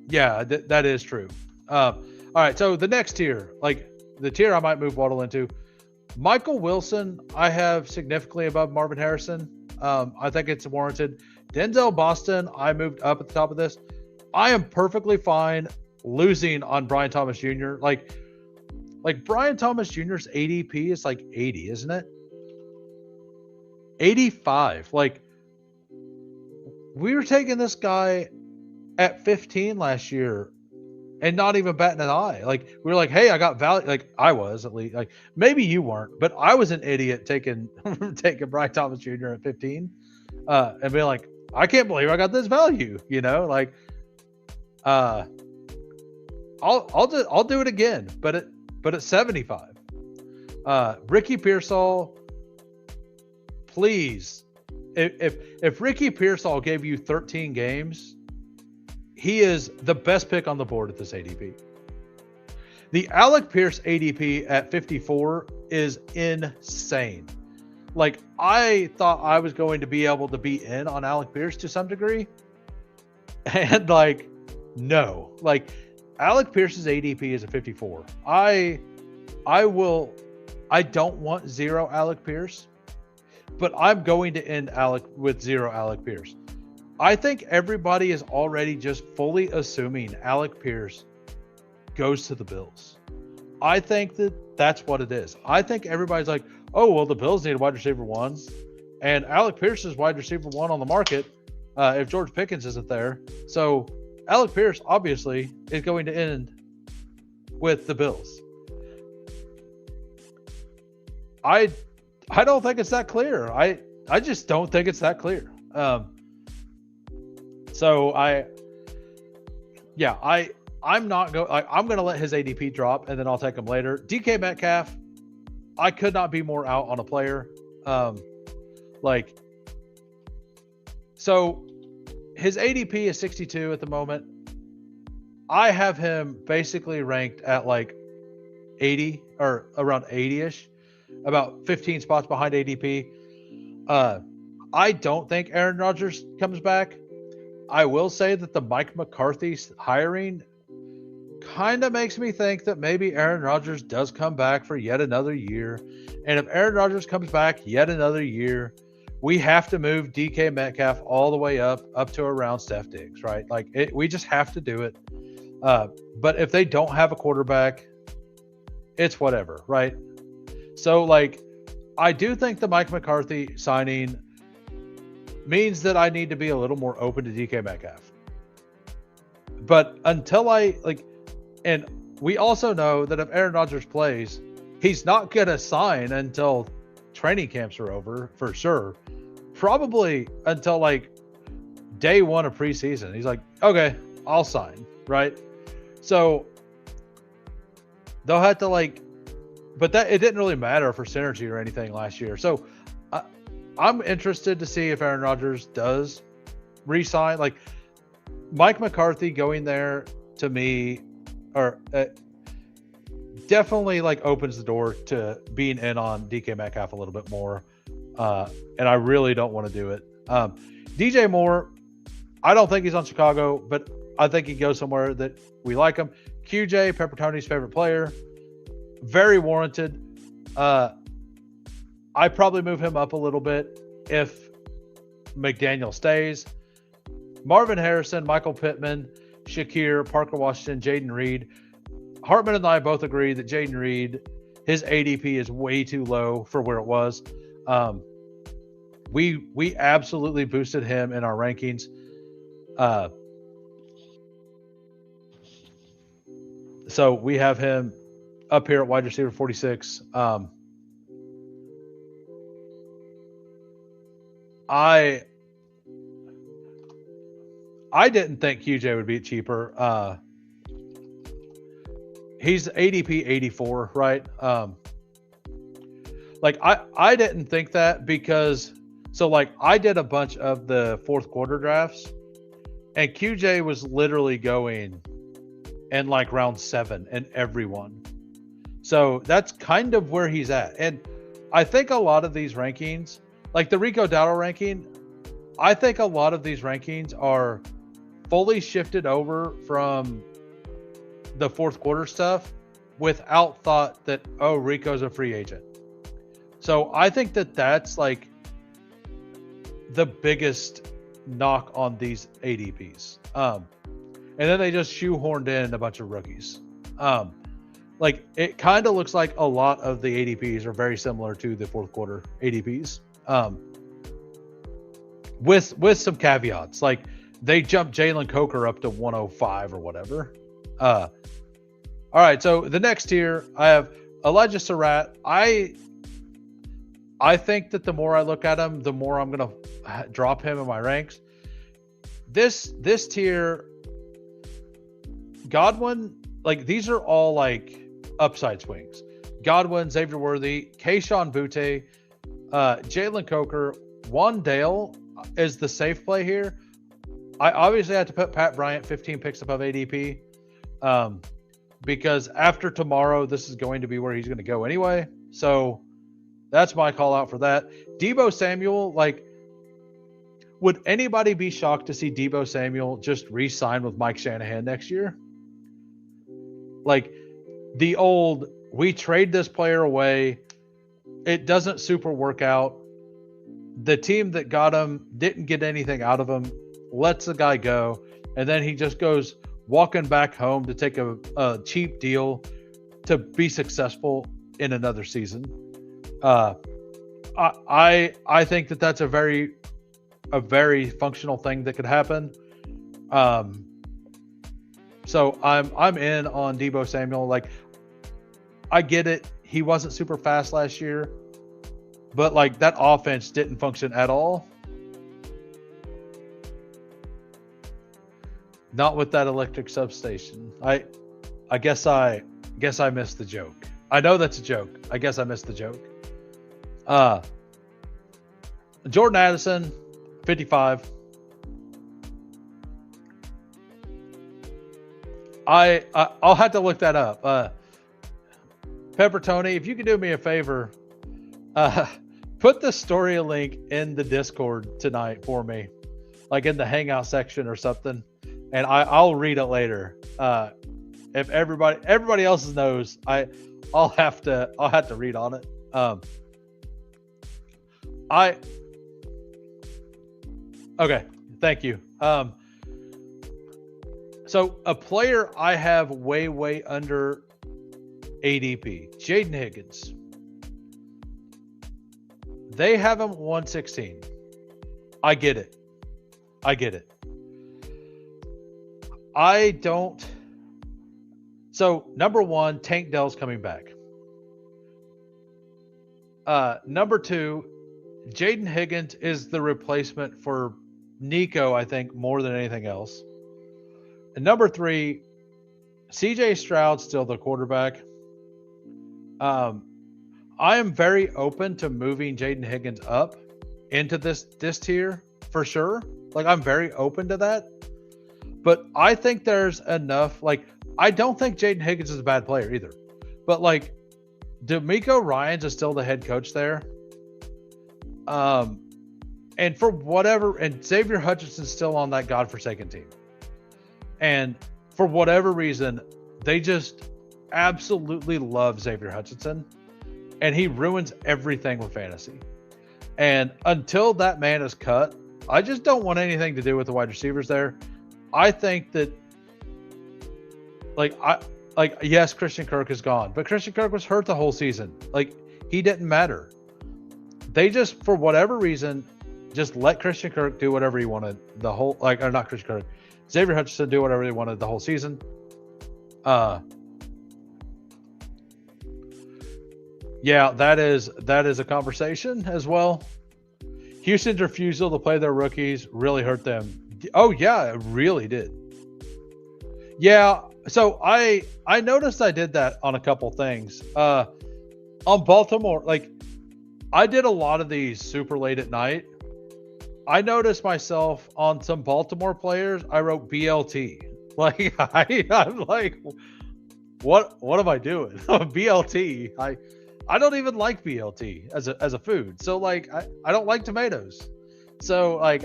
that is true. All right, so the next tier, like the tier I might move Waddle into, Michael Wilson, I have significantly above Marvin Harrison. I think it's warranted. Denzel Boston, I moved up at the top of this. I am perfectly fine losing on Brian Thomas Jr. Like Brian Thomas Jr.'s ADP is like 80, isn't it? 85. Like, we were taking this guy at 15 last year and not even batting an eye. Like, we were like, hey, I got value. Like, I was at least. Like, maybe you weren't, but I was an idiot taking Brian Thomas Jr. at 15 and being like, I can't believe I got this value. You know, like, I'll do it again, but at 75. Ricky Pearsall, please. If Ricky Pearsall gave you 13 games, he is the best pick on the board at this ADP. The Alec Pierce ADP at 54 is insane. Like, I thought I was going to be able to be in on Alec Pierce to some degree. And like, no. Like, Alec Pierce's ADP is a 54. I don't want zero Alec Pierce, but I'm going to end with zero Alec Pierce. I think everybody is already just fully assuming Alec Pierce goes to the Bills. I think that's what it is. I think everybody's like, oh, well, the Bills need a wide receiver one, and Alec Pierce is wide receiver one on the market if George Pickens isn't there. So Alec Pierce obviously is going to end with the Bills. I don't think it's that clear. I just don't think it's that clear. So I'm not going. I'm going to let his ADP drop, and then I'll take him later. DK Metcalf, I could not be more out on a player. So his ADP is 62 at the moment. I have him basically ranked at like 80 or around 80-ish, about 15 spots behind ADP. I don't think Aaron Rodgers comes back. I will say that the Mike McCarthy hiring kind of makes me think that maybe Aaron Rodgers does come back for yet another year. And if Aaron Rodgers comes back yet another year, we have to move DK Metcalf all the way up to around Steph Diggs, right? Like, we just have to do it. But if they don't have a quarterback, it's whatever, right? So, like, I do think the Mike McCarthy signing means that I need to be a little more open to DK Metcalf. But until and we also know that if Aaron Rodgers plays, he's not going to sign until training camps are over, for sure. Probably until like day one of preseason. He's like, okay, I'll sign, right? So they'll have to but that it didn't really matter for synergy or anything last year. So I'm interested to see if Aaron Rodgers does re-sign. Like, Mike McCarthy going there, to me, or definitely opens the door to being in on DK Metcalf a little bit more. And I really don't want to do it. DJ Moore, I don't think he's on Chicago, but I think he goes somewhere that we like him. QJ, Peppertoni's favorite player. Very warranted. I probably move him up a little bit if McDaniel stays. Marvin Harrison, Michael Pittman, Shakir, Parker Washington, Jaden Reed. Hartman and I both agree that Jaden Reed, his ADP is way too low for where it was. We absolutely boosted him in our rankings. So we have him up here at wide receiver 46. I didn't think QJ would be cheaper. He's ADP 84, right? Like I didn't think that because like I did a bunch of the fourth quarter drafts, and QJ was literally going in like round 7 in everyone. So that's kind of where he's at. And I think a lot of these rankings, like the Rico Dowdle ranking, I think a lot of these rankings are fully shifted over from the fourth quarter stuff without thought that, oh, Rico's a free agent. So I think that that's like the biggest knock on these ADPs. And then they just shoehorned in a bunch of rookies. Like it kind of looks like a lot of the ADPs are very similar to the fourth quarter ADPs. With some caveats, like they jumped Jalen Coker up to 105 or whatever. All right, so the next tier, I have Elijah Surratt. I think that the more I look at him, the more I'm gonna drop him in my ranks. This tier, Godwin, like these are all like upside swings. Godwin, Xavier Worthy, Kayshon Boutte, Jalen Coker, Wandale is the safe play here. I obviously had to put Pat Bryant 15 picks above ADP because after tomorrow, this is going to be where he's going to go anyway. So that's my call out for that. Deebo Samuel, like, would anybody be shocked to see Deebo Samuel just re-sign with Mike Shanahan next year? Like the old, we trade this player away, it doesn't super work out. The team that got him didn't get anything out of him, lets the guy go, and then he just goes walking back home to take a cheap deal to be successful in another season. I think that that's a very functional thing that could happen. So I'm in on Deebo Samuel. Like, I get it. He wasn't super fast last year, but like that offense didn't function at all. Not with that electric substation. I guess I missed the joke. I know that's a joke. I guess I missed the joke. Jordan Addison, 55. I'll have to look that up. Pepper Tony, if you could do me a favor, put the story link in the Discord tonight for me, like in the Hangout section or something, and I'll read it later. If everybody else knows, I'll have to read on it. Okay, thank you. So a player I have way under ADP, Jaden Higgins. They have him 116. I get it. I don't. So number one, Tank Dell's coming back. Number two, Jaden Higgins is the replacement for Nico, I think, more than anything else. And number three, CJ Stroud's still the quarterback. I am very open to moving Jaden Higgins up into this tier for sure. Like, I'm very open to that. But I think there's enough. Like, I don't think Jaden Higgins is a bad player either. But like, DeMeco Ryans is still the head coach there. And for whatever, and Xavier Hutchinson's still on that godforsaken team. And for whatever reason, they just absolutely love Xavier Hutchinson. And he ruins everything with fantasy. And until that man is cut, I just don't want anything to do with the wide receivers there. I think that, yes, Christian Kirk is gone, but Christian Kirk was hurt the whole season. Like, he didn't matter. They just, for whatever reason, just let Christian Kirk do whatever he wanted the whole, or not Christian Kirk, Xavier Hutchinson do whatever they wanted the whole season. Yeah, that is a conversation as well. Houston's refusal to play their rookies really hurt them. Oh yeah, it really did. Yeah, so I noticed I did that on a couple things. On Baltimore, like I did a lot of these super late at night. I noticed myself on some Baltimore players, I wrote BLT. Like I'm like, what am I doing? BLT. I don't even like BLT as a food. So like I don't like tomatoes. So like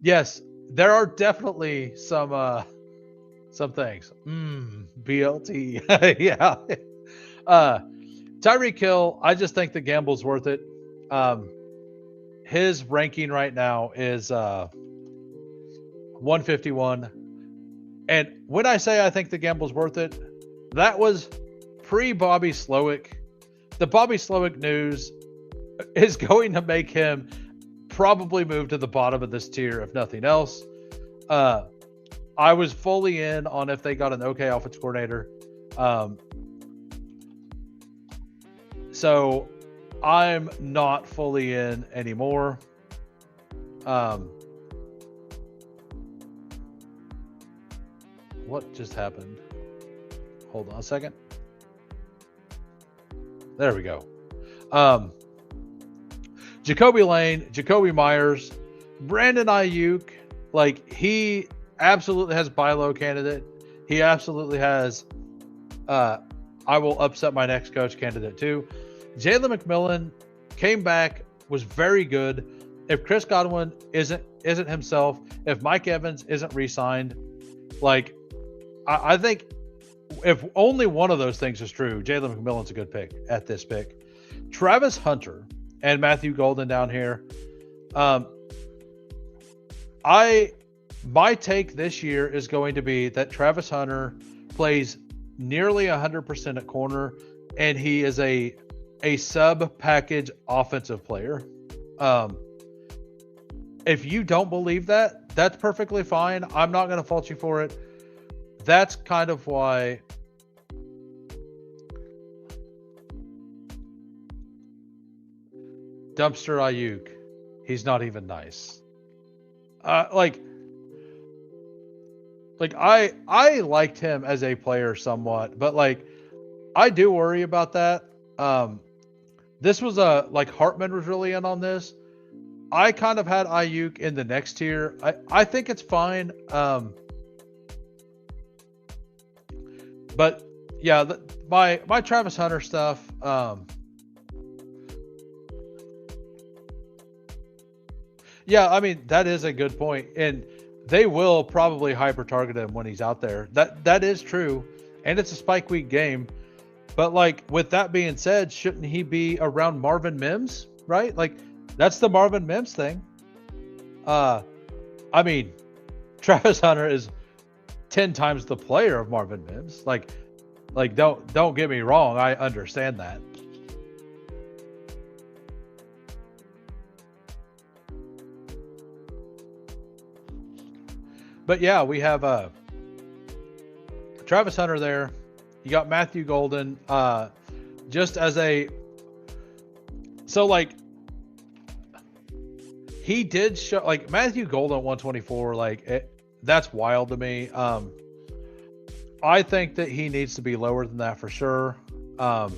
yes, there are definitely some things. BLT. Yeah. Tyreek Hill, I just think the gamble's worth it. His ranking right now is 151. And when I say I think the gamble's worth it, that was pre-Bobby Slowick. The Bobby Slowick news is going to make him probably move to the bottom of this tier, if nothing else. I was fully in on if they got an okay offense coordinator. So I'm not fully in anymore. What just happened? Hold on a second. There we go. Jacoby Lane, Jacoby Myers, Brandon Ayuk, like he absolutely has buy low candidate. He absolutely has I will upset my next coach candidate too. Jalen McMillan came back, was very good. If Chris Godwin isn't himself, if Mike Evans isn't re-signed, like I think if only one of those things is true, Jalen McMillan's a good pick at this pick. Travis Hunter and Matthew Golden down here. My take this year is going to be that Travis Hunter plays nearly 100% at corner, and he is a sub-package offensive player. If you don't believe that, that's perfectly fine. I'm not going to fault you for it. That's kind of why Dumpster Ayuk, he's not even nice. Like I liked him as a player somewhat, but like I do worry about that. This was like Hartman was really in on this. I kind of had Ayuk in the next tier. I think it's fine. But yeah, my Travis Hunter stuff. Yeah, I mean that is a good point, and they will probably hyper target him when he's out there. That is true, and it's a spike week game. But like with that being said, shouldn't he be around Marvin Mims? Right? Like that's the Marvin Mims thing. I mean, Travis Hunter is 10 times the player of Marvin Mims. Like don't get me wrong, I understand that. But yeah, we have Travis Hunter there. You got Matthew Golden. Just as a so like he did show like Matthew Golden at 124. Like that's wild to me. I think that he needs to be lower than that for sure. But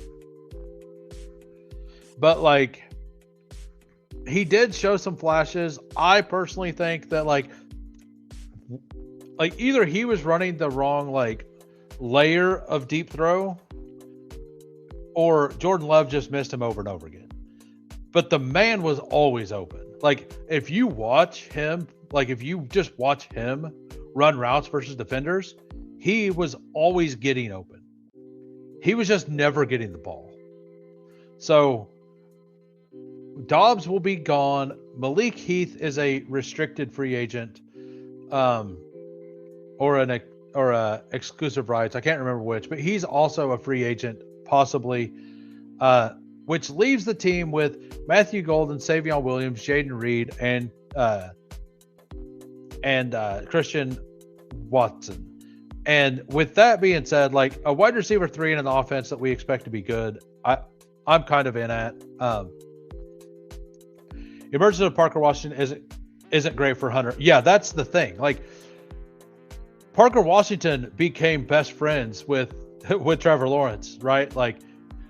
like he did show some flashes. I personally think that like either he was running the wrong like layer of deep throw, or Jordan Love just missed him over and over again. But the man was always open. Like if you watch him, like if you just watch him run routes versus defenders, he was always getting open. He was just never getting the ball. So Dobbs will be gone. Malik Heath is a restricted free agent. Or a exclusive rights. I can't remember which, but he's also a free agent, possibly, which leaves the team with Matthew Golden, Savion Williams, Jaden Reed, and Christian Watson. And with that being said, like a wide receiver 3 in an offense that we expect to be good, I'm kind of in at. Emergence of Parker Washington isn't great for Hunter. Yeah, that's the thing. Like Parker Washington became best friends with Trevor Lawrence, right? Like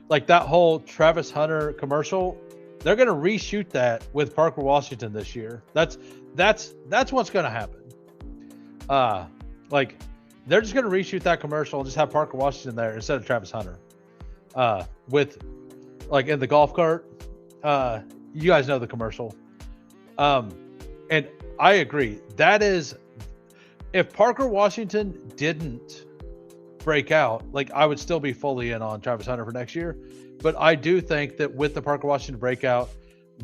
that whole Travis Hunter commercial. They're going to reshoot that with Parker Washington this year. That's what's going to happen. Like they're just going to reshoot that commercial and just have Parker Washington there instead of Travis Hunter. With like in the golf cart. You guys know the commercial. And I agree. That is, if Parker Washington didn't break out, like I would still be fully in on Travis Hunter for next year. But I do think that with the Parker Washington breakout,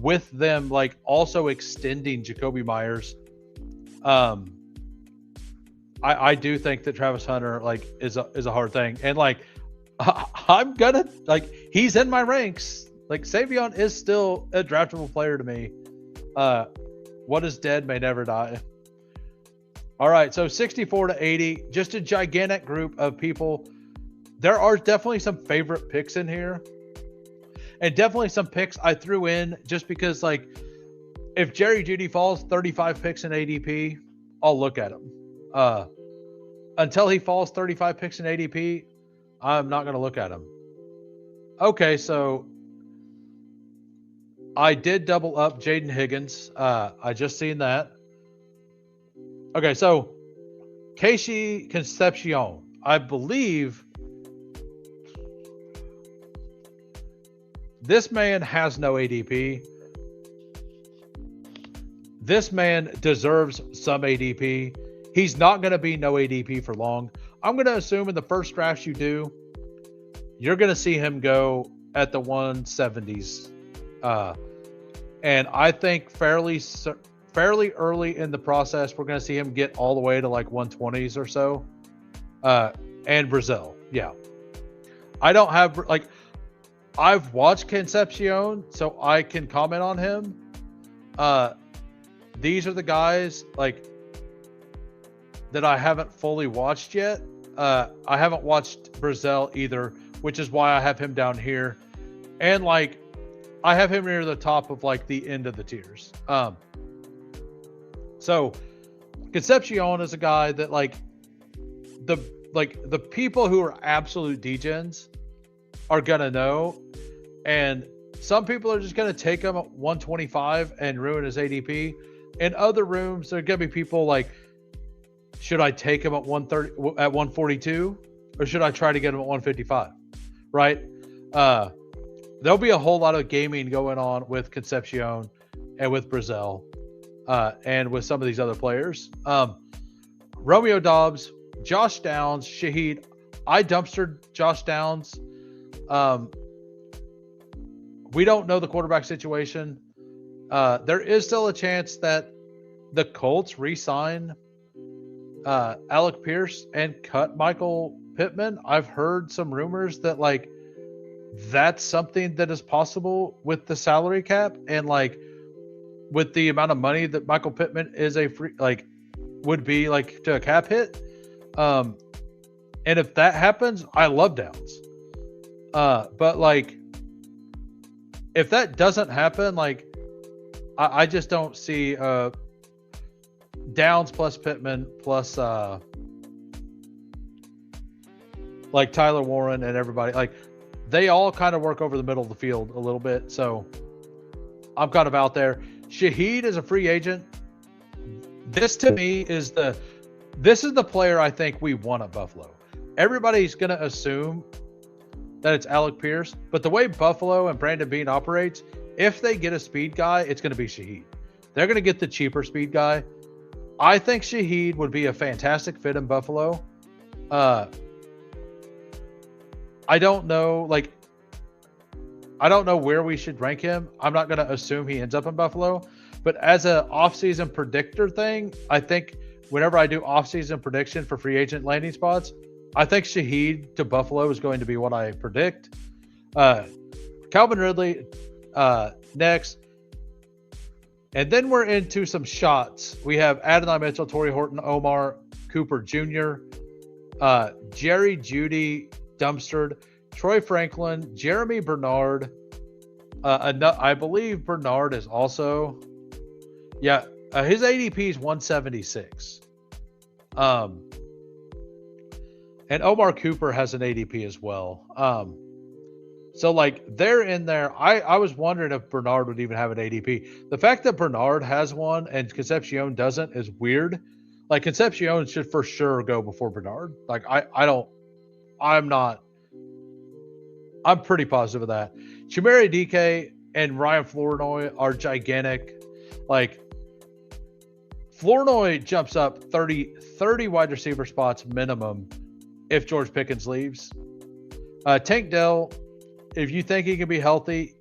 with them like also extending Jacoby Myers, I do think that Travis Hunter like is a hard thing. And like I'm gonna like he's in my ranks. Like Savion is still a draftable player to me. What is dead may never die. All right, so 64 to 80, just a gigantic group of people. There are definitely some favorite picks in here. And definitely some picks I threw in just because, like, if Jerry Jeudy falls 35 picks in ADP, I'll look at him. Until he falls 35 picks in ADP, I'm not going to look at him. Okay, so I did double up Jaden Higgins. I just seen that. Okay, so Casey Concepcion, I believe this man has no ADP. This man deserves some ADP. He's not going to be no ADP for long. I'm going to assume in the first draft you do, you're going to see him go at the 170s. And I think fairly early in the process, we're going to see him get all the way to like 120s or so. And Brazil. Yeah. I don't have like, I've watched Concepcion, so I can comment on him. These are the guys like that I haven't fully watched yet. I haven't watched Brazil either, which is why I have him down here. And like, I have him near the top of like the end of the tiers. So Concepcion is a guy that like the people who are absolute degens are gonna know, and some people are just gonna take him at 125 and ruin his ADP. In other rooms, there are gonna be people like, should I take him at 130 at 142, or should I try to get him at 155? Right? There'll be a whole lot of gaming going on with Concepcion and with Brazil, and with some of these other players. Romeo Doubs, Josh Downs, Shaheed. I dumpstered Josh Downs. We don't know the quarterback situation. There is still a chance that the Colts re-sign Alec Pierce and cut Michael Pittman. I've heard some rumors that like that's something that is possible with the salary cap and like with the amount of money that Michael Pittman is a free like would be like to a cap hit. And if that happens, I love Downs. But like if that doesn't happen, like I just don't see Downs plus Pittman plus like Tyler Warren and everybody, like they all kind of work over the middle of the field a little bit. So I'm kind of out there. Shaheed is a free agent. This to me is the player I think we want at Buffalo. Everybody's going to assume that it's Alec Pierce, but the way Buffalo and Brandon Beane operates, if they get a speed guy, it's going to be Shaheed. They're going to get the cheaper speed guy. I think Shaheed would be a fantastic fit in Buffalo. I don't know where we should rank him. I'm not going to assume he ends up in Buffalo, but as an offseason predictor thing, I think whenever I do offseason prediction for free agent landing spots, I think Shaheed to Buffalo is going to be what I predict. Calvin Ridley next. And then we're into some shots. We have Adonai Mitchell, Torrey Horton, Omar Cooper Jr. Jerry Judy dumpstered. Troy Franklin, Jeremy Bernard. I believe Bernard is also, yeah, his ADP is 176. And Omar Cooper has an ADP as well. So like they're in there. I was wondering if Bernard would even have an ADP. The fact that Bernard has one and Concepcion doesn't is weird. Like Concepcion should for sure go before Bernard. Like I'm pretty positive of that. Chimere DK and Ryan Flournoy are gigantic. Like Flournoy jumps up 30 wide receiver spots minimum if George Pickens leaves. Tank Dell, if you think he can be healthy,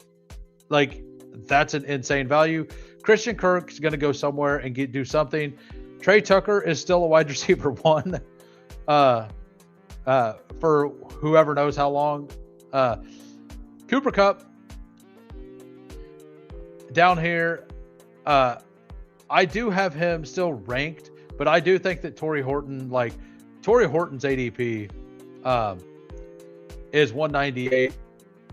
like that's an insane value. Christian Kirk's going to go somewhere and do something. Trey Tucker is still a wide receiver one for whoever knows how long. Cooper Kupp down here. I do have him still ranked, but I do think that Torrey Horton's ADP is 198.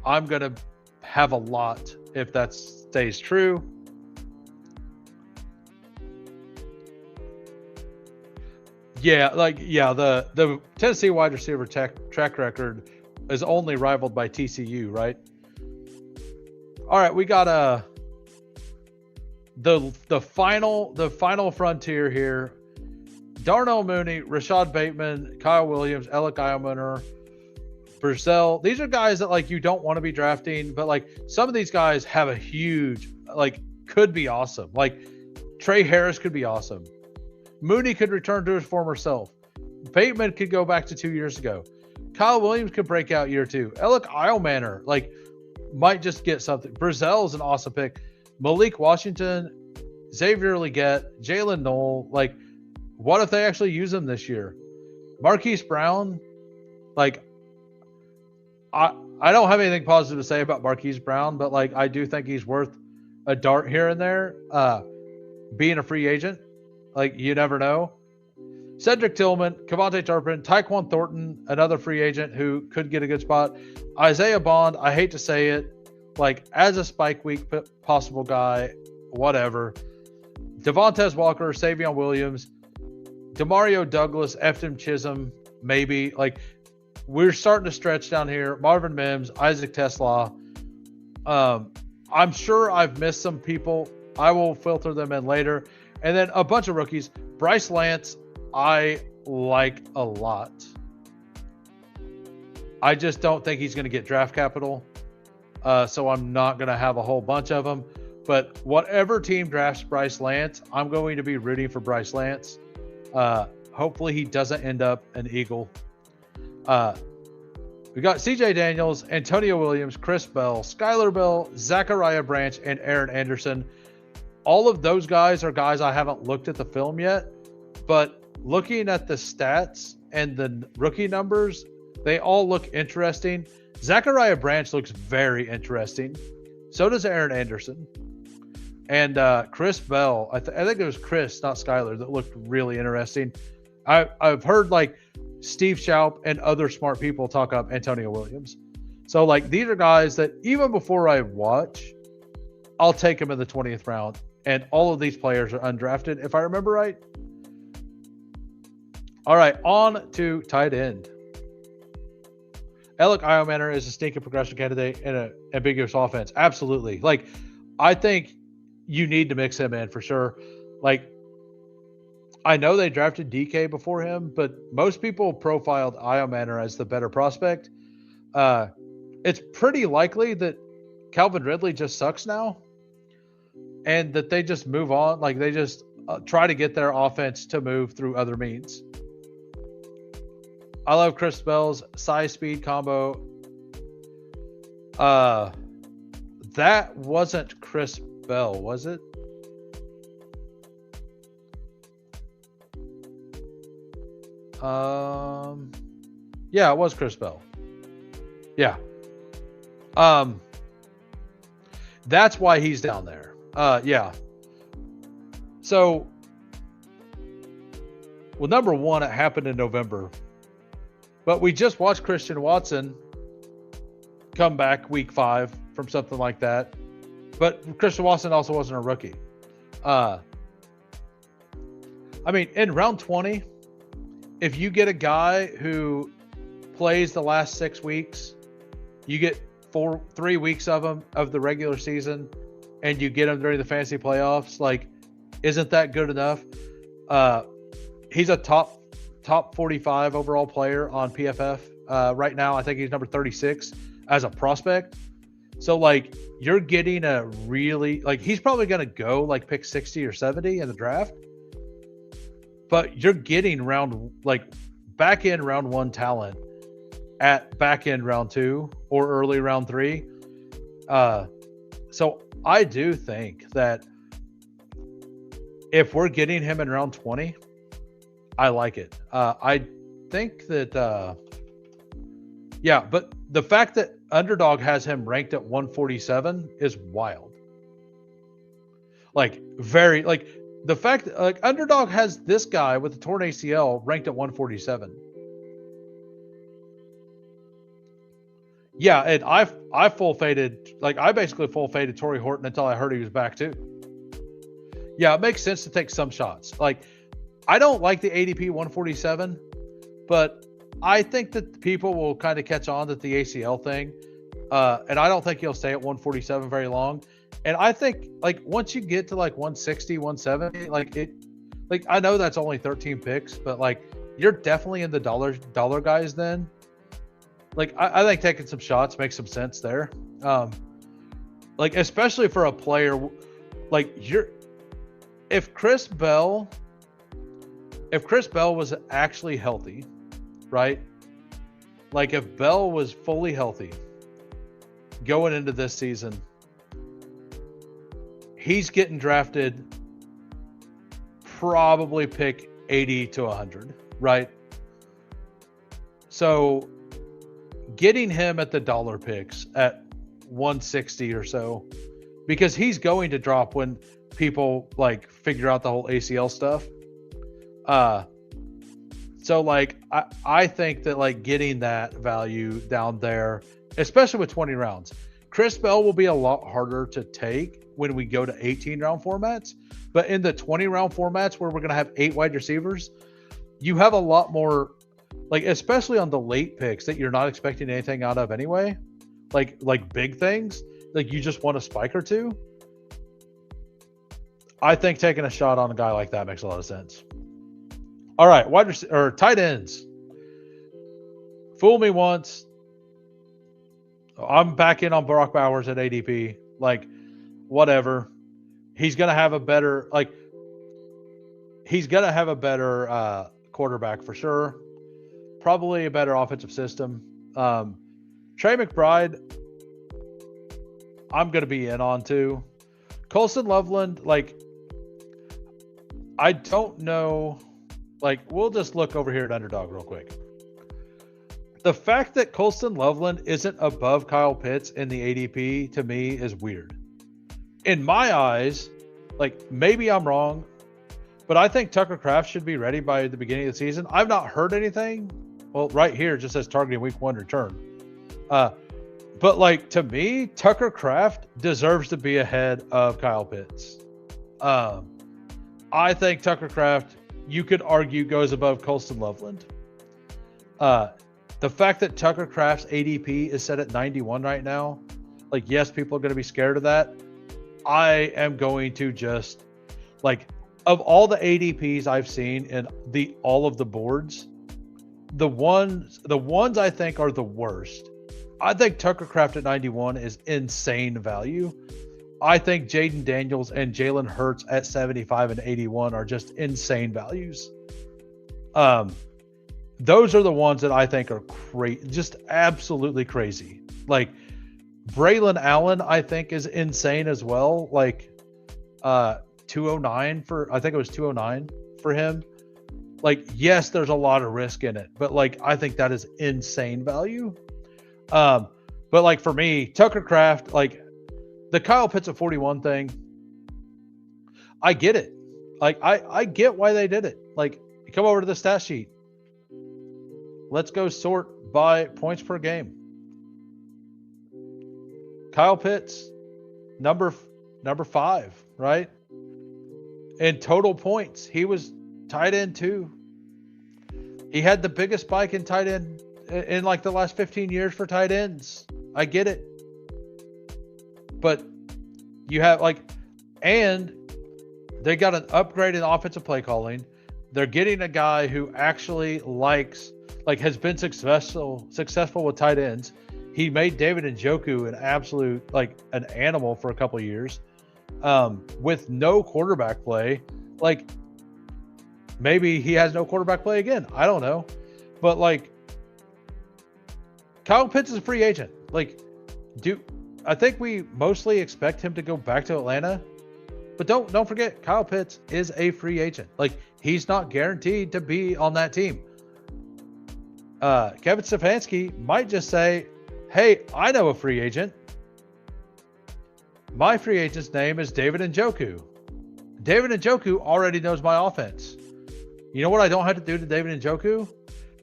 I'm going to have a lot if that stays true. The Tennessee wide receiver track record is only rivaled by TCU, right? All right, we got the final frontier here. Darnell Mooney, Rashad Bateman, Kyle Williams, Alec Eilmanor, Brazil. These are guys that like you don't want to be drafting, but like some of these guys have a huge, like could be awesome. Like Trey Harris could be awesome. Mooney could return to his former self. Bateman could go back to 2 years ago. Kyle Williams could break out year two. Alec Eilmanor, like, might just get something. Brazil is an awesome pick. Malik Washington, Xavier Legette, Jalen Knoll. Like, what if they actually use him this year? Marquise Brown, like, I don't have anything positive to say about Marquise Brown, but like I do think he's worth a dart here and there. Being a free agent, like you never know. Cedric Tillman, Kevontae Turpin, Tyquan Thornton, another free agent who could get a good spot. Isaiah Bond, I hate to say it, like as a spike week possible guy, whatever. Devontae Walker, Savion Williams, Demario Douglas, Eftim Chisholm, maybe. Like we're starting to stretch down here. Marvin Mims, Isaac Tesla. I'm sure I've missed some people. I will filter them in later. And then a bunch of rookies. Bryce Lance, I like a lot. I just don't think he's going to get draft capital. So I'm not going to have a whole bunch of them. But whatever team drafts Bryce Lance, I'm going to be rooting for Bryce Lance. Hopefully he doesn't end up an Eagle. We got CJ Daniels, Antonio Williams, Chris Bell, Skylar Bell, Zachariah Branch, and Aaron Anderson. All of those guys are guys I haven't looked at the film yet, but looking at the stats and the rookie numbers, they all look interesting. Zachariah Branch looks very interesting. So does Aaron Anderson. And Chris Bell, I think it was Chris, not Skylar, that looked really interesting. I've heard like Steve Schaup and other smart people talk up Antonio Williams. So like these are guys that even before I watch, I'll take them in the 20th round. And all of these players are undrafted, if I remember right. All right, on to tight end. Alec Eilmanor is a sneaky progression candidate in an ambiguous offense. Absolutely. Like, I think you need to mix him in for sure. Like, I know they drafted DK before him, but most people profiled Eilmanor as the better prospect. It's pretty likely that Calvin Ridley just sucks now and that they just move on. Like, they just try to get their offense to move through other means. I love Chris Bell's size speed combo. That wasn't Chris Bell, was it? Yeah, it was Chris Bell. Yeah. That's why he's down there. Yeah. So, well, number one, it happened in November. But we just watched Christian Watson come back week 5 from something like that. But Christian Watson also wasn't a rookie. I mean, in round 20, if you get a guy who plays the last 6 weeks, you get 3 weeks of him of the regular season, and you get him during the fantasy playoffs, like, isn't that good enough? He's a top 45 overall player on PFF right now. I think he's number 36 as a prospect. So, like, you're getting a really, like, he's probably going to go like pick 60 or 70 in the draft, but you're getting back end round 1 talent at back end round 2 or early round 3. So I do think that if we're getting him in round 20, I like it. I think that, yeah, but the fact that Underdog has him ranked at 147 is wild. Like, very, like, the fact that, like, Underdog has this guy with the torn ACL ranked at 147. Yeah, and I full faded, like, I basically full faded Torrey Horton until I heard he was back too. Yeah, it makes sense to take some shots. Like, I don't like the ADP 147, but I think that people will kind of catch on that the ACL thing. And I don't think he'll stay at 147 very long. And I think, like, once you get to like 160, 170, like I know that's only 13 picks, but like, you're definitely in the dollar guys then. Like, I think taking some shots makes some sense there. Like, especially for a player like if Chris Bell was actually healthy, right? Like, if Bell was fully healthy going into this season, he's getting drafted probably pick 80 to 100, right? So getting him at the dollar picks at 160 or so, because he's going to drop when people like figure out the whole ACL stuff. So like, I think that like getting that value down there, especially with 20 rounds, Chris Bell will be a lot harder to take when we go to 18 round formats, but in the 20 round formats where we're going to have 8 wide receivers, you have a lot more, like, especially on the late picks that you're not expecting anything out of anyway, like big things, like you just want a spike or two. I think taking a shot on a guy like that makes a lot of sense. All right, tight ends. Fool me once. I'm back in on Brock Bowers at ADP. Like, whatever. He's gonna have a better quarterback for sure. Probably a better offensive system. Trey McBride, I'm gonna be in on too. Colston Loveland, like, I don't know. Like, we'll just look over here at Underdog real quick. The fact that Colston Loveland isn't above Kyle Pitts in the ADP to me is weird. In my eyes, like, maybe I'm wrong, but I think Tucker Kraft should be ready by the beginning of the season. I've not heard anything. Well, right here it just says targeting week 1 return. But like, to me, Tucker Kraft deserves to be ahead of Kyle Pitts. I think Tucker Kraft, you could argue, goes above Colston Loveland. The fact that Tucker Kraft's ADP is set at 91 right now, like, yes, people are going to be scared of that. I am going to just, like, of all the ADPs I've seen in all of the boards, the ones I think are the worst, I think Tucker Kraft at 91 is insane value. I think Jaden Daniels and Jalen Hurts at 75 and 81 are just insane values. Those are the ones that I think are just absolutely crazy. Like, Braylon Allen, I think, is insane as well. Like, 209 I think it was 209 for him. Like, yes, there's a lot of risk in it, but like, I think that is insane value. But like, for me, Tucker Kraft, like, the Kyle Pitts at 41 thing, I get it. Like, I get why they did it. Like, come over to the stat sheet. let's go sort by points per game. Kyle Pitts, number 5, right? In total points, he was tight end 2. He had the biggest spike in tight end in like the last 15 years for tight ends. I get it. But you have and they got an upgrade in offensive play calling. They're getting a guy who actually has been successful with tight ends. He made David Njoku an absolute, an animal for a couple of years. With no quarterback play. Maybe he has no quarterback play again. I don't know. But Kyle Pitts is a free agent. I think we mostly expect him to go back to Atlanta. But don't forget, Kyle Pitts is a free agent. He's not guaranteed to be on that team. Kevin Stefanski might just say, hey, I know a free agent. My free agent's name is David Njoku. David Njoku already knows my offense. You know what I don't have to do to David Njoku?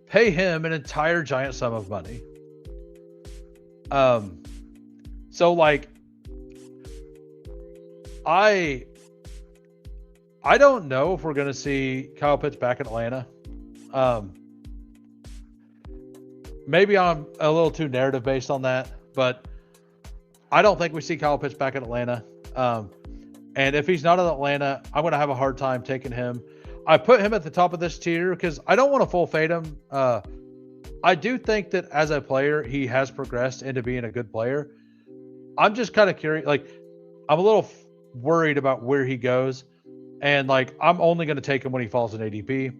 Pay him an entire giant sum of money. So I don't know if we're going to see Kyle Pitts back in Atlanta. Maybe I'm a little too narrative based on that, but I don't think we see Kyle Pitts back in Atlanta. And if he's not in Atlanta, I'm going to have a hard time taking him. I put him at the top of this tier because I don't want to full fade him. I do think that as a player, he has progressed into being a good player. I'm just kind of curious. I'm a little worried about where he goes. And I'm only going to take him when he falls in ADP.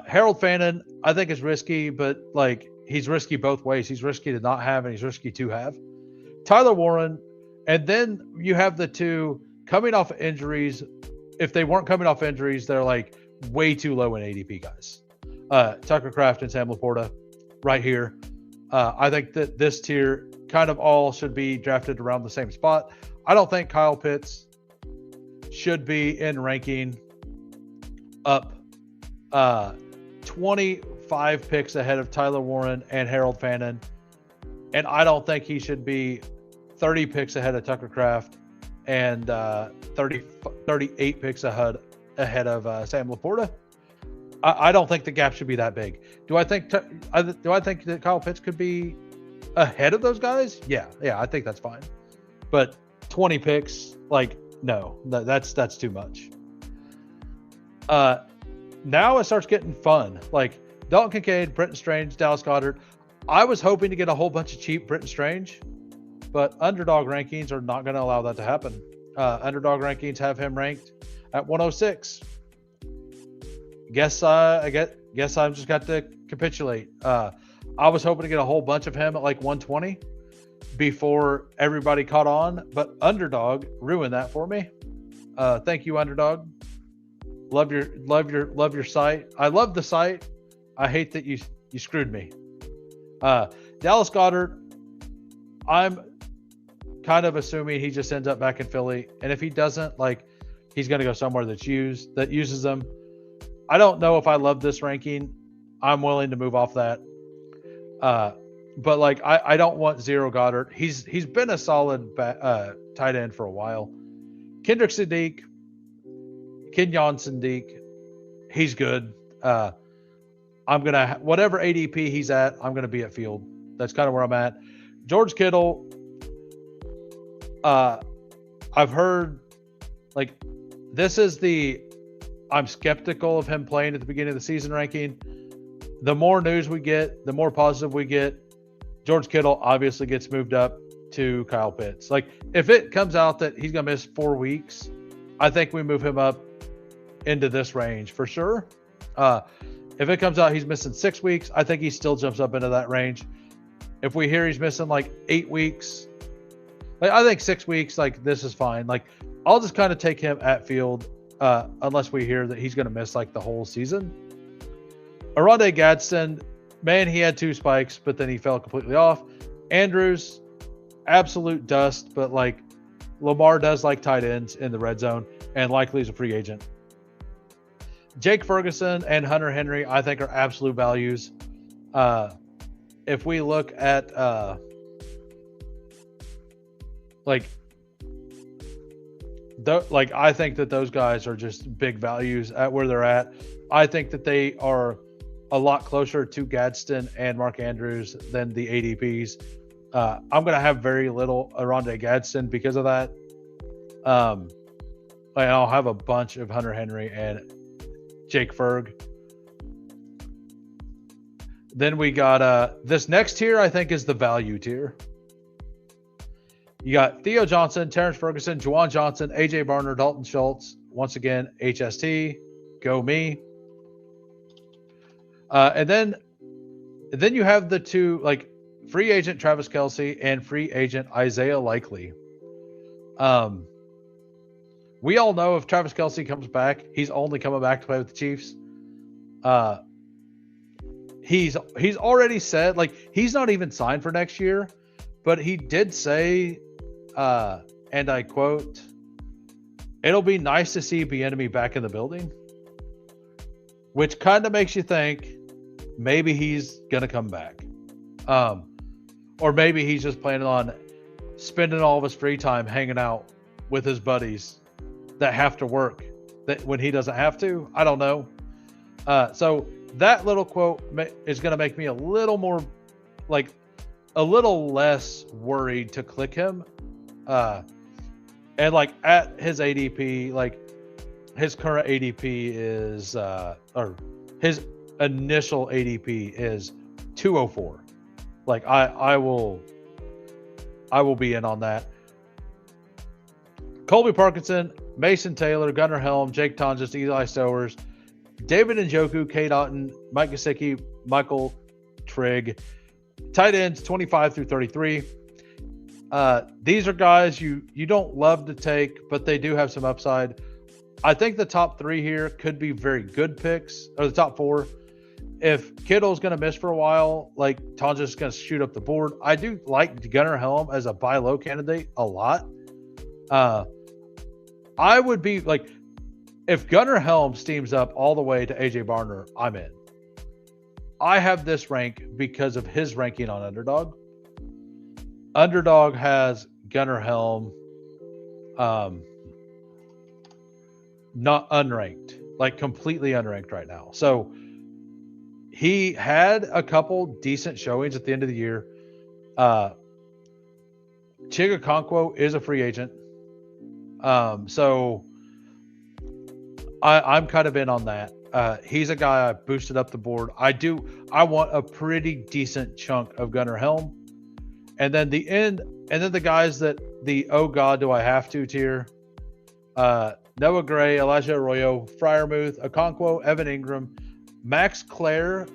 Harold Fannin, I think is risky, but he's risky both ways. He's risky to not have, and he's risky to have. Tyler Warren, and then you have the two coming off injuries. If they weren't coming off injuries, they're way too low in ADP guys. Tucker Kraft and Sam Laporta right here. I think that this tier kind of all should be drafted around the same spot. I don't think Kyle Pitts should be in ranking up 25 picks ahead of Tyler Warren and Harold Fannin. And I don't think he should be 30 picks ahead of Tucker Kraft and 38 picks ahead of Sam Laporta. I don't think the gap should be that big. Do I think that Kyle Pitts could be ahead of those guys? Yeah, I think that's fine. But 20 picks, no, that's too much. Now it starts getting fun. Dalton Kincaid, Britton Strange, Dallas Goedert. I was hoping to get a whole bunch of cheap Britton Strange, but underdog rankings are not going to allow that to happen. Underdog rankings have him ranked at 106. Guess I'm just got to capitulate. I was hoping to get a whole bunch of him at 120 before everybody caught on, but underdog ruined that for me. Thank you, underdog. Love your site. I love the site. I hate that you screwed me. Dallas Goedert, I'm kind of assuming he just ends up back in Philly, and if he doesn't, he's going to go somewhere that uses them. I don't know if I love this ranking. I'm willing to move off that. But I don't want zero Goddard. He's been a solid tight end for a while. Kendrick Sadiq, Kenyon Sadiq, he's good. I'm gonna whatever ADP he's at, I'm gonna be at field. That's kind of where I'm at. George Kittle, I've heard this is I'm skeptical of him playing at the beginning of the season ranking. The more news we get, the more positive we get. George Kittle obviously gets moved up to Kyle Pitts. If it comes out that he's gonna miss 4 weeks, I think we move him up into this range for sure. If it comes out he's missing 6 weeks, I think he still jumps up into that range. If we hear he's missing 8 weeks, I think 6 weeks, this is fine. I'll just kind of take him at field, unless we hear that he's going to miss the whole season. Oronde Gadsden, man, he had 2 spikes, but then he fell completely off. Andrews, absolute dust, but Lamar does like tight ends in the red zone and likely is a free agent. Jake Ferguson and Hunter Henry, I think, are absolute values. If we look at like I think that those guys are just big values at where they're at. I think that they are a lot closer to Gadsden and Mark Andrews than the ADPs. I'm going to have very little Aronde Gadsden because of that. I'll have a bunch of Hunter Henry and Jake Ferg. Then we got this next tier, I think, is the value tier. You got Theo Johnson, Terrence Ferguson, Juwan Johnson, AJ Barner, Dalton Schultz. Once again, HST, go me. And then you have the two, like, free agent Travis Kelce and free agent Isaiah Likely. We all know if Travis Kelce comes back, he's only coming back to play with the Chiefs. He's already said, like, he's not even signed for next year, but he did say, and I quote, "It'll be nice to see Bieniemy back in the building," which kind of makes you think maybe he's gonna come back, or maybe he's just planning on spending all of his free time hanging out with his buddies that have to work that when he doesn't have to. I don't know. So that little quote is going to make me a little more, like, a little less worried to click him. And like at his ADP, like his current ADP is, or his initial ADP is 204. Like I will be in on that. Colby Parkinson, Mason Taylor, Gunnar Helm, Jake Tonjes, Eli Stowers, David Njoku, Kate Otten, Mike Gesicki, Michael Trigg. Tight ends 25 through 33. These are guys you don't love to take, but they do have some upside. I think the top three here could be very good picks, or the top four. If Kittle's going to miss for a while, like, Tonjes is going to shoot up the board. I do like Gunnar Helm as a buy low candidate a lot. I would be like, if Gunnar Helm steams up all the way to AJ Barner, I'm in. I have this rank because of his ranking on Underdog. Underdog has Gunnar Helm not unranked, like completely unranked right now. So he had a couple decent showings at the end of the year. Chiga Okonkwo is a free agent. So I'm kind of in on that. He's a guy I boosted up the board. I want a pretty decent chunk of Gunnar Helm. And then the guys that the oh god do I have to tier. Noah Gray, Elijah Arroyo, Freiermuth, Okonkwo, Evan Ingram, Max Clare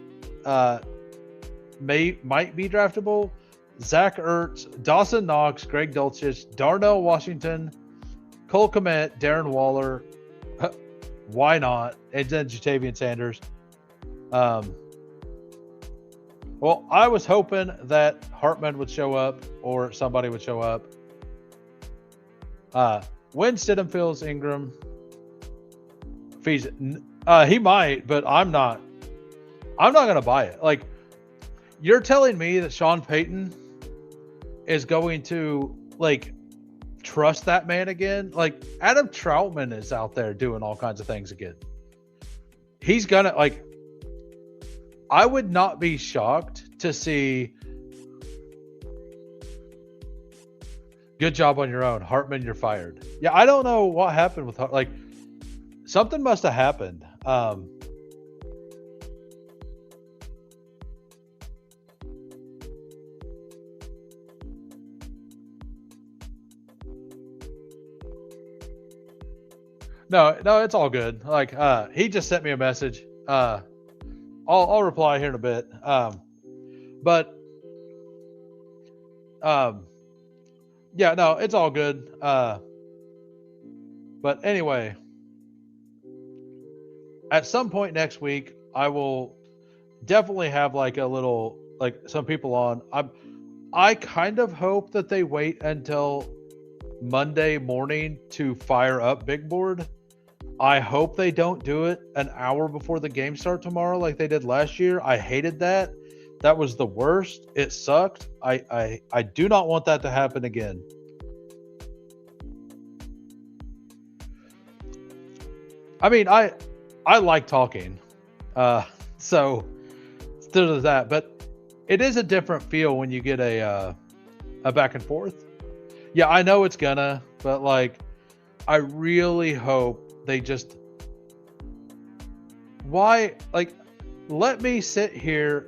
might be draftable. Zach Ertz, Dawson Knox, Greg Dulcich, Darnell Washington, Cole Kmet, Darren Waller, why not? And then Jatavian Sanders. Well, I was hoping that Hartman would show up or somebody would show up. When Stidham fills Ingram, he might, but I'm not going to buy it. Like, you're telling me that Sean Payton is going to, like, trust that man again? Like, Adam Troutman is out there doing all kinds of things again. He's gonna, like, I would not be shocked to see good job on your own, Hartman, you're fired. Yeah, I don't know what happened with, like, something must have happened. No, it's all good. Like, he just sent me a message. I'll reply here in a bit. Yeah, no, it's all good. But anyway, at some point next week, I will definitely have like a little, like, some people on. I kind of hope that they wait until Monday morning to fire up Big Board. I hope they don't do it an hour before the game start tomorrow like they did last year. I hated that That was the worst. It sucked. I do not want that to happen again. I mean, I like talking. So still does that, but it is a different feel when you get a back and forth. Yeah, I know it's gonna, but like, I really hope they just, why, like, let me sit here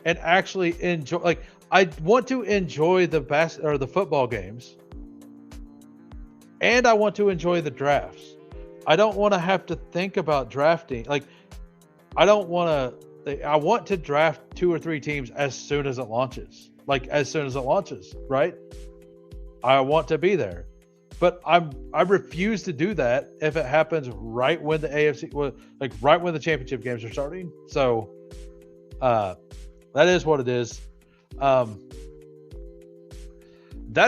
and actually enjoy. Like, I want to enjoy the football games, and I want to enjoy the drafts. I don't want to have to think about drafting. Like, I don't want to. I want to draft 2 or 3 teams as soon as it launches. Like, as soon as it launches, right? I want to be there, but I refuse to do that if it happens right when the AFC, like right when the championship games are starting. So, that is what it is. That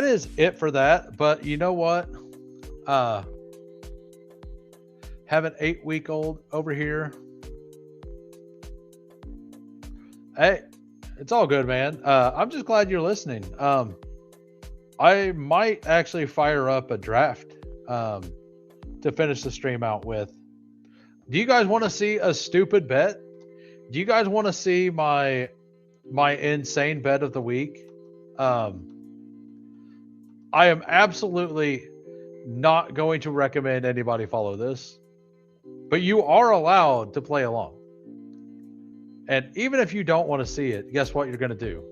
is it for that. But you know what? Have an 8-week-old over here. Hey, it's all good, man. I'm just glad you're listening. I might actually fire up a draft to finish the stream out with. Do you guys want to see a stupid bet? Do you guys want to see my insane bet of the week? I am absolutely not going to recommend anybody follow this, but you are allowed to play along. And even if you don't want to see it, guess what you're going to do?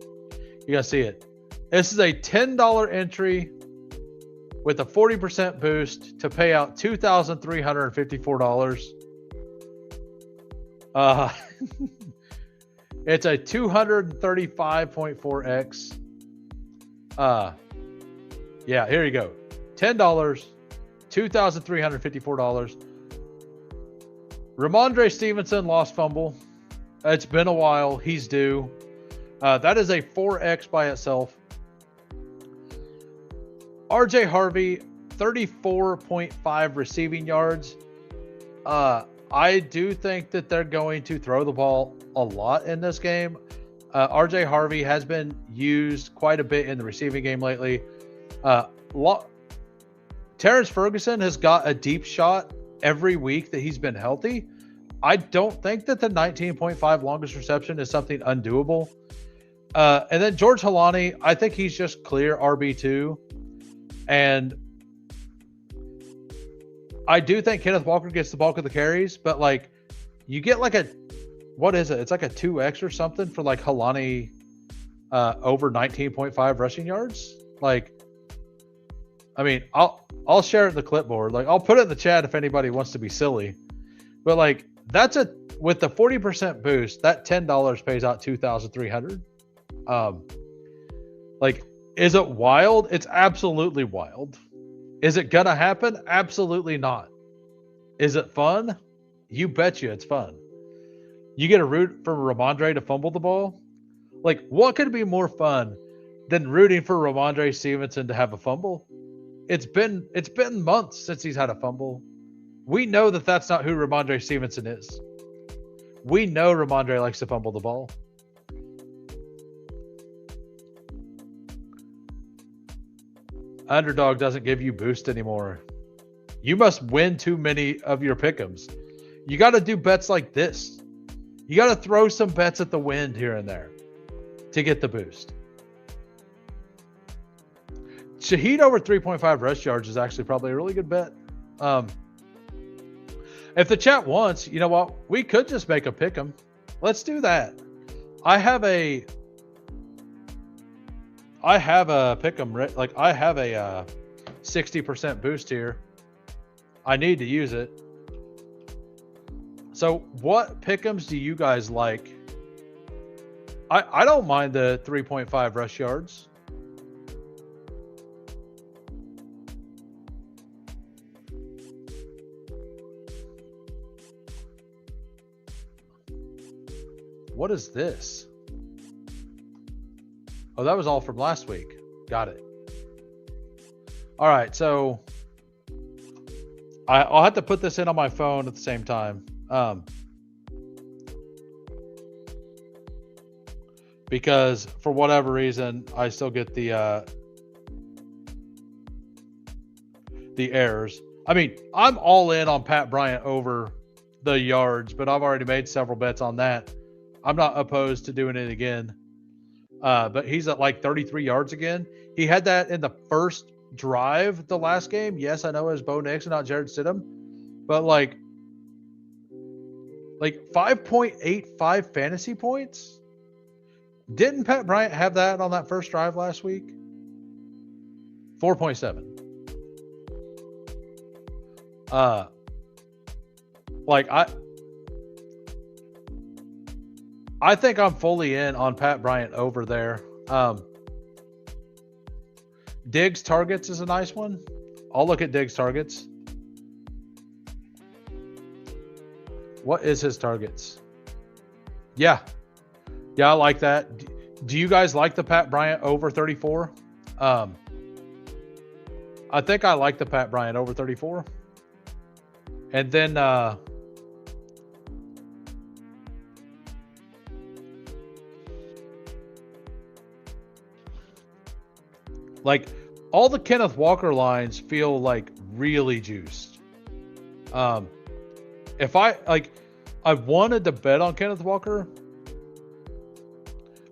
You're going to see it. This is a $10 entry with a 40% boost to pay out $2,354. It's a 235.4x. Yeah, here you go. $10, $2,354. Ramondre Stevenson lost fumble. It's been a while. He's due. That is a 4x by itself. RJ Harvey, 34.5 receiving yards. I do think that they're going to throw the ball a lot in this game. RJ Harvey has been used quite a bit in the receiving game lately. Terrence Ferguson has got a deep shot every week that he's been healthy. I don't think that the 19.5 longest reception is something undoable. And then George Halani, I think he's just clear RB2. And I do think Kenneth Walker gets the bulk of the carries, but like, you get like a, what is it? It's like a 2x or something for like Halani over 19.5 rushing yards. Like, I mean, I'll share it in the clipboard. Like, I'll put it in the chat if anybody wants to be silly. But like, that's with the 40% boost, that $10 pays out $2,300. Like, is it wild? It's absolutely wild. Is it gonna happen? Absolutely not. Is it fun? You betcha it's fun. You get a root for Ramondre to fumble the ball. Like, what could be more fun than rooting for Ramondre Stevenson to have a fumble? It's been months since he's had a fumble. We know that that's not who Ramondre Stevenson is. We know Ramondre likes to fumble the ball. Underdog doesn't give you boost anymore. You must win too many of your pick'ems. You got to do bets like this. You got to throw some bets at the wind here and there to get the boost. Shaheed over 3.5 rush yards is actually probably a really good bet. If the chat wants, you know what? We could just make a pick'em. Let's do that. I have a pick'em, like I have a 60% boost here. I need to use it. So what pick'ems do you guys like? I don't mind the 3.5 rush yards. What is this? Oh, that was all from last week. Got it. All right, so I'll have to put this in on my phone at the same time. because for whatever reason I still get the errors. I mean, I'm all in on Pat Bryant over the yards, but I've already made several bets on that. I'm not opposed to doing it again. But he's at like 33 yards again. He had that in the first drive the last game. Yes, I know it was Bo Nix and not Jared Stidham, but like 5.85 fantasy points. Didn't Pat Bryant have that on that first drive last week? 4.7. Like I think I'm fully in on Pat Bryant over there. Diggs targets is a nice one. I'll look at Diggs targets. What is his targets? Yeah, I like that. Do you guys like the Pat Bryant over 34? I think I like the Pat Bryant over 34. And then like all the Kenneth Walker lines feel like really juiced. If I wanted to bet on Kenneth Walker,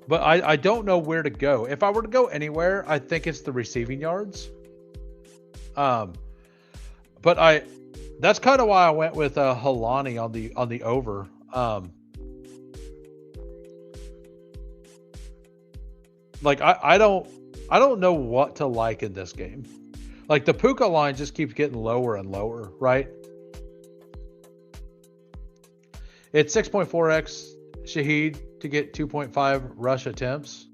but I don't know where to go. If I were to go anywhere, I think it's the receiving yards. But that's kind of why I went with Halani on the over. Like I don't know what to like in this game. Like the Puka line just keeps getting lower and lower, right? It's 6.4x Shaheed to get 2.5 rush attempts.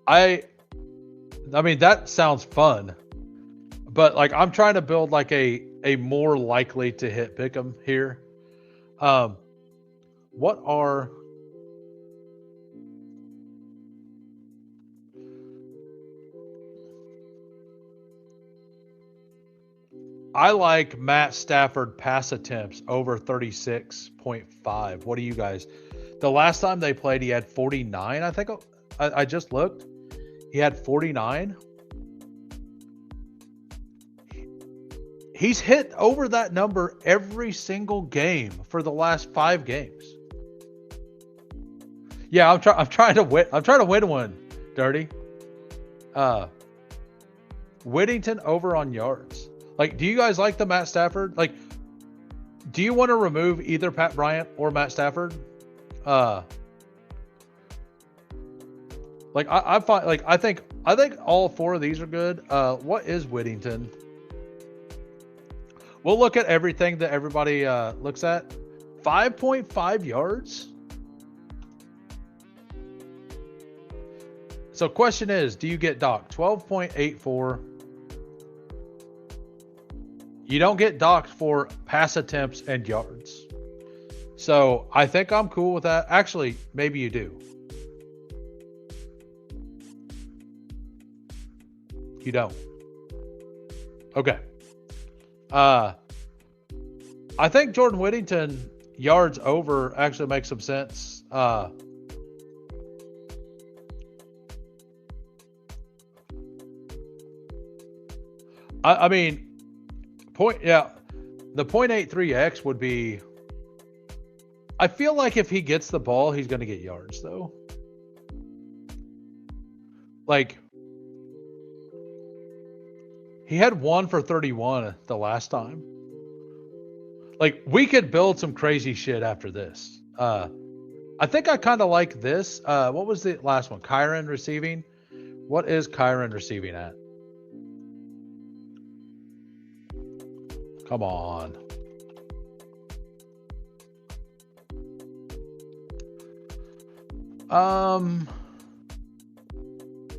I mean, that sounds fun, but like I'm trying to build like a more likely to hit pick'em here. What are I like Matt Stafford pass attempts over 36.5. What do you guys? The last time they played, he had 49. I think I just looked. He had 49. He's hit over that number every single game for the last 5 games. Yeah, I'm trying to win. I'm trying to win one, Dirty. Whittington over on yards. Like, do you guys like the Matt Stafford? Like, do you want to remove either Pat Bryant or Matt Stafford? Like I find, like I think all 4 of these are good. What is Whittington? We'll look at everything that everybody looks at. 5.5 yards. So question is, do you get docked? 12.84. You don't get docked for pass attempts and yards. So I think I'm cool with that. Actually, maybe you do. You don't. Okay. I think Jordan Whittington yards over actually makes some sense. I mean, the 0.83x would be. I feel like if he gets the ball, he's going to get yards, though. Like, he had 1 for 31 the last time. Like, we could build some crazy shit after this. I think I kind of like this. What was the last one? Kyron receiving. What is Kyron receiving at? Come on.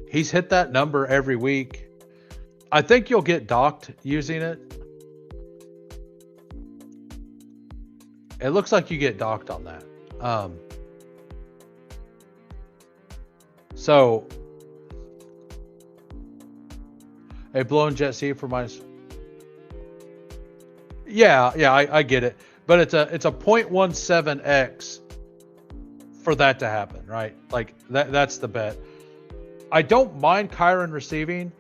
He's hit that number every week. I think you'll get docked using it. It looks like you get docked on that. So a blown jet seat for my. Yeah, I get it. but it's a 0.17x for that to happen, right? Like that's the bet. I don't mind Kyron receiving.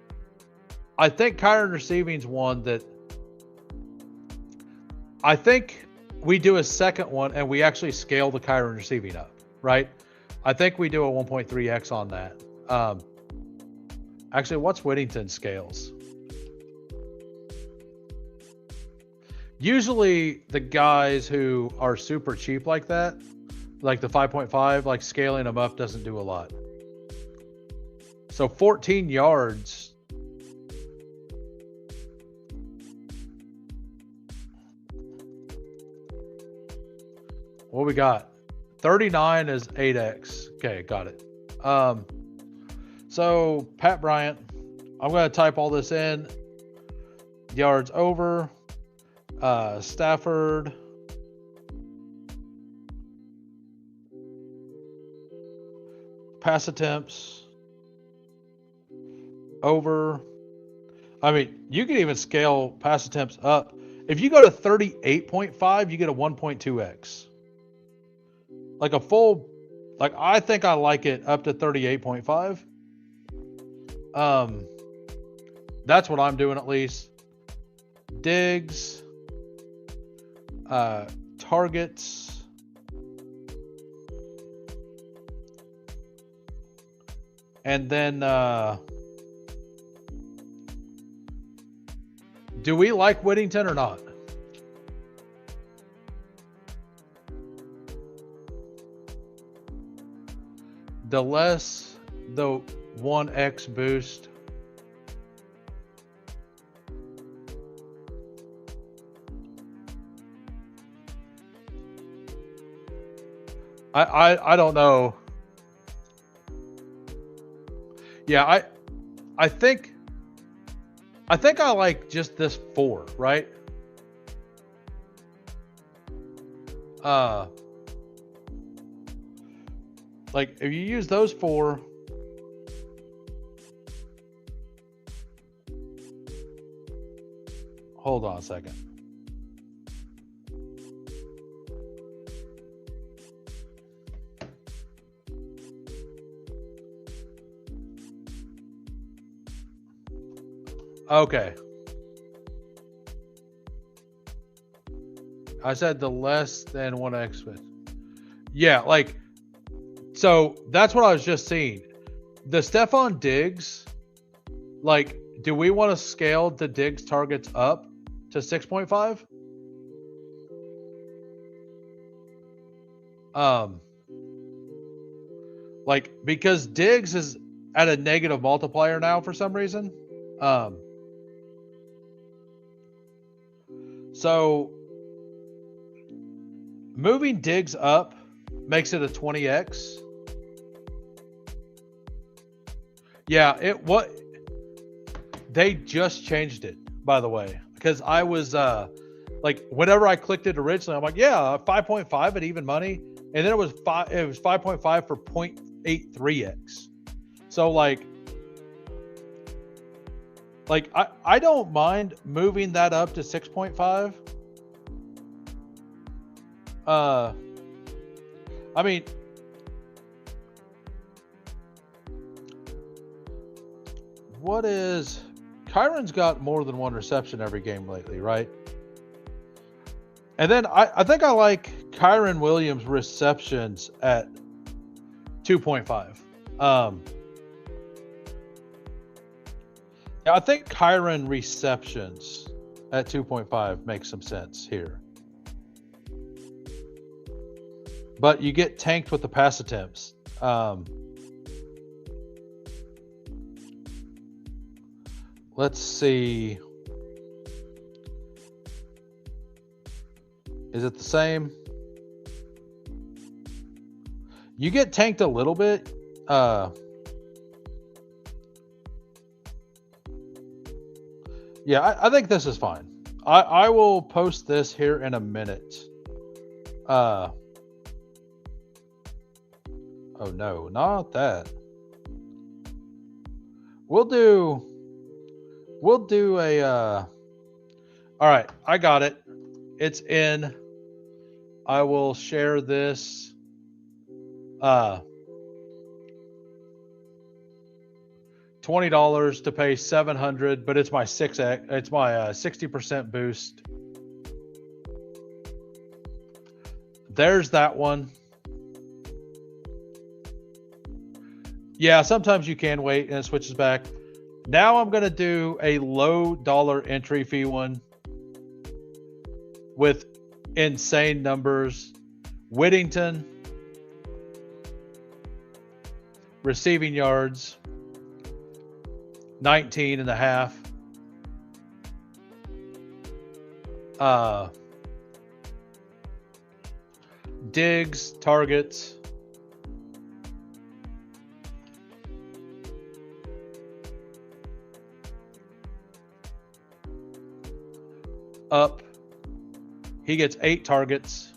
I think Kyron receiving's one that I think we do a second one and we actually scale the Kyron receiving up, right? I think we do a 1.3x on that. Actually, what's Whittington scales? Usually the guys who are super cheap like that, like the 5.5, like scaling them up doesn't do a lot. So 14 yards. What we got? 39 is 8x. Okay, got it. So Pat Bryant, I'm going to type all this in. Yards over. Stafford. Pass attempts. Over. I mean, you can even scale pass attempts up. If you go to 38.5, you get a 1.2x. Like a full, like I think I like it up to 38.5. That's what I'm doing at least. Digs, targets, and then do we like Whittington or not? The less the 1x boost. I don't know. Yeah, I think I like just this 4, right? Like if you use those 4, hold on a second. Okay. I said the less than 1x. Yeah, like, so that's what I was just seeing. The Stephon Diggs, like, do we want to scale the Diggs targets up to 6.5? Like, because Diggs is at a negative multiplier now for some reason. So moving Diggs up makes it a 20x. Yeah, they just changed it, by the way, because I was like, whenever I clicked it originally, I'm like, yeah, 5.5 at even money, and then it was 5.5 for 0.83x. So like I don't mind moving that up to 6.5. I mean, what is Kyron's got more than one reception every game lately, right? And then I think I like Kyron Williams receptions at 2.5. I think Kyron receptions at 2.5 makes some sense here. But you get tanked with the pass attempts. Let's see. Is it the same? You get tanked a little bit. Yeah, I think this is fine. I will post this here in a minute. Oh no, not that. We'll do a all right, I got it. It's in. I will share this. $20 to pay 700, but it's my 6x. It's my 60% boost. There's that one. Yeah, sometimes you can wait and it switches back. Now I'm going to do a low dollar entry fee one with insane numbers. Whittington, receiving yards, 19 and a half. Diggs, targets. Up. He gets 8 targets.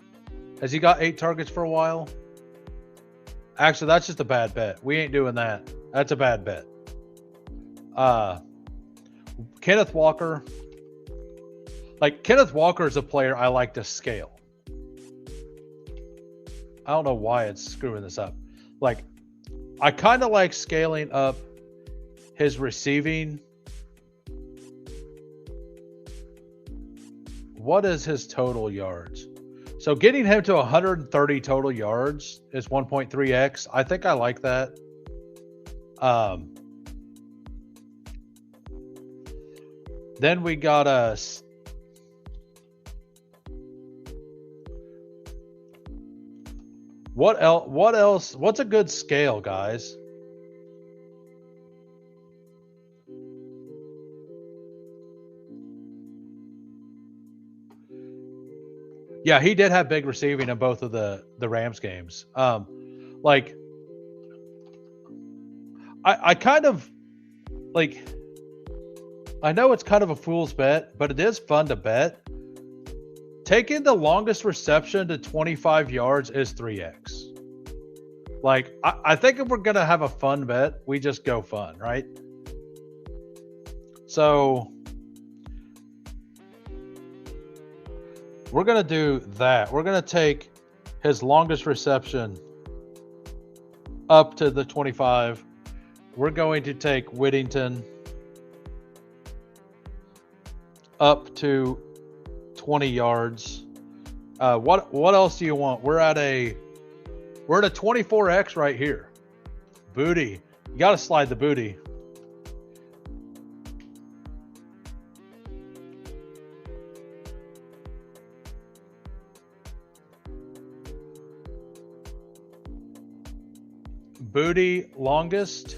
Has he got 8 targets for a while? Actually, that's just a bad bet. We ain't doing that. That's a bad bet. Kenneth Walker. Like, Kenneth Walker is a player I like to scale. I don't know why it's screwing this up. Like, I kind of like scaling up his receiving. What is his total yards? So getting him to 130 total yards is 1.3x. I think I like that. Then we got a what else? What's a good scale, guys? Yeah, he did have big receiving in both of the Rams games. Like, I kind of like. I know it's kind of a fool's bet, but it is fun to bet. Taking the longest reception to 25 yards is 3x. Like, I think if we're going to have a fun bet, we just go fun, right? So we're going to do that. We're going to take his longest reception up to the 25. We're going to take Whittington up to 20 yards. What else do you want? We're at a 24x right here. Booty. You got to slide the booty. Booty longest.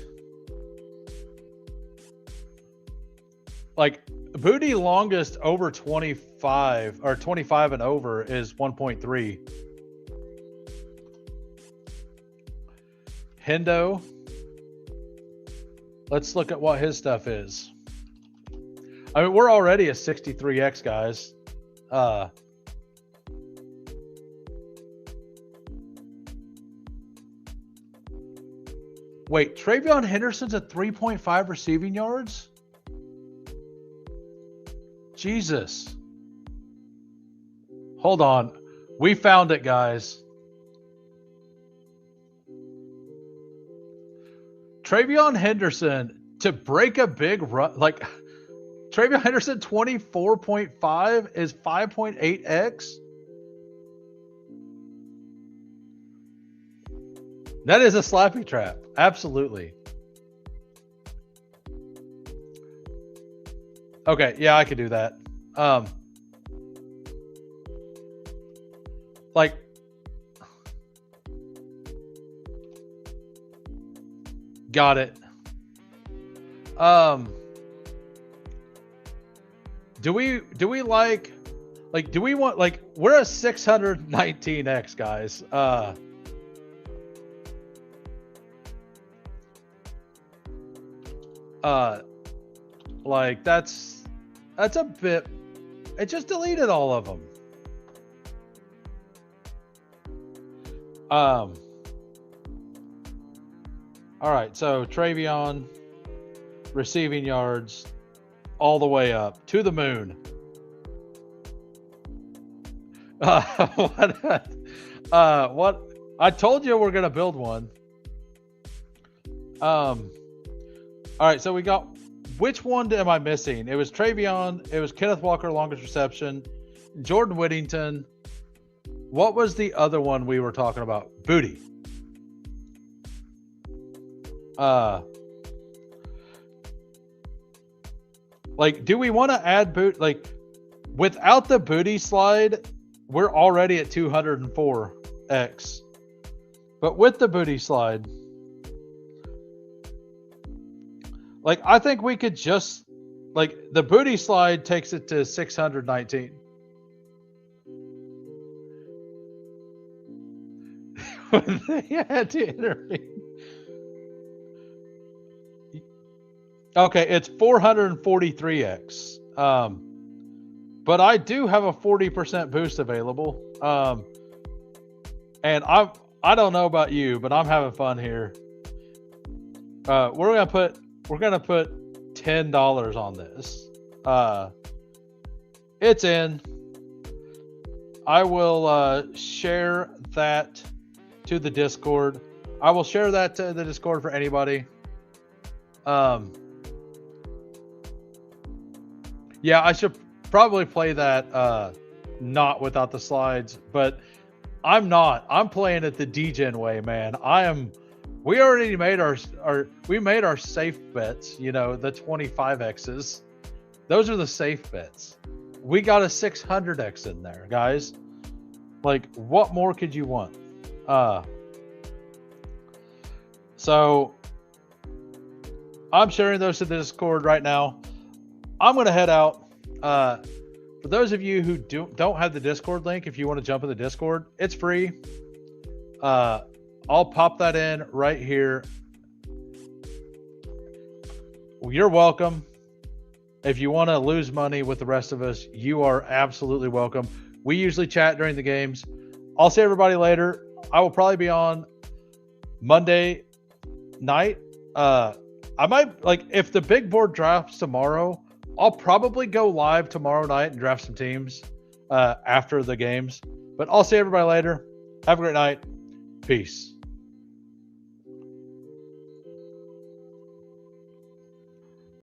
Like, booty longest over 25 or 25 and over is 1.3. Hendo. Let's look at what his stuff is. I mean, we're already a 63x, guys. Wait, Travion Henderson's at 3.5 receiving yards? Jesus. Hold on. We found it, guys. Travion Henderson to break a big run. Like, Travion Henderson 24.5 is 5.8x. That is a slappy trap. Absolutely. Okay, yeah, I could do that. Like, got it. Do we like do we want, like, we're a 619x, guys. Like, that's a bit. It just deleted all of them. All right, so Travion receiving yards all the way up to the moon. What? What? I told you we're gonna build one. All right, so we got. Which one am I missing? It was Travion. It was Kenneth Walker, longest reception. Jordan Whittington. What was the other one we were talking about? Booty. Like, do we want to add boot? Like, without the booty slide, we're already at 204x. But with the booty slide, like, I think we could just, like, the booty slide takes it to 619. They had to intervene. Okay, it's 443x. But I do have a 40% boost available. And I don't know about you, but I'm having fun here. We're gonna put $10 on this. It's in. I will share that to the Discord. I will share that to the Discord for anybody. Yeah, I should probably play that not without the slides, but I'm not. I'm playing it the Degen way, man. We already made our safe bets, you know, the 25x's. Those are the safe bets. We got a 600x in there, guys. Like, what more could you want? So I'm sharing those to the Discord right now. I'm going to head out. For those of you who don't have the Discord link, if you want to jump in the Discord, it's free. I'll pop that in right here. You're welcome. If you want to lose money with the rest of us, you are absolutely welcome. We usually chat during the games. I'll see everybody later. I will probably be on Monday night. I might, like, if the big board drops tomorrow, I'll probably go live tomorrow night and draft some teams after the games. But I'll see everybody later. Have a great night. Peace.